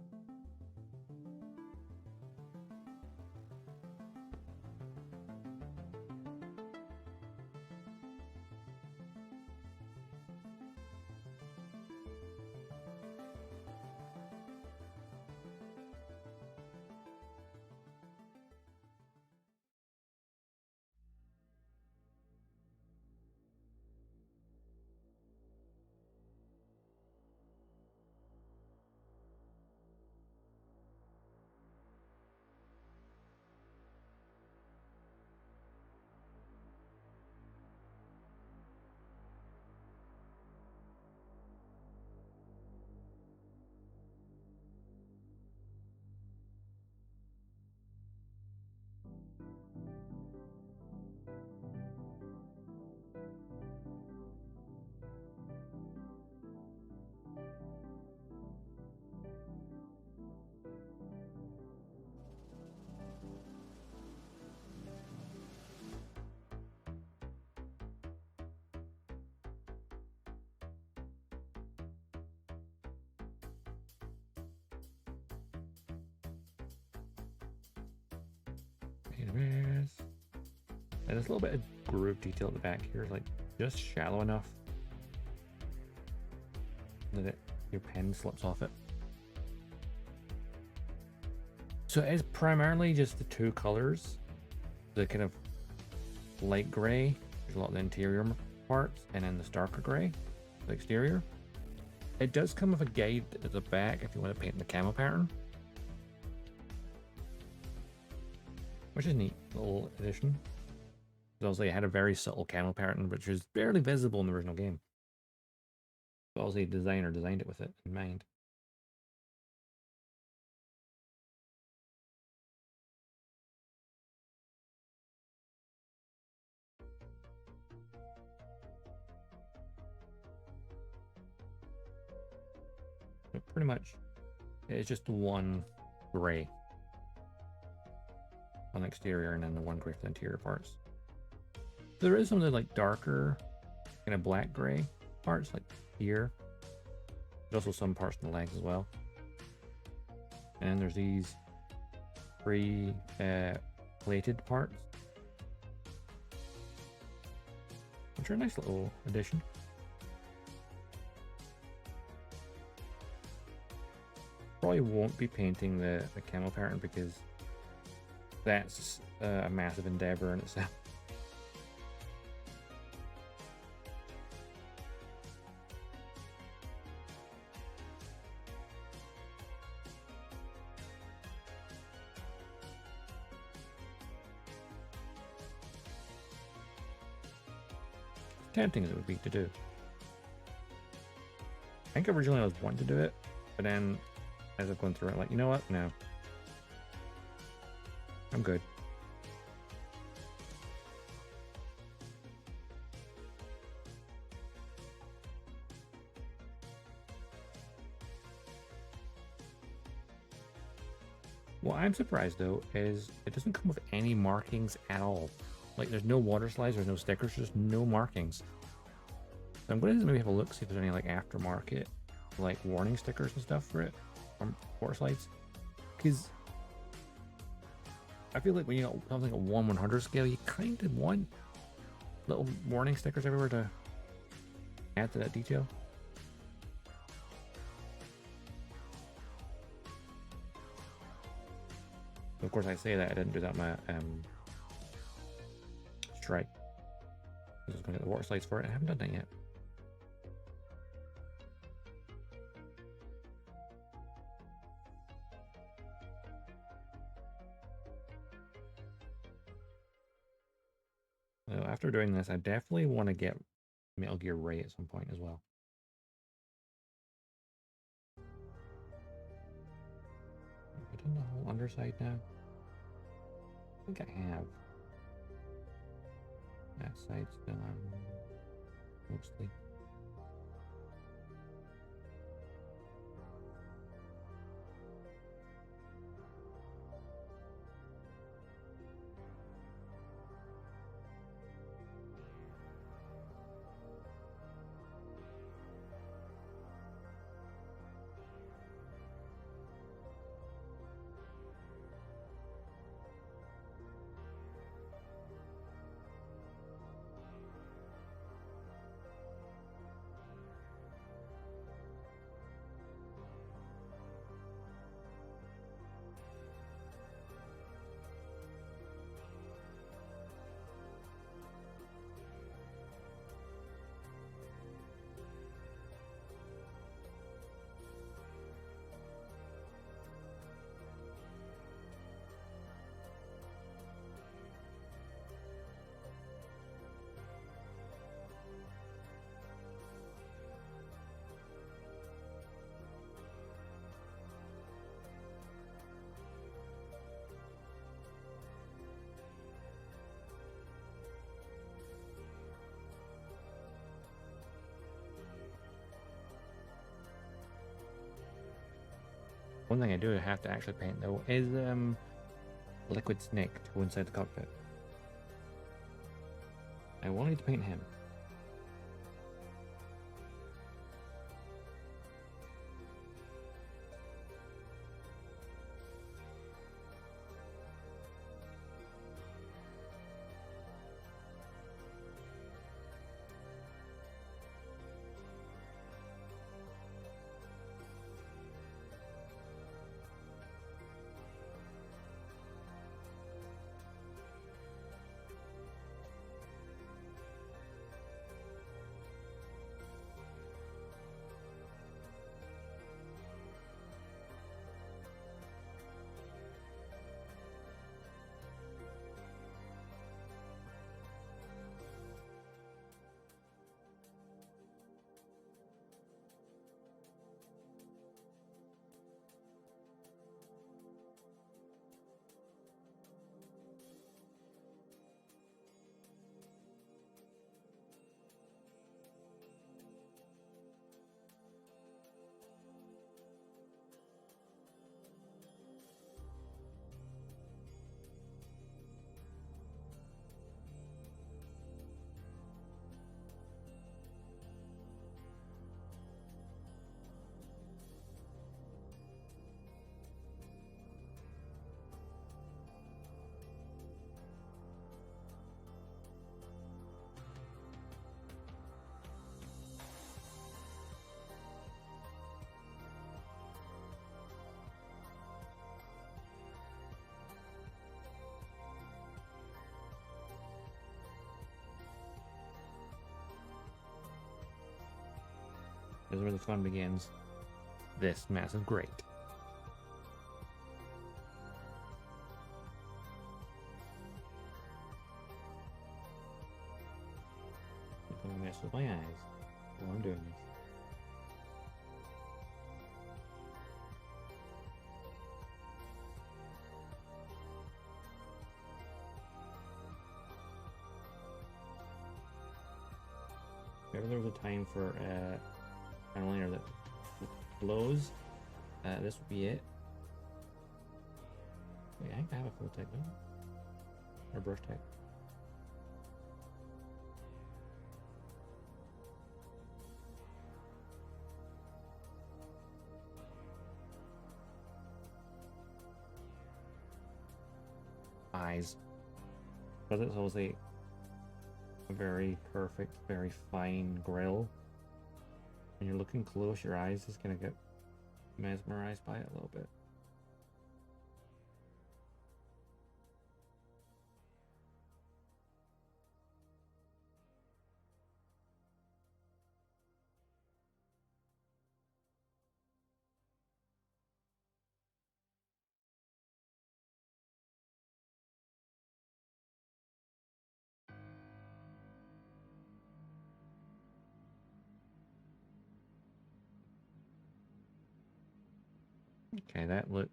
And there's a little bit of groove detail at the back here, like just shallow enough that your pen slips off it. So it's primarily just the 2 colors, the kind of light gray, there's a lot of the interior parts, and then the darker gray, the exterior. It does come with a guide at the back if you want to paint the camo pattern, which is a neat little addition. Obviously, it had a very subtle camo pattern, which was barely visible in the original game. But obviously, the designer designed it with it in mind. But pretty much, it's just one gray on the exterior, and then the one gray for the interior parts. There is some of the like darker, kind of black gray parts, like here. There's also some parts in the legs as well. And there's these 3 plated parts, which are a nice little addition. Probably won't be painting the camo pattern, because that's a massive endeavor in itself. tempting as it would be to do. I think originally I was wanting to do it, but then as I've gone through it, like, you know what? No. I'm good. What I'm surprised though is it doesn't come with any markings at all. Like there's no water slides, there's no stickers, just no markings. So I'm going to maybe have a look, see if there's any like aftermarket, like warning stickers and stuff for it, from water slides. Because I feel like when you got something at 1/100 scale, you kind of want little warning stickers everywhere to add to that detail. Of course, I say that I didn't do that my strike. I was just going to get the water slides for it. I haven't done that yet. So after doing this, I definitely want to get Metal Gear Ray at some point as well. Have I done the whole underside now? I think I have. That side's still on mostly. One thing I do have to actually paint though is Liquid Snake to go inside the cockpit. I will need to paint him. This is where the fun begins. This massive grate. my eyes while I'm doing this. If ever there was a time for paneling that blows, this would be it. Wait, I think I have a full tech, don't I? Or brush tech. Eyes. But it's obviously a very perfect, very fine grill. When you're looking close, your eyes is gonna get mesmerized by it a little bit. Okay, that looks...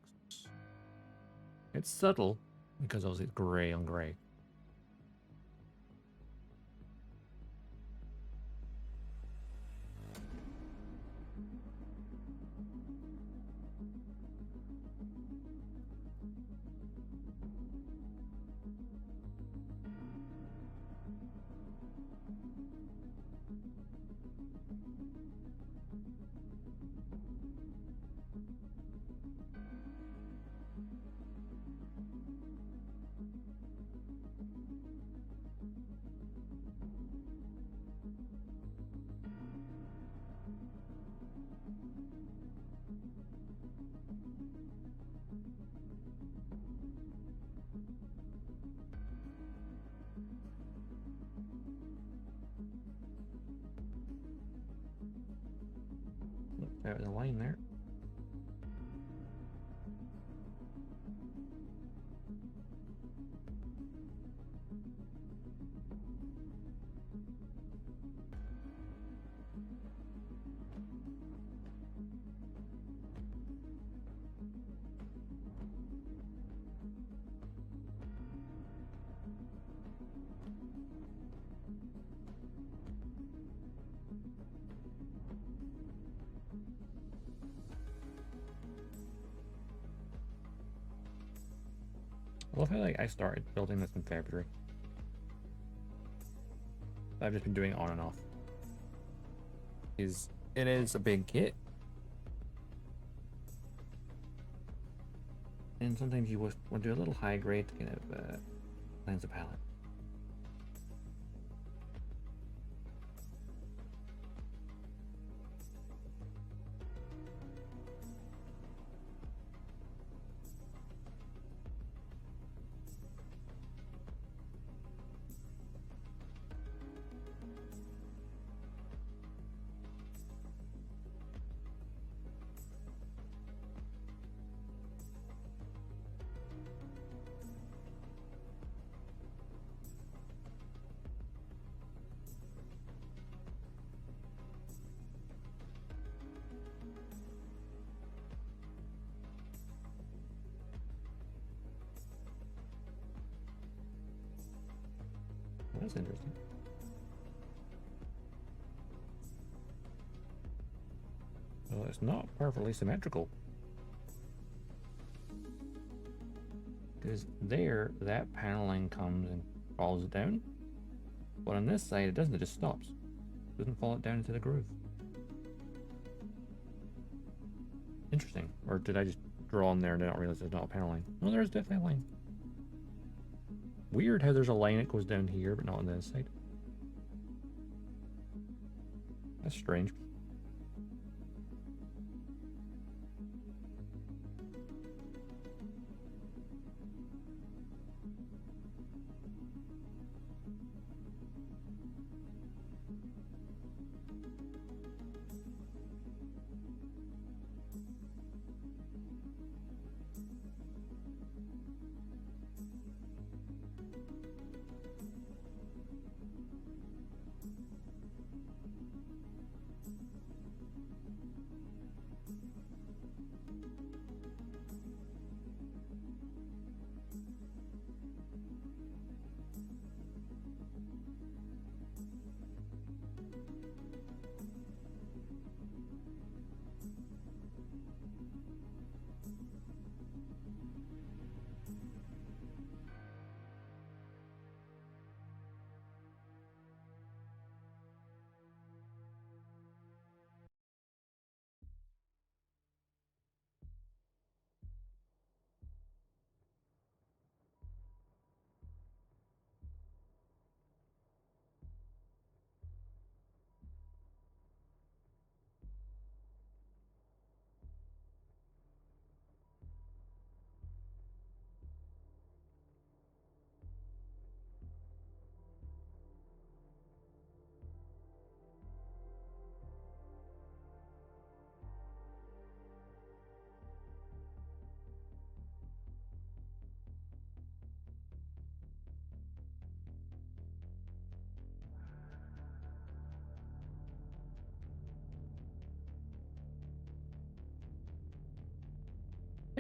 It's subtle, because obviously it's grey on grey. Look out of the line there. I love how I started building this in February. I've just been doing it on and off. It is a big kit. And sometimes you want to do a little high grade to kind of cleanse the palette. That's interesting. Well, it's not perfectly symmetrical. Because there, that paneling comes and follows it down. But on this side, it doesn't, it just stops. It doesn't fall it down into the groove. Interesting. Or did I just draw in there and I don't realize there's not a paneling? No, there's definitely a line. Weird how there's a line that goes down here, but not on this side. That's strange.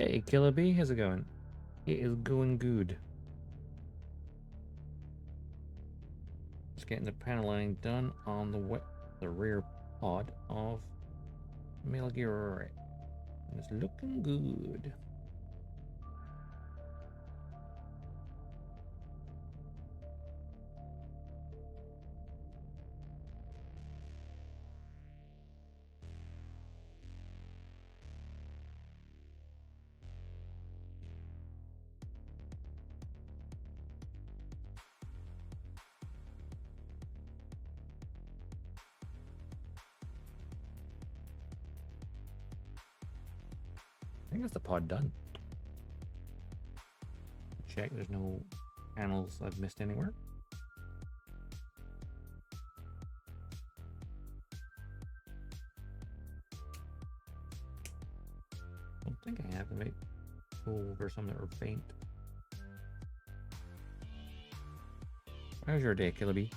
Hey, Killer Bee, how's it going? It is going good. Just getting the paneling done on the rear pod of Metal Gear Red. And it's looking good. I think that's the pod done. Check, there's no panels I've missed anywhere. I don't think I have to make gold or some that are faint. How's your day, Killer Bee?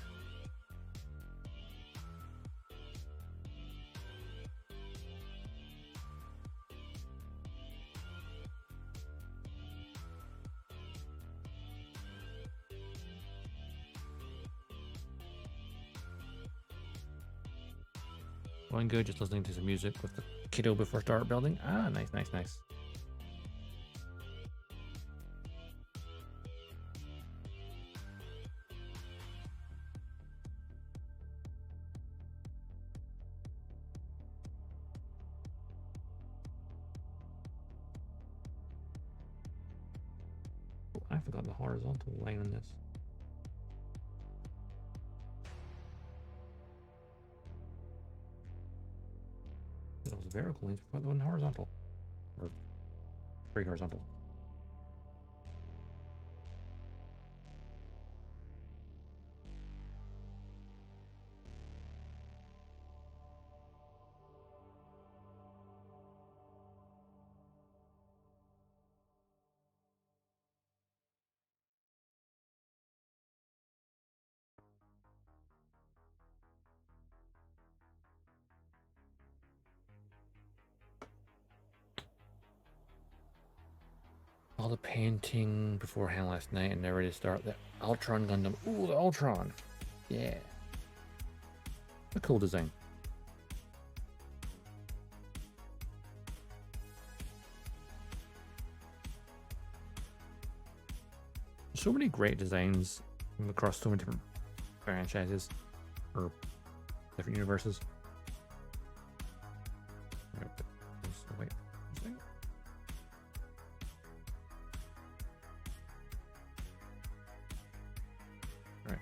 Going good, just listening to some music with the kiddo before start building. Ah, nice, nice, nice. Oh, I forgot the horizontal line on this. That was vertical lines, but the one horizontal. Or three horizontal. All the painting beforehand last night, and they're ready to start the Ultron Gundam. Ooh, the Ultron! Yeah. A cool design. So many great designs across so many different franchises or different universes. Wait. Alright.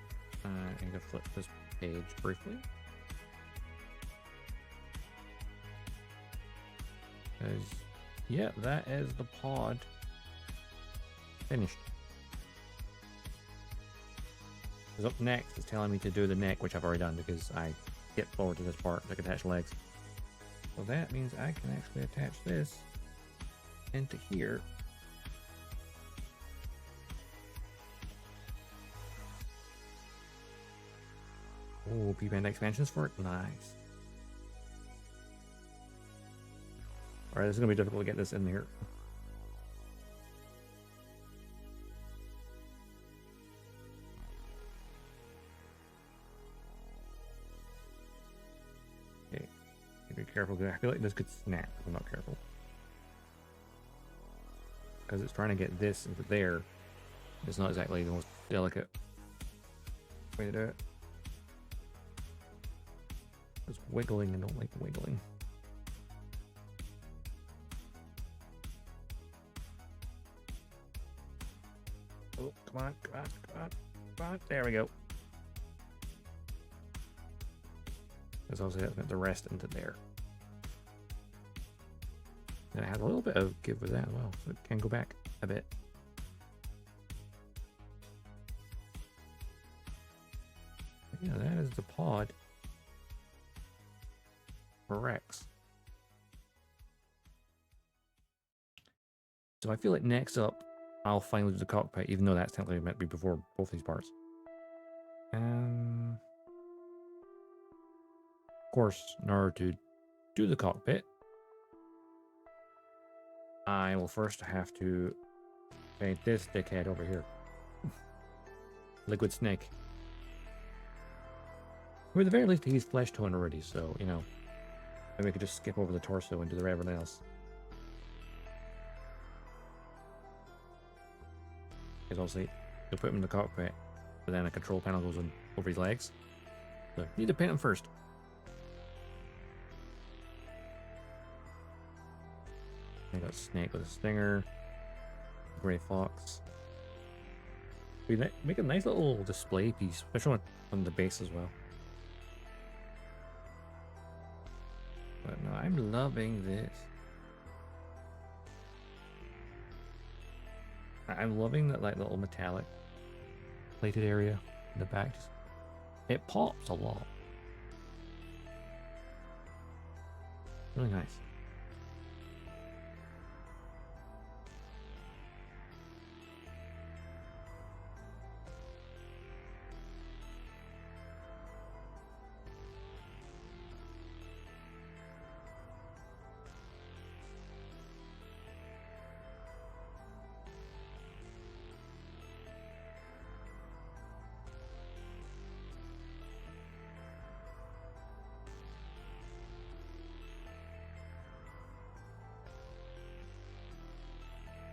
I need to flip this page briefly. Because, yeah, that is the pod finished. Up next, it's telling me to do the neck, which I've already done because I skipped forward to this part to attach legs. So that means I can actually attach this into here. Oh, P-band expansions for it? Nice. Alright, this is going to be difficult to get this in here. Be careful, because I feel like this could snap if I'm not careful. Because it's trying to get this into there. It's not exactly the most delicate way to do it. It's wiggling, and I don't like wiggling. Oh, come on, come on, come on, come on. There we go. Because obviously that's meant to rest into there. And it has a little bit of give with that as well, so it can go back a bit. Yeah, that is the pod for Rex. So I feel like next up, I'll finally do the cockpit, even though that's technically meant to be before both these parts. Of course, in order to do the cockpit, I will first have to paint this dickhead over here. Liquid Snake. Or at the very least, he's flesh tone already, so, you know, maybe we could just skip over the torso and do everything else. Because obviously, you'll put him in the cockpit, but then a control panel goes on over his legs. So, you need to paint him first. I got Snake with a stinger, Grey Fox. We make a nice little display piece, especially on the base as well. But no, I'm loving this. I'm loving that like little metallic plated area in the back. Just, it pops a lot. Really nice.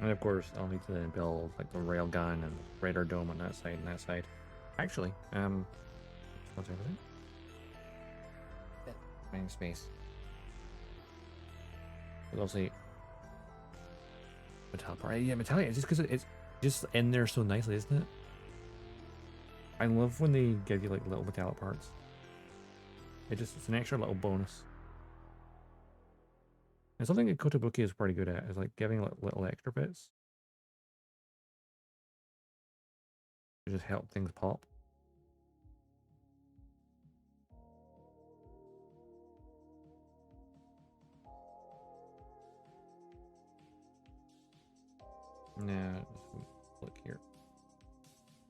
And of course, I'll need to then build like the railgun and the radar dome on that side and that side. Actually, what's everything? Finding space. But obviously, metallic part. Yeah, metallic. It's just because it's just in there so nicely, isn't it? I love when they give you like little metallic parts. It's an extra little bonus. And something that Kotobukiya is pretty good at is like giving little extra bits to just help things pop. Now, just look here.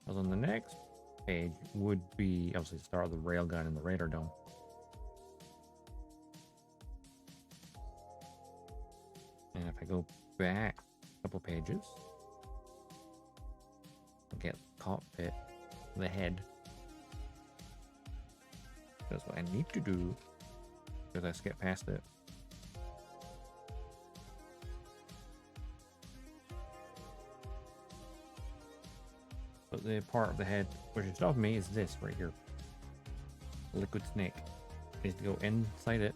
Because on the next page would be obviously the start of the railgun and the radar dome. And if I go back a couple pages, I'll get cockpit, the head. That's what I need to do because I skipped past it. But the part of the head which is off me is this right here. Liquid Snake. Needs to go inside it.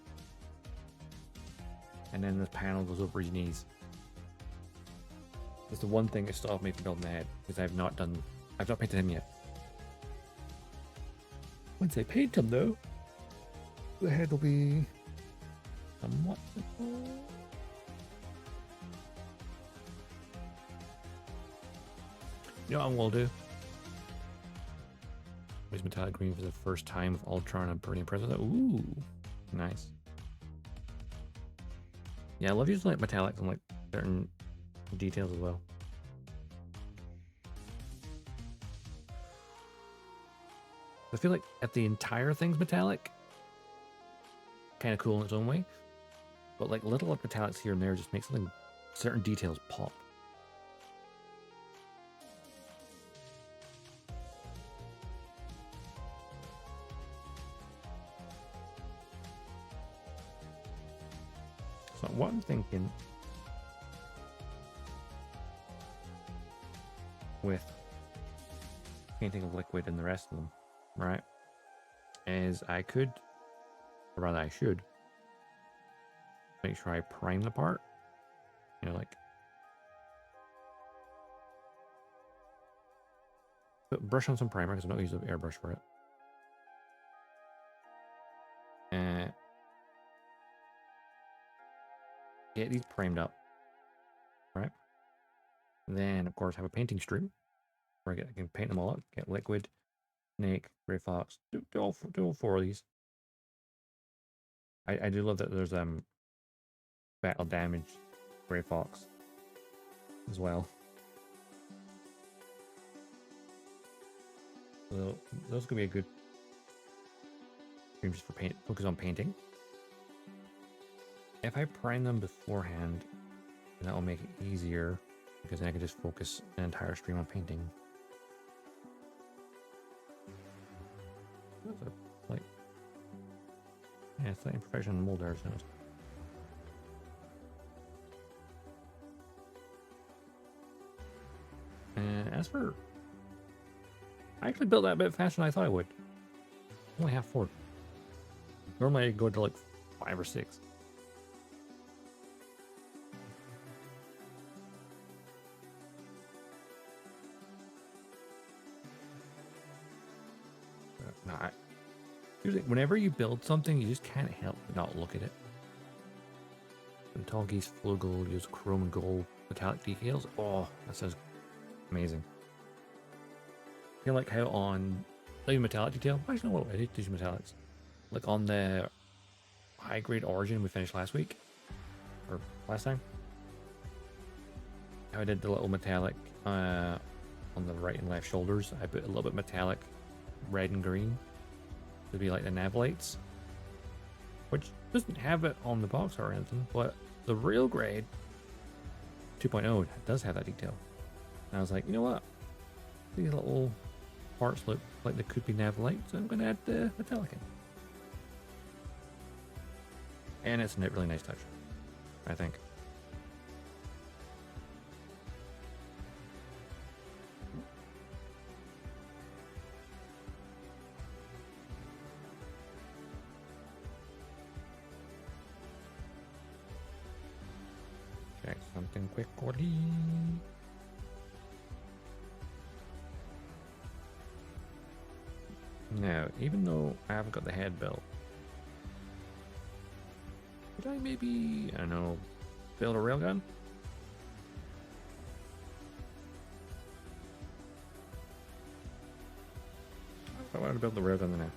And then this panel goes over his knees. That's the one thing that stopped me from building the head, because I've not painted him yet. Once I paint him though, the head will be somewhat simple. You know what we'll do? Use metallic green for the first time with Ultron. I'm pretty impressed with that. Ooh, nice. Yeah, I love using like metallics on like certain details as well. I feel like if the entire thing's metallic, kind of cool in its own way, but like little metallics here and there just make something, certain details pop. So what I'm thinking with painting of liquid and the rest of them, right, is I could, or rather I should, make sure I prime the part, you know, like brush on some primer because I'm not going to use an airbrush for it. And get these primed up, right? And then, of course, have a painting stream where I can paint them all up. Get liquid, snake, gray fox. Do all four of these. I do love that there's battle damage gray fox as well. So those could be a good stream just for focus on painting. If I prime them beforehand, And that will make it easier because then I can just focus an entire stream on painting. That's a, like, yeah, it's like imperfection in the mold there. So and as for, I actually built that a bit faster than I thought I would. Only half 4. Normally I go to like 5 or 6. No, usually whenever you build something, you just can't help but not look at it. And tall geese flugel use chrome and gold metallic decals. Oh, that sounds amazing. I feel like how on like metallic detail. Actually, no, I did do metallics. Like on the high grade origin we finished last week or last time. How I did the little metallic on the right and left shoulders. I put a little bit metallic red and green to be like the nav lights, which doesn't have it on the box or anything, but the real grade 2.0 does have that detail. And I was like, you know what? These little parts look like they could be nav lights, so I'm going to add the metallic in. And it's a really nice touch, I think. Check something quickly. Now, even though I haven't got the head built, could I maybe, I don't know, build a railgun? I wanted to build the railgun now.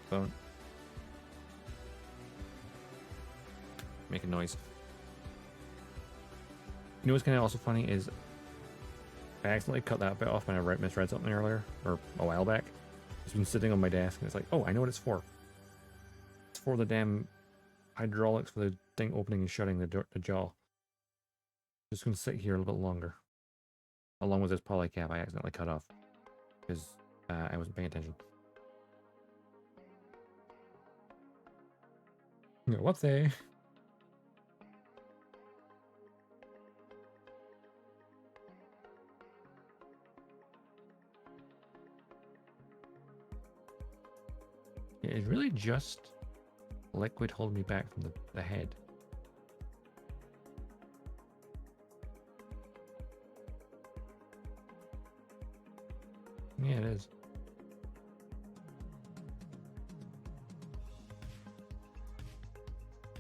Phone. Making noise. You know what's kind of also funny is I accidentally cut that bit off when I misread something earlier, or a while back. It's been sitting on my desk and it's like, oh, I know what it's for. It's for the damn hydraulics for the thing opening and shutting the jaw. Just gonna sit here a little bit longer. Along with this poly cap I accidentally cut off because I wasn't paying attention. Whoopsie. It's really just liquid holding me back from the head. Yeah, it is.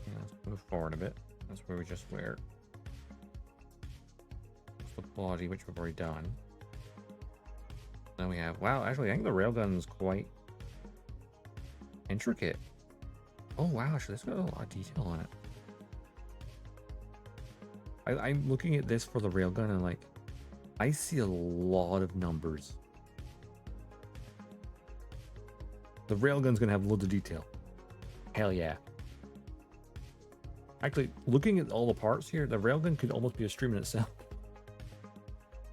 Yeah, let's move forward a bit. That's where we just wear the body, which we've already done. Then we have, wow, actually I think the railgun's quite intricate. Oh wow, actually this got a lot of detail on it. I'm looking at this for the railgun and like, I see a lot of numbers. The railgun's gonna have loads of detail. Hell yeah. Actually, looking at all the parts here, the railgun could almost be a stream in itself.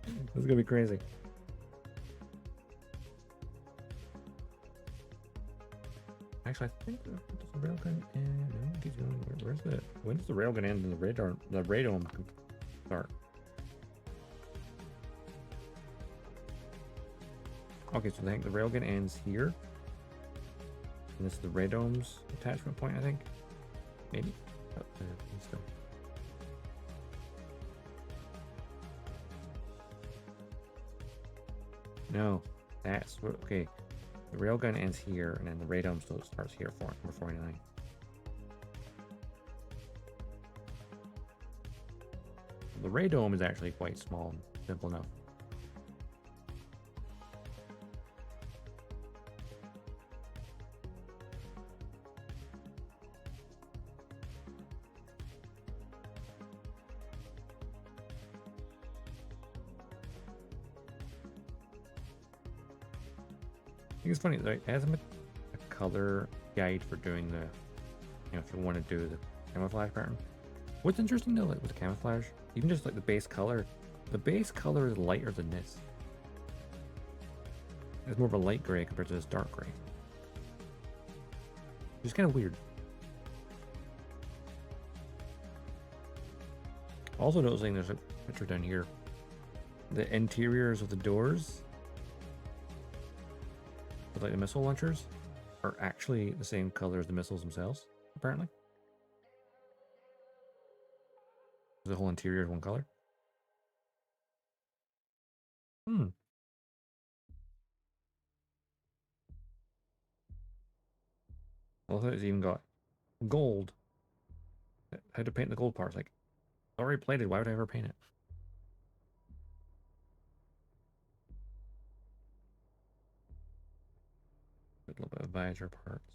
This is gonna be crazy. Actually, I think the railgun end. Where's the? When does the railgun end and the radome start? Okay, so I think the railgun ends here. And this is the radome's attachment point, I think. Maybe. Oh, still. No, that's what. Okay, the railgun ends here, and then the radome still starts here for number 49. The radome is actually quite small and simple enough. I think it's funny, like, as a color guide for doing the, if you want to do the camouflage pattern. What's interesting though, like with the camouflage, even just like the base color is lighter than this. It's more of a light gray compared to this dark gray. It's kind of weird. Also noticing there's a picture down here. The interiors of the doors, with like the missile launchers, are actually the same color as the missiles themselves, apparently. The whole interior is one color. Also, it's even got gold. How to paint the gold parts? Like, it's already plated. Why would I ever paint it? A little bit of visor parts.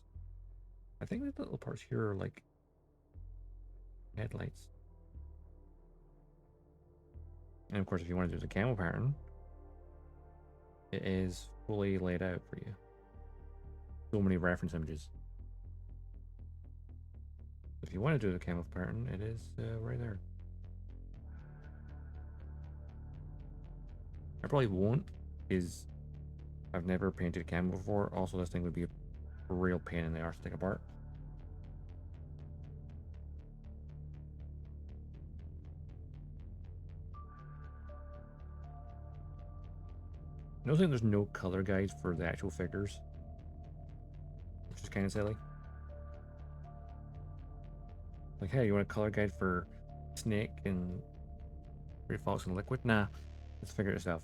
I think the little parts here are like headlights. And of course, if you want to do the camo pattern, it is fully laid out for you. So many reference images. If you want to do the camo pattern, it is right there. I probably won't, because I've never painted a camo before. Also, this thing would be a real pain in the arse to take apart. Noticing there's no color guides for the actual figures, which is kind of silly. Like, hey, you want a color guide for Snake and Red Fox and Liquid? Nah, let's figure it yourself.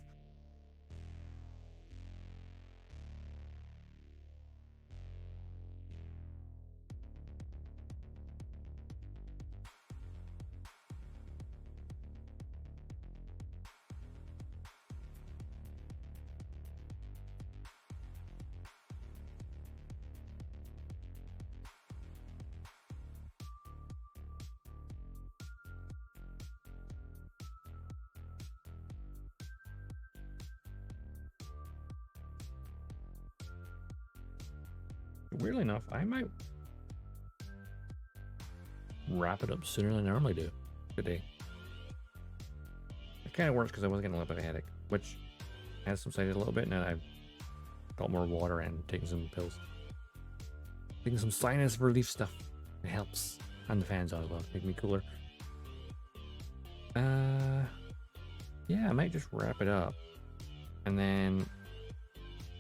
Weirdly enough, I might wrap it up sooner than I normally do today. It kind of works because I was getting a little bit of a headache, which has subsided a little bit now that I've got more water and taking some pills. Taking some sinus relief stuff. It helps. And the fans on as well, make me cooler. Yeah, I might just wrap it up. And then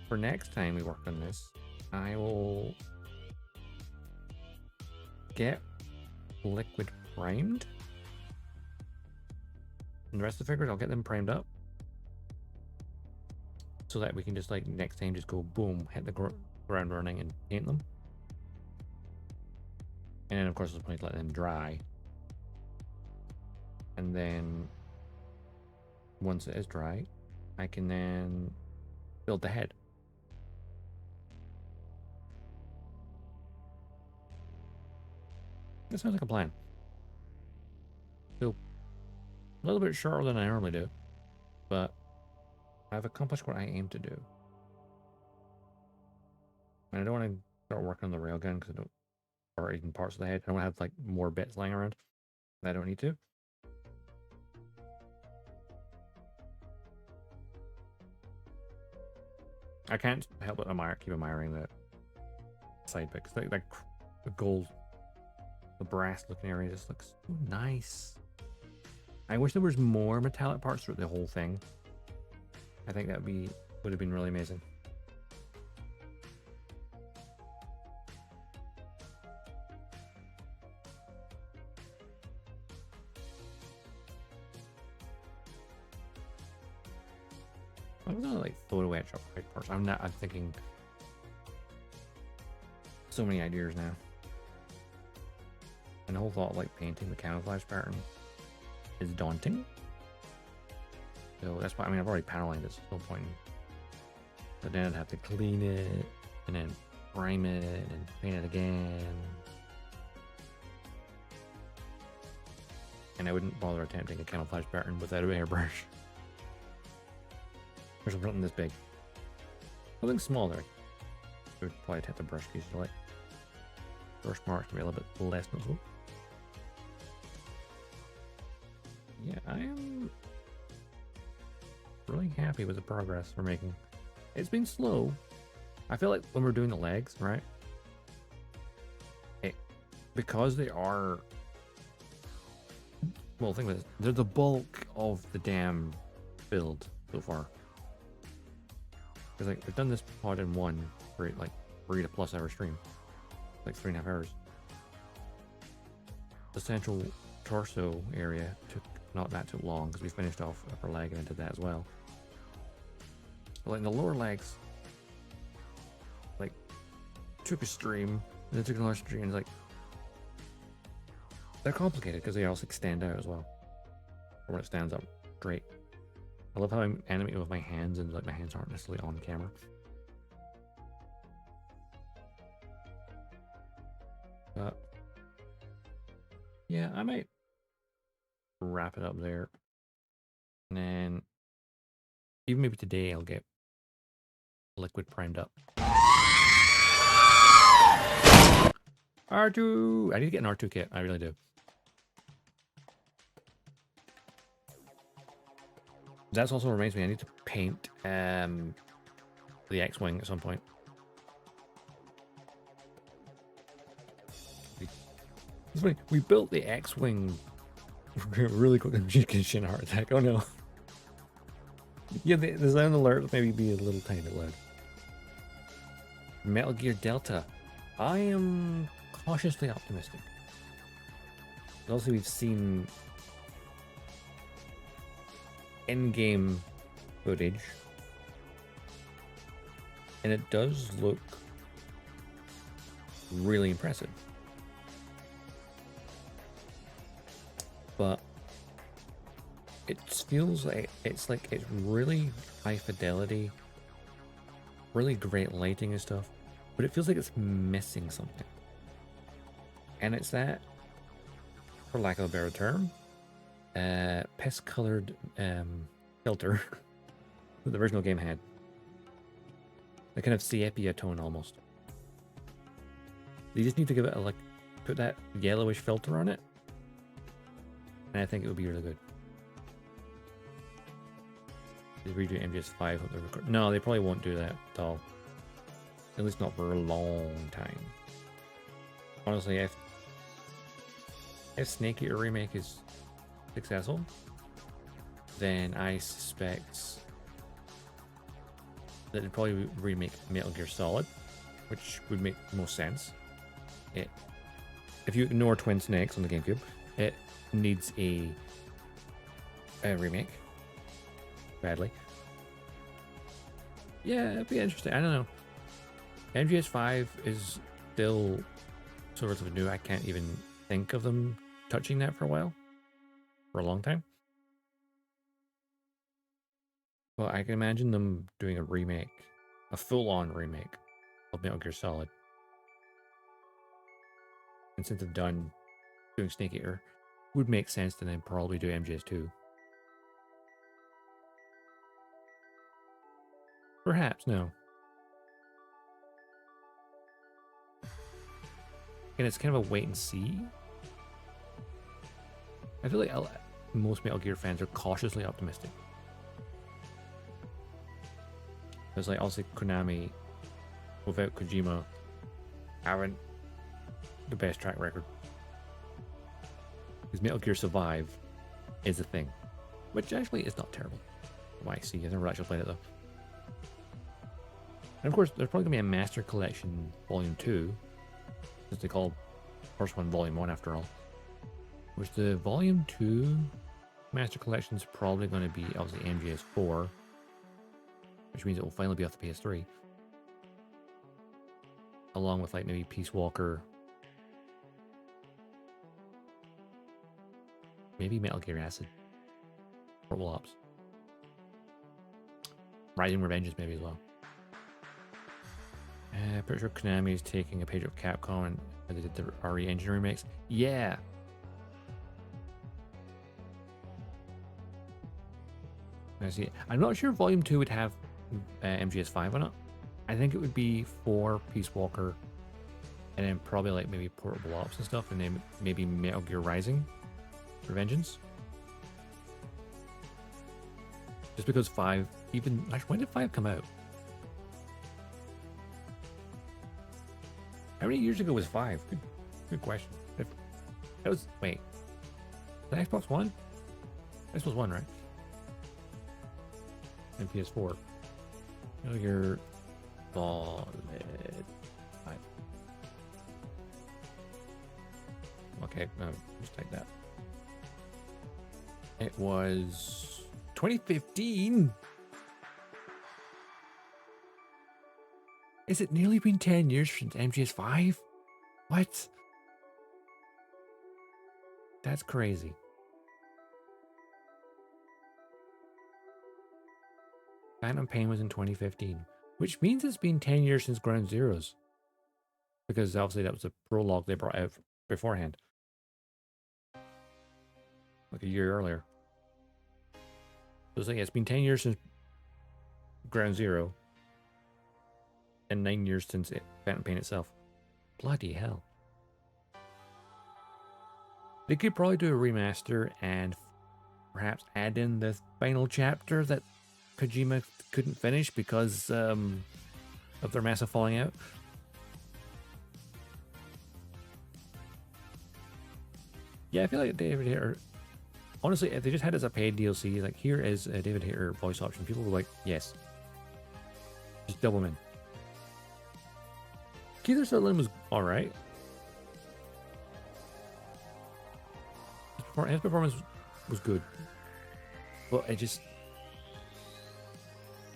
for next time we work on this, I will get Liquid primed. And the rest of the figures, I'll get them primed up. So that we can just, like, next time just go boom, hit the ground running and paint them. And then, of course, there's plenty to let them dry. And then, once it is dry, I can then build the head. That sounds like a plan. So, a little bit shorter than I normally do, but I've accomplished what I aim to do. And I don't want to start working on the railgun because I don't, or even parts of the head. I don't want to have like more bits lying around that I don't need to. I can't help but keep admiring the side bits. Like the gold, the brass looking area just looks so nice. I wish there was more metallic parts throughout the whole thing. I think that would have been really amazing. I'm gonna like photo etch up right parts. I'm thinking so many ideas now. And the whole thought of like painting the camouflage pattern is daunting. So that's why, I mean, I've already panel lined it, so there's no point in, but then I'd have to clean it and then prime it and paint it again. And I wouldn't bother attempting a camouflage pattern without an airbrush. Or something this big. Something smaller. would probably hit the brush keys to like brush marks to be a little bit less noticeable. Yeah, I am really happy with the progress we're making. It's been slow. I feel like when we're doing the legs, right? Because they are, well, think about this, they're the bulk of the damn build so far. Because like we've done this pod in one for like 3+ hour stream, like 3.5 hours. The central torso area took not that too long because we finished off upper leg and into that as well. But like in the lower legs, like took a stream and then took another stream, and like they're complicated because they also extend out as well. Or when it stands up straight. I love how I'm animating with my hands and like my hands aren't necessarily on camera. But yeah, I might wrap it up there. And then even maybe today I'll get liquid primed up. R2! I need to get an R2 kit, I really do. That also reminds me, I need to paint the X-Wing at some point. It's funny, we built the X-Wing really quick and she can heart attack. Oh no. Yeah, the sound alert maybe be a little tiny bit loud. Metal Gear Delta. I am cautiously optimistic. Also, we've seen in-game footage, and it does look really impressive. But it feels like it's really high fidelity, really great lighting and stuff, but it feels like it's missing something. And it's that, for lack of a better term, piss-colored filter that the original game had. The kind of sepia tone almost. You just need to give it a put that yellowish filter on it, and I think it would be really good. They redo MGS5. No, they probably won't do that at all. At least not for a long time. Honestly, if Snake Eater Remake is successful, then I suspect that they'd probably remake Metal Gear Solid, which would make the most sense. If you ignore Twin Snakes on the GameCube, it needs a remake badly. Yeah, it'd be interesting. I don't know. MGS5 is still sort of new. I can't even think of them touching that for a long time. Well, I can imagine them doing a remake, a full-on remake of Metal Gear Solid. And since they've done doing Snake Eater, would make sense to then probably do MGS2. Perhaps, no. And it's kind of a wait and see. I feel like most Metal Gear fans are cautiously optimistic. It's like, also Konami, without Kojima, haven't the best track record. Because Metal Gear Survive is a thing, which actually is not terrible. Why I see, I've never actually played it though. And of course, there's probably gonna be a Master Collection Volume 2, since they call first one Volume 1 after all. Which the Volume 2 Master Collection is probably going to be obviously MGS4, which means it will finally be off the PS3, along with like maybe Peace Walker, maybe Metal Gear Acid, Purple Ops, Rising Revengeance maybe as well. Pretty sure Konami is taking a page of Capcom and they did the RE Engine remakes. Yeah. I see. I'm not sure Volume 2 would have MGS5 on it. I think it would be 4 Peace Walker, and then probably like maybe Portable Ops and stuff, and then maybe Metal Gear Rising Revengeance. Just because 5, even actually, when did 5 come out? How many years ago was 5? Good question. That was, wait, the Xbox One? Xbox One, right? And PS4. Metal Gear Solid 5. Okay, no, just take that. It was 2015. Is it nearly been 10 years since MGS5? What? That's crazy. Phantom Pain was in 2015, which means it's been 10 years since Ground Zeroes. Because obviously that was a prologue they brought out beforehand. Like a year earlier. So it's like, yeah, it's been 10 years since Ground Zero. And 9 years since Phantom Pain itself. Bloody hell. They could probably do a remaster and perhaps add in the final chapter that Kojima couldn't finish because of their massive falling out. Yeah, I feel like David Hayter. Honestly, if they just had it as a paid DLC, like here is a David Hayter voice option, people were like, yes. Just double them in. Keith Sutherland was alright. His performance was good. But it just...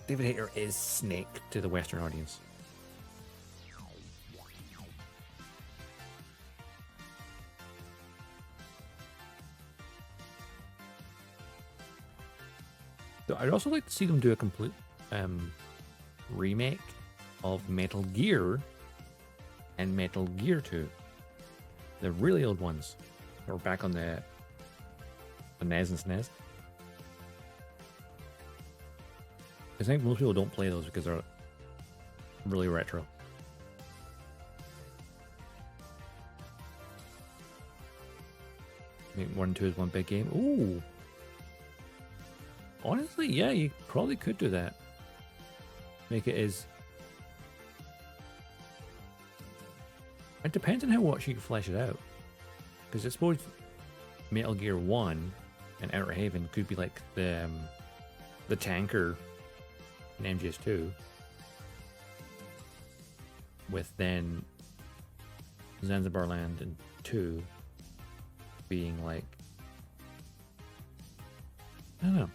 David Hayter is Snake to the Western audience. So I'd also like to see them do a complete remake of Metal Gear and Metal Gear 2. The really old ones. They're back on the NES and SNES. I think most people don't play those because they're really retro. I mean, 1 and 2 is one big game. Ooh. Honestly, yeah, you probably could do that. Make it as... It depends on how much you can flesh it out. Because I suppose Metal Gear 1 and Outer Haven could be like the tanker in MGS2. With then Zanzibar Land and 2 being like... I don't know.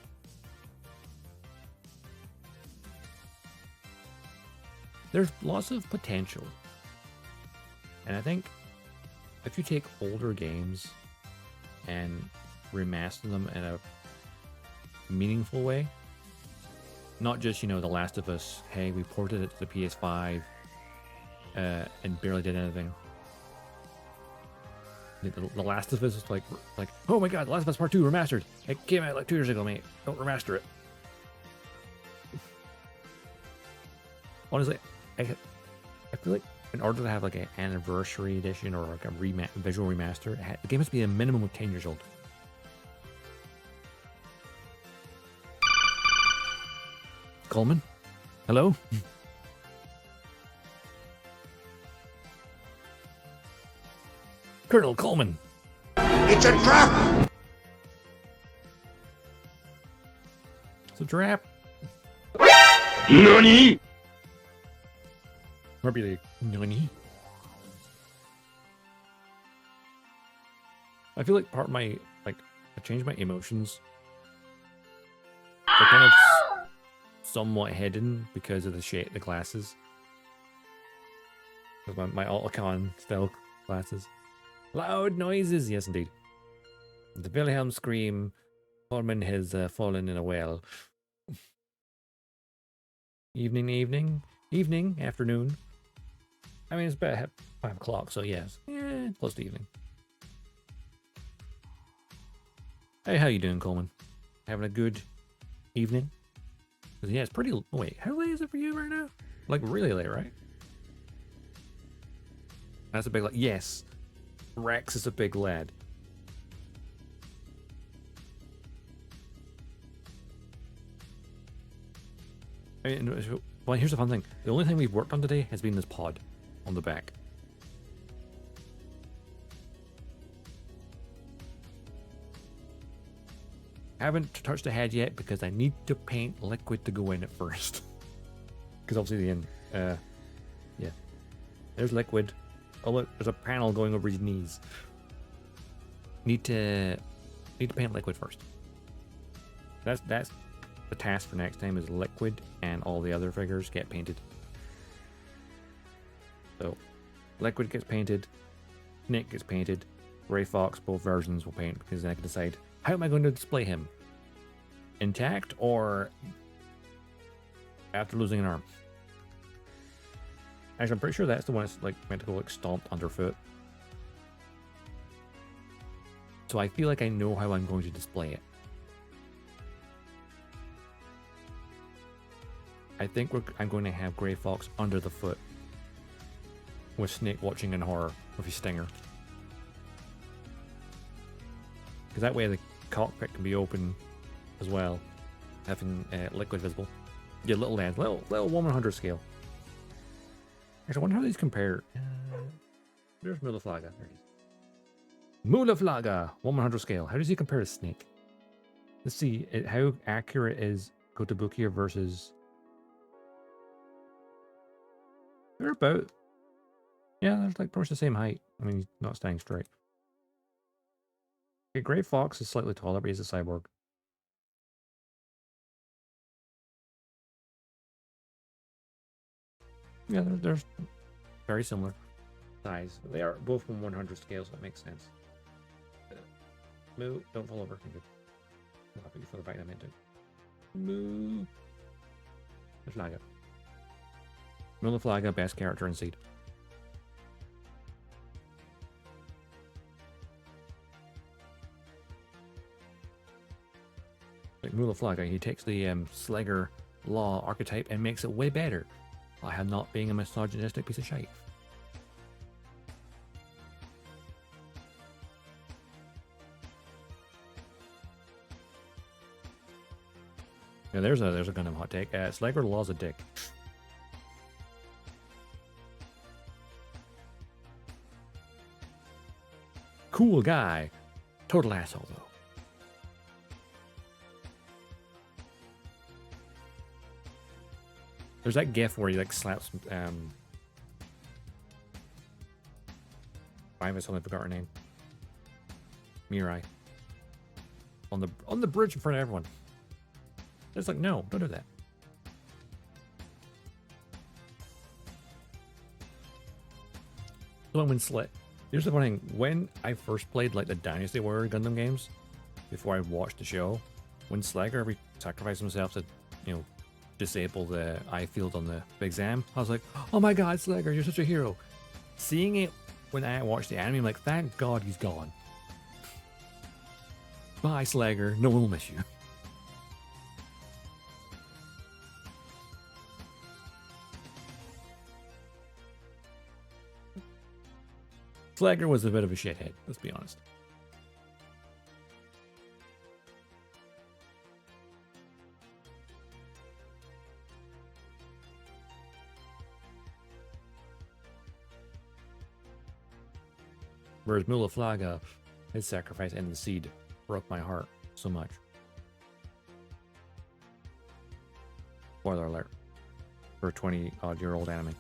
There's lots of potential. And I think if you take older games and remaster them in a meaningful way, not just, The Last of Us, hey, we ported it to the PS5 and barely did anything. The Last of Us is like, oh my god, The Last of Us Part 2 remastered. It came out like 2 years ago, mate. Don't remaster it. Honestly, I feel like in order to have like an anniversary edition or like a visual remaster, the game has to be a minimum of 10 years old. Coleman? Hello? Colonel Coleman! It's a trap! It's a trap. NANI? Or be like, NANI? I feel like part of my, I changed my emotions. They're kind of somewhat hidden because of the shape, the glasses. Because my Alticon style glasses. Loud noises, yes indeed. The Wilhelm scream, Coleman has fallen in a well. Evening, afternoon. I mean, it's about 5 o'clock, so yes. Yeah, close to evening. Hey, how you doing, Coleman? Having a good evening? Yeah, it's pretty... Wait, how late is it for you right now? Like really late, right? That's a big lead. Yes. Rex is a big lead. I mean, well, here's the fun thing. The only thing we've worked on today has been this pod on the back. Haven't touched the head yet because I need to paint liquid to go in it first. Because obviously the end, yeah. There's liquid. Oh look, there's a panel going over his knees. Need to paint liquid first. That's the task for next time is liquid and all the other figures get painted. So liquid gets painted, Snake gets painted, Ray Fox, both versions will paint because then I can decide how am I going to display him? Intact or after losing an arm? Actually, I'm pretty sure that's the one that's like meant to go like stomped underfoot. So I feel like I know how I'm going to display it. I think I'm going to have Grey Fox under the foot with Snake watching in horror with his stinger. Because that way the cockpit can be open as well, having liquid visible. Yeah, little lens, little 1/100 scale. Actually, I wonder how these compare. There's Mulaflaga. There he is. Mulaflaga, 1/100 scale. How does he compare to Snake? Let's see how accurate is Kotobukiya versus. They're about. Yeah, they're like pretty much the same height. I mean, he's not standing straight. Okay, Grey Fox is slightly taller, but he's a cyborg. Yeah, they're very similar size. They are both from 100 scale, so that makes sense. Moo, don't fall over. You're good. I'll put you further back than I meant to. Moo. There's Flaga. Mulaflaga, best character in Seed. Like Mulaflaga, he takes the Slugger Law archetype and makes it way better. I am not being a misogynistic piece of shite. Yeah, there's a Gundam hot take. Slugger Law's a dick. Cool guy. Total asshole though. There's that gif where he like slaps I suddenly forgot her name. Mirai. On the bridge in front of everyone. It's like, no, don't do that. So when Slit. Here's the funny thing. When I first played like the Dynasty Warrior Gundam games, before I watched the show, when Slugger sacrificed himself to, disable the eye field on the Big Zam, I was like, oh my god, Slugger, you're such a hero. Seeing it when I watched the anime, I'm like, thank god he's gone. Bye, Slugger. No one will miss you. Slugger was a bit of a shithead, let's be honest. Whereas Mulaflaga, his sacrifice and the seed broke my heart so much. Spoiler alert for a 20-odd-year-old anime.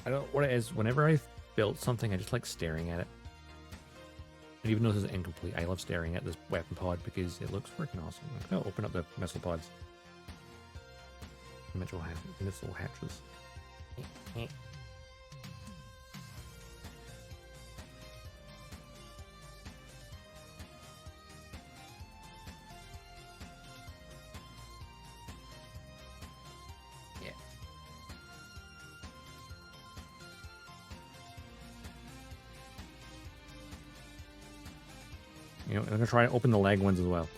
I don't know what it is. Whenever I've built something, I just like staring at it. And even though this is incomplete, I love staring at this weapon pod because it looks freaking awesome. Like, I'll open up the missile pods. Missile hatches. You know, I'm gonna try to open the leg ones as well,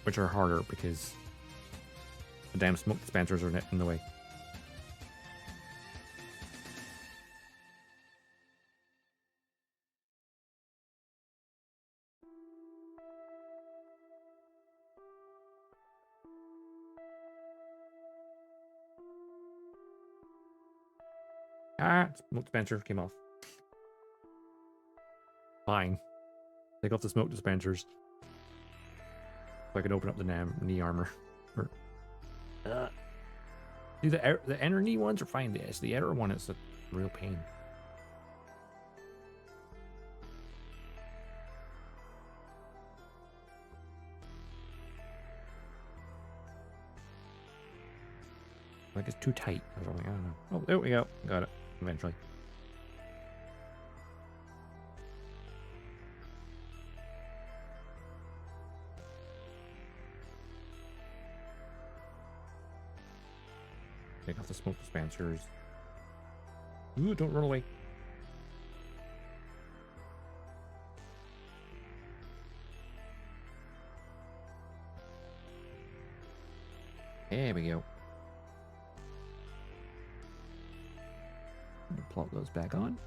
which are harder because the damn smoke dispensers are in the way. Ah, smoke dispenser came off. Fine. Take off the smoke dispensers. So I can open up the knee armor. Dude, the inner knee ones are fine. It's the outer one is a real pain. Like it's too tight or something. I don't know. Oh, there we go. Got it. Eventually. Take off the smoke dispensers. Ooh, don't run away. There we go. Plop those back on.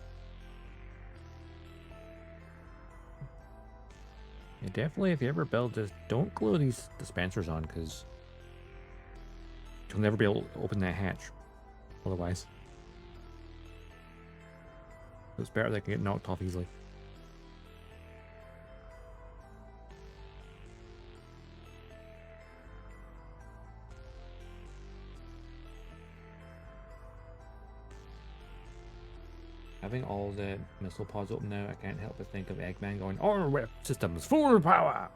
Yeah, definitely, if you ever build this, don't glue these dispensers on, because you'll never be able to open that hatch otherwise. It's better they can get knocked off easily. Having all the missile pods open now, I can't help but think of Eggman going, "Our whip systems full power!"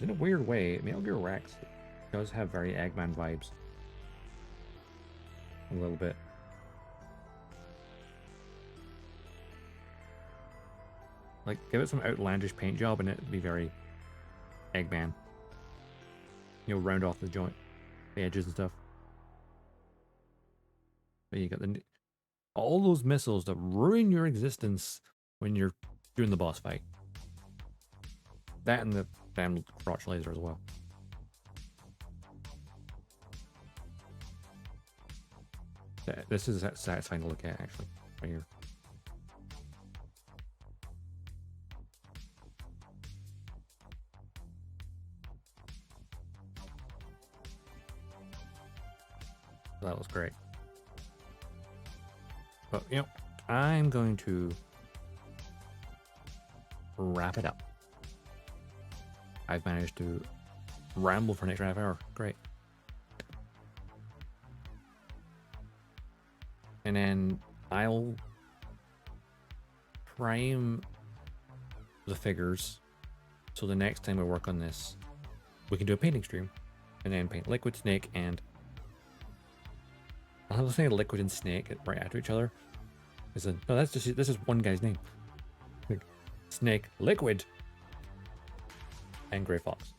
In a weird way, Metal Gear Rex does have very Eggman vibes. A little bit. Like, give it some outlandish paint job and it'd be very Eggman. You know, round off the joint, the edges and stuff. But you got all those missiles that ruin your existence when you're doing the boss fight. That and the damn crotch laser as well. This is satisfying to look at, actually, right here. That was great. But, you know, I'm going to wrap it up. I've managed to ramble for an extra half hour. Great. And then I'll prime the figures so the next time we work on this, we can do a painting stream and then paint Liquid, Snake, and I'll have to say Liquid and Snake right after each other. No, that's just, this is one guy's name. Snake, Liquid, and Grey Fox.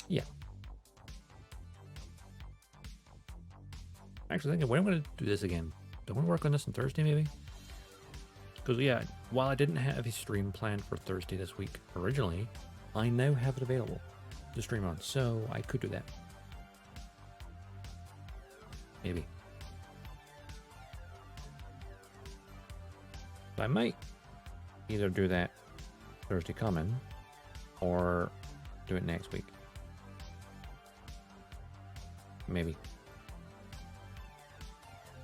Yeah. Actually, thinking, when am I going to do this again? Do I want to work on this on Thursday, maybe? Because, yeah, while I didn't have a stream planned for Thursday this week originally, I now have it available to stream on, so I could do that. Maybe. So I might either do that Thursday coming or do it next week. Maybe.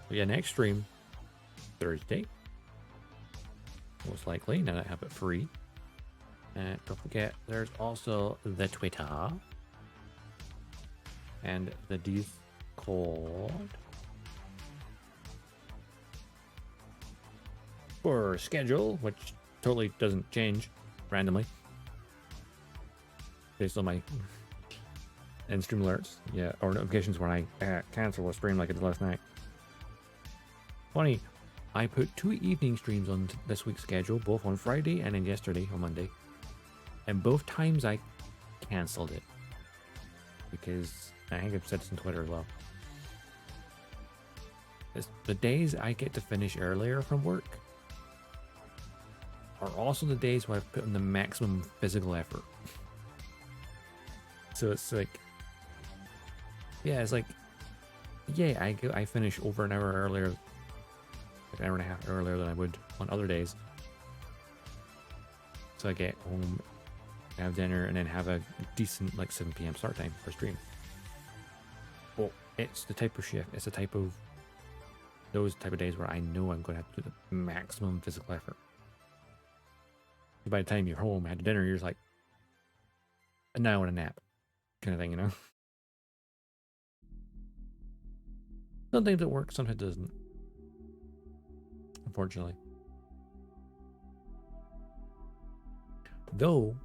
But yeah, next stream Thursday. Most likely, now that I have it free. And don't forget, there's also the Twitter and the Discord for schedule, which totally doesn't change randomly based on my end stream alerts, yeah, or notifications when I cancel a stream like I did last night. Funny, I put 2 evening streams on this week's schedule, both on Friday and then yesterday on Monday. And both times I cancelled it because I think I've said this on Twitter as well. It's the days I get to finish earlier from work are also the days where I've put in the maximum physical effort. So it's like, yeah, it's like, yeah, I finish over an hour earlier, like an hour and a half earlier than I would on other days. So I get home, have dinner, and then have a decent like 7 p.m. start time for stream. Well, it's the type of shift, it's the type of those type of days where I know I'm going to have to do the maximum physical effort. By the time you're home, had dinner, you're just like, and now I want a nap, kind of thing, you know? Sometimes it works, sometimes it doesn't. Unfortunately. Though,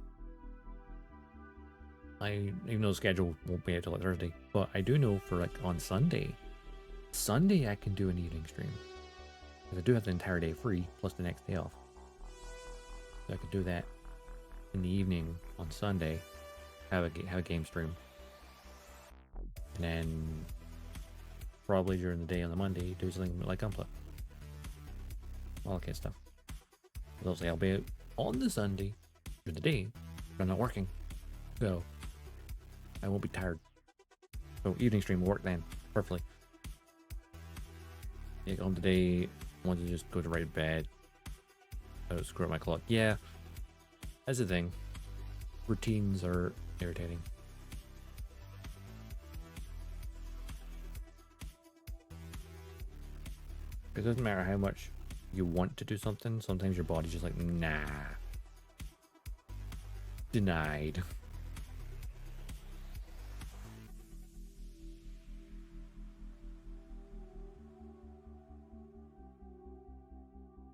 even though the schedule won't be until like Thursday, but I do know for like on Sunday I can do an evening stream. Because I do have the entire day free, plus the next day off. So I could do that in the evening on Sunday, have a game stream. And then probably during the day on the Monday, do something like Gunpla. All that kind of stuff. Because I'll be out on the Sunday during the day, but I'm not working. So I won't be tired. So evening stream will work then, perfectly. Yeah, on today, I want to just go to right bed. Oh, screw up my clock. Yeah, that's the thing. Routines are irritating. It doesn't matter how much you want to do something, sometimes your body's just like, nah. Denied.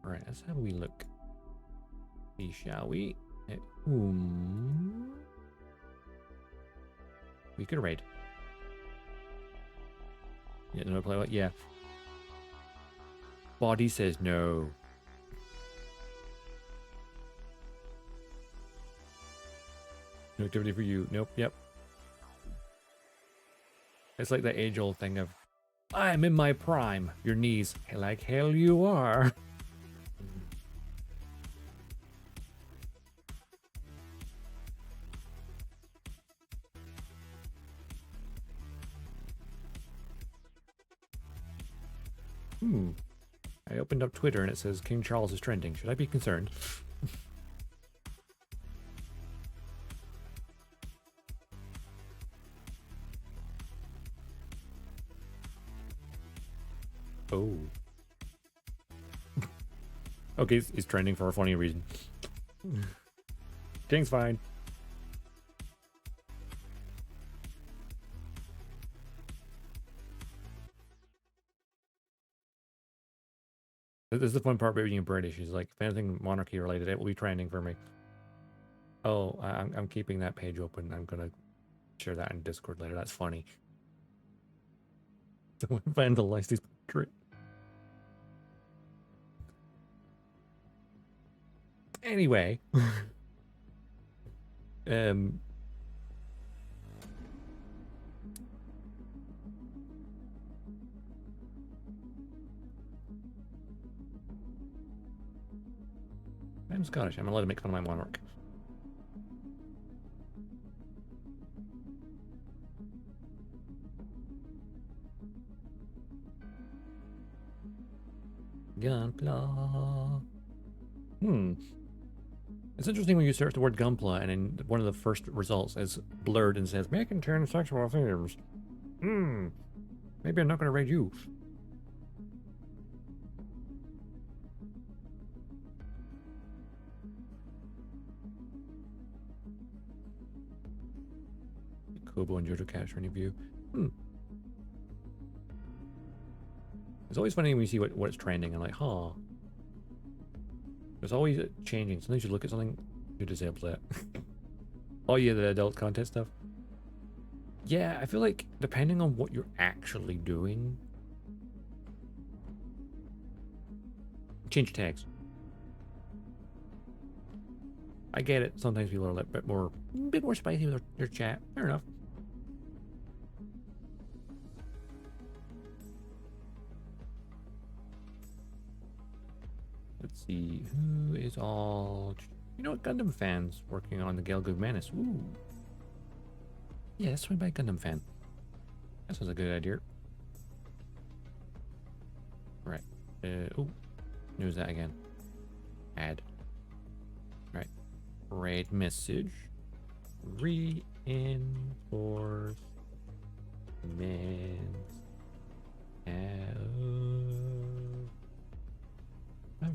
Alright, let's have a wee look. See, shall we? At whom we could raid. Yeah, no play what? Yeah. Body says no. No activity for you. Nope. Yep. It's like that age-old thing of, I'm in my prime. Your knees, like hell you are. I opened up Twitter and it says King Charles is trending. Should I be concerned? Oh. Okay, he's trending for a funny reason. King's fine. This is the fun part about being British. Is like, if anything monarchy related, it will be trending for me. Oh, I'm keeping that page open. I'm gonna share that in Discord later. That's funny. Someone vandalized his portrait. Anyway, I'm Scottish. I'm allowed to make fun of my monarch. Gunpla. It's interesting when you search the word Gunpla and in one of the first results is blurred and says, may contain sexual themes. Maybe I'm not going to raid you. Kobo and Jojo Cash for any view. It's always funny when you see what's trending and like, huh. It's always changing. Sometimes you look at something, you disable that. Oh yeah, the adult content stuff. Yeah, I feel like depending on what you're actually doing, change tags. I get it. Sometimes people are a bit more spicy with their chat. Fair enough. see who is all. You know what? Gundam fans working on the Gelgoog Menace. Ooh. Yeah, let's swing by Gundam fan. That sounds a good idea. Right. Oh, who's that again? Add. Right. Raid message. Reinforcements.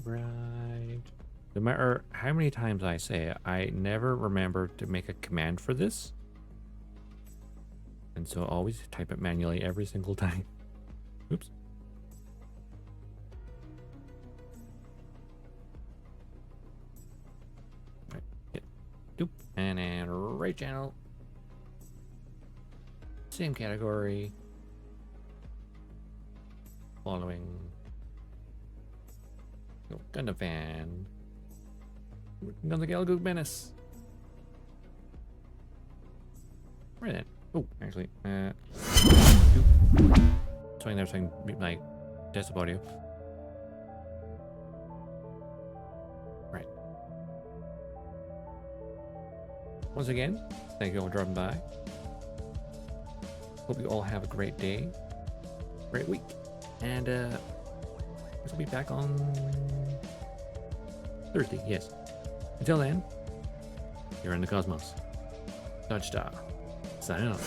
Arrived. No matter how many times I say it, I never remember to make a command for this. And so I always type it manually every single time. Oops. Right. Hit. Doop. And then right channel. Same category. Following. No, Gundam fan. Working on the Gelgoog Menace. Right then. Oh, actually, swing there so I can mute my desktop audio. Right. Once again, thank you all for dropping by. Hope you all have a great day, great week, and we'll be back on Thursday. Yes. Until then, you're in the cosmos. Dodgestar. Signing off.